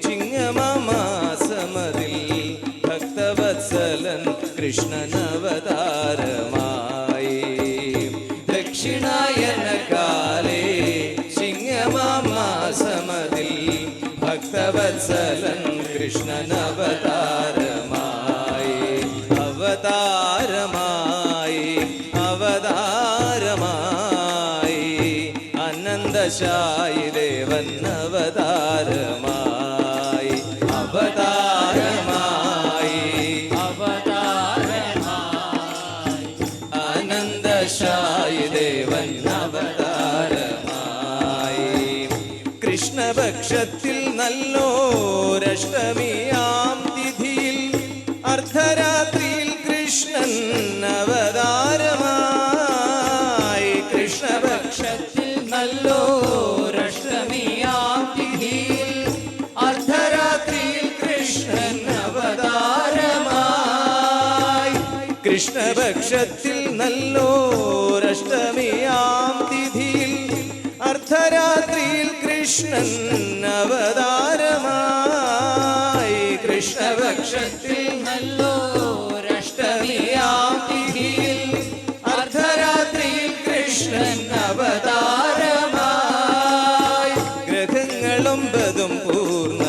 ചിങ്ങമാസമതിൽ ഭക്തവത്സലൻ കൃഷ്ണൻ അവതാരമായി ദക്ഷിണായന കാലേ ചിങ്ങമാസമതിൽ ഭക്തവത്സലൻ കൃഷ്ണൻ അവതാരമായി അവതാരമായി അവതാരമായി അനന്തശായി ദേവൻ അവതാരമായി അവതാരമായി അവതാരമായി അനന്തശായി ദേവൻ അവതാരമായി കൃഷ്ണപക്ഷത്തിൽ നല്ലോരഷ്ടമിയാം തിഥിയിൽ അർദ്ധരാത്രിയിൽ കൃഷ്ണൻ അവതാരമായി കൃഷ്ണപക്ഷത്തിൽ നല്ലോരഷ്ടമിയാം തിഥിയിൽ അർദ്ധരാത്രിയിൽ കൃഷ്ണൻ അവതാരമായി കൃഷ്ണപക്ഷത്തിൽ നല്ലോരഷ്ടമിയാം തിഥിയിൽ അർദ്ധരാത്രിയിൽ കൃഷ്ണൻ അവതാരമായി കൃഷ്ണപക്ഷത്തിൽ നല്ലോരഷ്ടമിയാം തിഥിയിൽ അർദ്ധരാത്രിയിൽ കൃഷ്ണൻ അവതാരമായി ഗ്രഹങ്ങളൊമ്പതും പൂർണ്ണ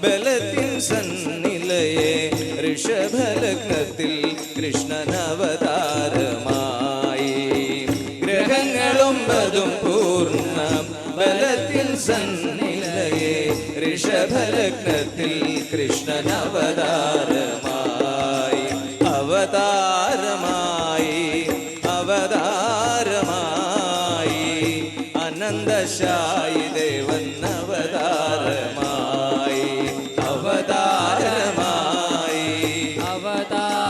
ബലത്തിൻ സന്നിലയെ ഋഷഭലഗ്നത്തിൽ കൃഷ്ണൻ അവതാരമായി ഗ്രഹങ്ങളൊമ്പതും പൂർണ്ണ ബലത്തിൽ സന്നിലയെ ഋഷഭലഗ്നത്തിൽ കൃഷ്ണൻ അവതാരമായി അവതാരമായി അവതാരമായി അനന്തശായി ദേവൻ അവതാരമായി അവതാരമായി അവതാരമായി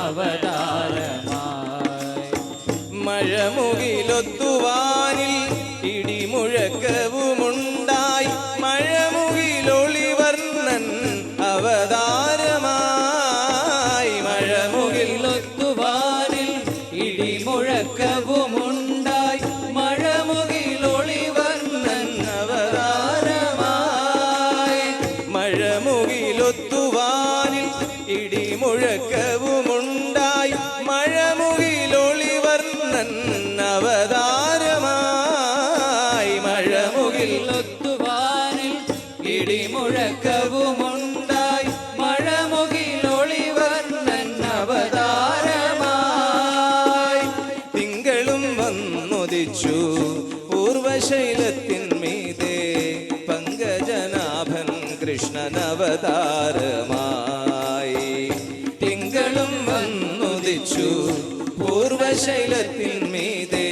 അവതാരമായി. മഴമുകിലൊത്തുവാനിൽ ഇടിമുഴക്കവുമുണ്ടായി, മഴമുകിലൊളിവർണ്ണൻ അവതാരമായി. മഴമുകിലൊത്തുവാനിൽ ഇടിമുഴക്കവുമുണ്ടായി, മഴമുകിലൊളിവർണ്ണൻ അവതാരമായി. മഴമുകിലൊത്തുവാനിൽ ഇടിമുഴക്കവുമുണ്ടായി, മഴമുകിലൊളിവർണ്ണൻ അവതാരമായി. മഴമുകിലൊത്തുവാനിൽ ഇടിമുഴക്കവുമുണ്ടായി, മഴമുകിലൊളിവർണ്ണൻ അവതാരമായി. തിങ്കളും വന്നുദിച്ചു പൂർവശൈലത്തിന്മീതെ, പങ്കജനാഭൻ കൃഷ്ണനവതാരമായി. തിങ്കളും വന്നുദിച്ചു പൂർവശൈലത്തിന്മീതെ,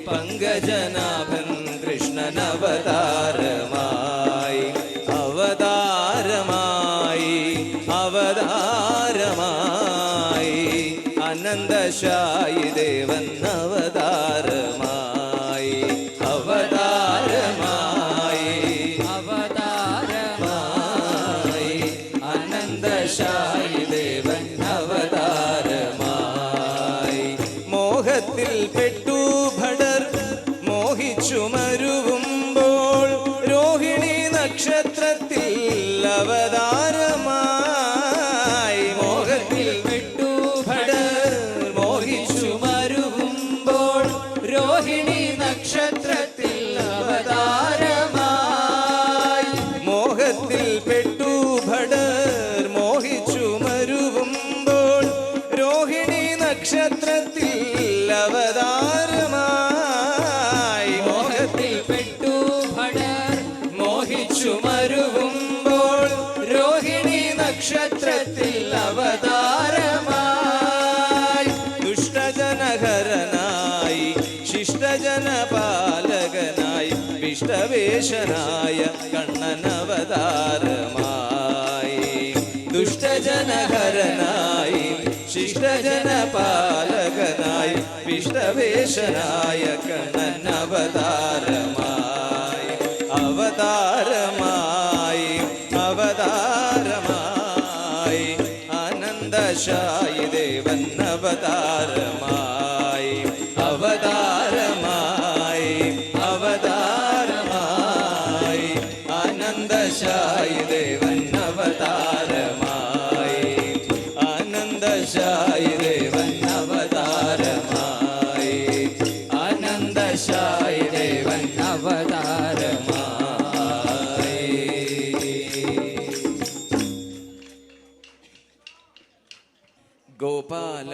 പങ്കജനാഭൻ കൃഷ്ണനവതാരമായി. അവതാരമായി അവതാരമായി, അനന്തശായി ദേവൻ അവതാരമായി. അവതാരമായി അവതാരമായി, അനന്തശായി ദേവൻ അവതാരമായി. മോഹത്തിൽ പെട്ടു ഭടർ മോഹിച്ചു മരുവുമ്പോൾ, രോഹിണി നക്ഷത്രത്തിൽ അവതാരമായി. മോഹത്തിൽ വിട്ടു ഭടർ മോഹിച്ചു മരുവുമ്പോൾ, രോഹിണി നക്ഷത്രത്തിൽ അവതാരമായി. മോഹത്തിൽ പെട്ടു ഭടർ മോഹിച്ചു മരുവുമ്പോൾ, രോഹിണി നക്ഷത്രത്തിൽ അവതാരമായി. മോഹത്തിൽ പെട്ടു ഭടർ മോഹിച്ചു മരുവുമ്പോൾ, രോഹിണി നക്ഷത്രത്തിൽ അവതാരമായി. ദുഷ്ടജനഹരനായി ശിഷ്ടജനപാലകനായി, വിഷ്ടവേഷനായ കണ്ണൻ അവതാരമായി. ദുഷ്ടജനഹരനായി ശിഷ്ടജനപാലകനായി, വിഷ്ടവേഷനായ കണ്ണൻ അവതാരമായി. അവതാരമായി അവതാരമായി, ആനന്ദശായി ദേവൻ അവതാരമായി. അവതാരമായി അവതാരമായി, ആനന്ദശായി ദേവൻ അവതാരമായി. ആനന്ദശായി ദേവൻ അവതാരമായി. ആനന്ദശായി ദേവൻ അവതാരമായി. ഗോപാല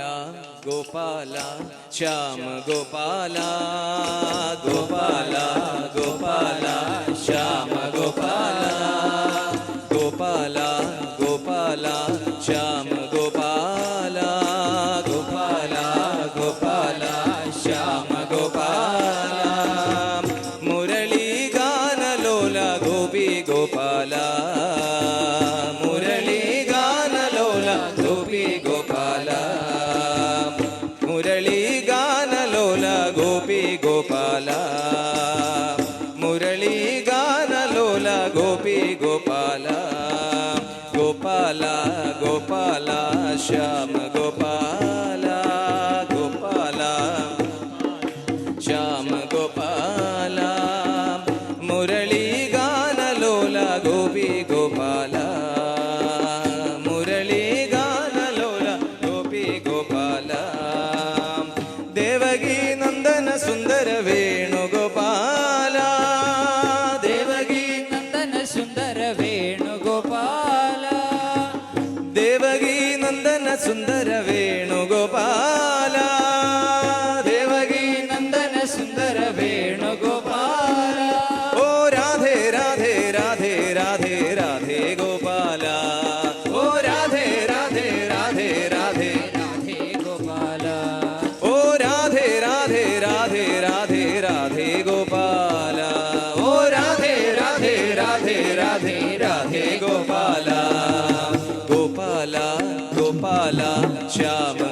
ഗോപാല ശ്യാമ ഗോപാല, ഗോപാല ഗോപാല ശ്യാമ ഗോപാല. ഗോപാല ഗോപാല ശ്യാമ ഗോപാല, ഗോപാല ഗോപാല ശ്യാമ ഗോപാല. മുരളീഗാനലോല ഗോപി ഗോപാല, മുരളീഗാനലോല ഗോപി ഗോപാല. മുരളീഗാനലോല ഗോപി ഗോപാല, മുരളീഗാനലോല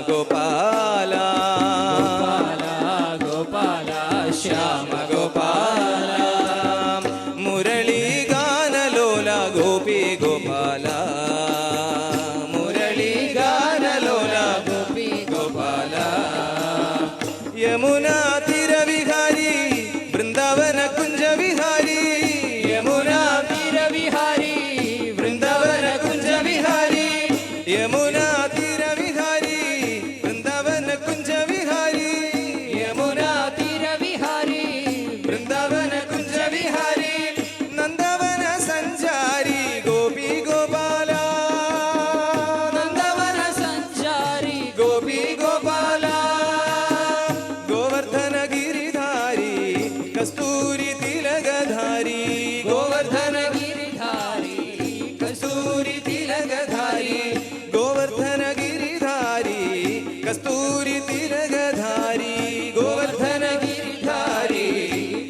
ഗോപാല ഗോപാല ഗോപാല ശ്യാമ ഗോപാല മുരളീഗാനലോല ഗോപി ഗോപാല മുരളീഗാനലോല ഗോപി ഗോപാല യമുനാ തീരവിഹാരി വൃന്ദാവന കുഞ്ചവിഹാരി യമുനാ തീരവിഹാരി വൃന്ദാവന കുഞ്ചവിഹാരി യമുനാ തീരവിഹാരി വൃന്ദാവന കുഞ്ചവിഹാരി യമുനാ തീരവിഹാരി വൃന്ദാവന കുഞ്ചവിഹാരി നന്ദവന സഞ്ചാരി ഗോപി ഗോപാല നന്ദവന സഞ്ചാരി ഗോപി ഗോപാല ഗോവർദ്ധന ഗിരിധാരി കസ്തൂരി തിലകധാരി ഗോവർദ്ധന ഗിരിധാരി കസ്തൂരി തിലകധാരി ഗോവർദ്ധന ഗിരിധാരി കസ്തൂരി തിലകധാരി ഗോവർദ്ധന ഗിരിധാരി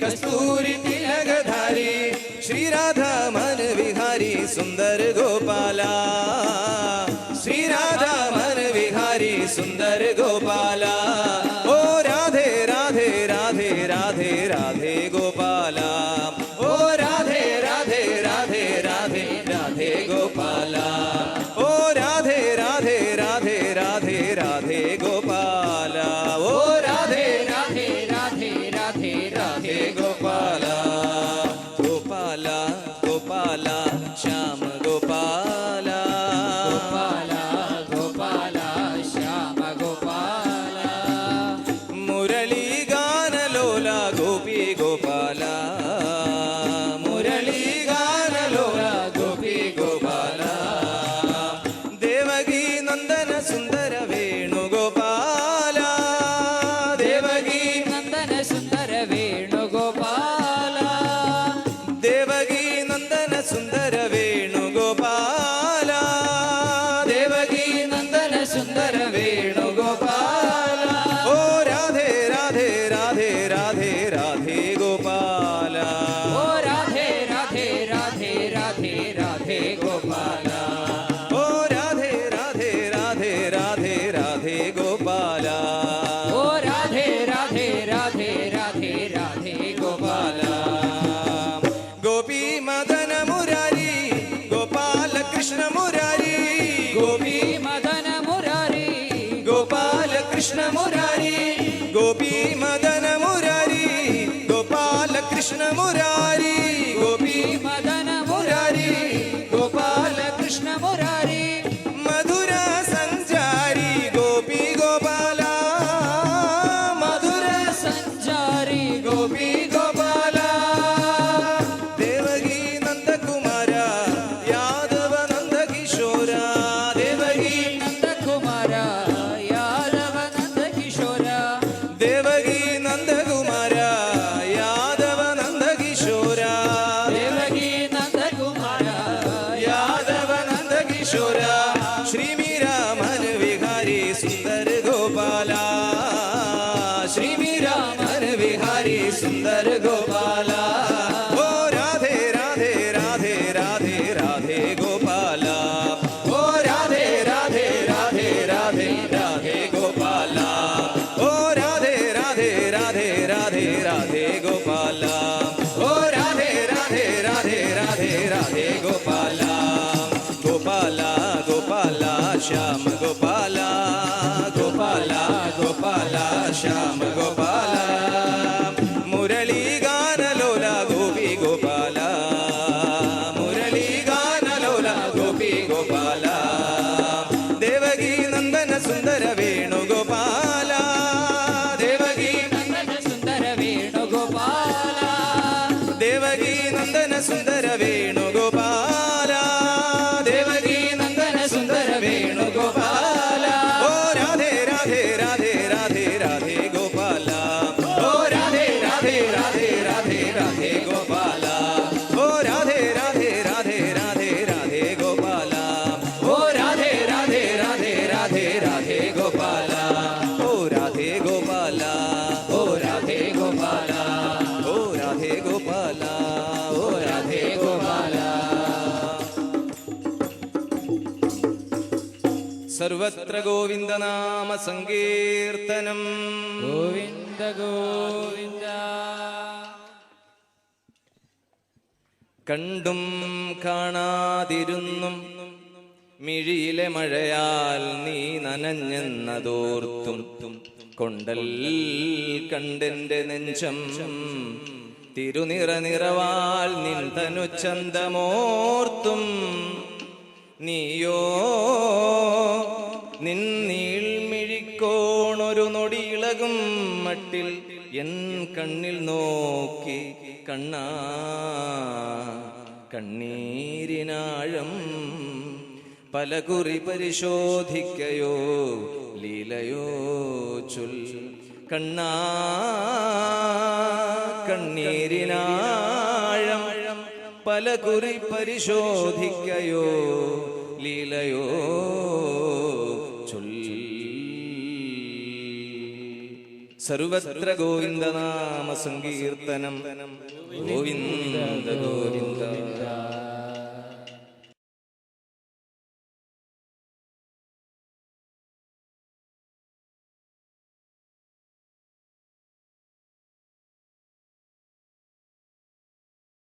കസ്തൂരി തിലകധാരി ശ്രീരാധാ मन विहारी सुंदर गोपाला श्रीराधा मन विहारी सुंदर गोपाला ओ राधे राधे राधे राधे राधे गोपाला ओ राधे राधे राधे राधे राधे गोपाला ओ राधे राधे राधे राधे राधे गोपाला ओ राधे राधे राधे राधे राधे गोपाला गोपाला गोपाला श्याम गोपाला गोपाला गोपाला श्याम गोपाला मुरली गान लोला गोपी गोपाला मुरली गान लोला गोपी गोपाला देवगी नंदन सुंदर वेणुगोपाला देवगी नंदन सुंदर वेणुगोपाला देवगी नंदन सुंदर वेणुगोपाला देवगी नंदन सुंदर वेणुगोपाला ओ राधे राधे राधे राधे राधे गोपाला ओ राधे राधे राधे राधे राधे गोपाला ओ राधे राधे राधे राधे राधे गोपाला ओ राधे राधे राधे राधे राधे गोपाला गोपी मदन मुरारी गोपाल कृष्ण मुरारी गोपी मदन मुरारी गोपाल कृष्ण मुरारी गोपी मदन मुरारी गोपाल कृष्ण मुरारी गोपी मदन मुरारी गोपाल कृष्ण मुरारी मधुर संचारी गोपी गोपाला मधुर संचारी गोपी गोपाला देवगी नंद कुमारा यादव नंद किशोरा देवगी नंद कुमारा यादव नंद किशोरा देवगी नंद कुमारा यादव नंद किशोरा देवगी नंद कुमारा यादव नंद किशोरा श्री मीरा मन विहारी सुंदर गोपाला श्री मीरा मन विहारी सुंदर गोपाला ओ राधे राधे राधे राधे राधे गोपाला ओ राधे राधे राधे राधे राधे गोपाला ओ राधे राधे राधे राधे राधे गोपाला ओ राधे राधे राधे राधे राधे गोपाला गोपाला गोपाला श्याम गोपाला गोपाला गोपाला श्याम गोपाला मुरली गान लोला गोपी गोपाला मुरली गान लोला गोपी गोपाला देवगी नंदन सुंदर वेणुगोपाला देवगी नंदन सुंदर वेणुगोपाला देवगी नंदन सुंदर वेणुगोपाला देवगी नंदन सुंदर वेणुगोपाला ओ राधे राधे राधे राधे राधे गोपाला ओ राधे राधे राधे राधे राधे गोपाला ओ राधे राधे राधे राधे राधे गोपाला ओ राधे राधे राधे राधे राधे गोपाला ओ राधे गोपाला ओ राधे गोपाला ओ राधे गोपाला ओ राधे गोपाला സർവത്ര ഗോവിന്ദനാമ സങ്കീർത്തനം. ഗോവിന്ദ ഗോവിന്ദ. കണ്ടും കാണാതിരുന്നും മിഴിയിലെ മഴയാൽ നീ നനഞ്ഞെന്നതോർത്തും കൊണ്ടൽ കണ്ടെന്റെ നെഞ്ചം തിരുനിറനിറവാൽ നിൻ തനുചന്തമോർത്തും നീയോ നിൻ നീൾമിഴിക്കോണൊരു നൊടിയിളകും മട്ടിൽ എൻ കണ്ണിൽ നോക്കി കണ്ണാ കണ്ണീരിനാഴം പലകുറി പരിശോധിക്കയോ ലീലയോ ചൊൽ കണ്ണാ കണ്ണീരിനാഴം പലകുറി പരിശോധിക്കയോ ലീലയോ ചൊൽ. സർവത്ര ഗോവിന്ദനാമ സങ്കീർത്തനം. ഗോവിന്ദ ഗോവിന്ദ.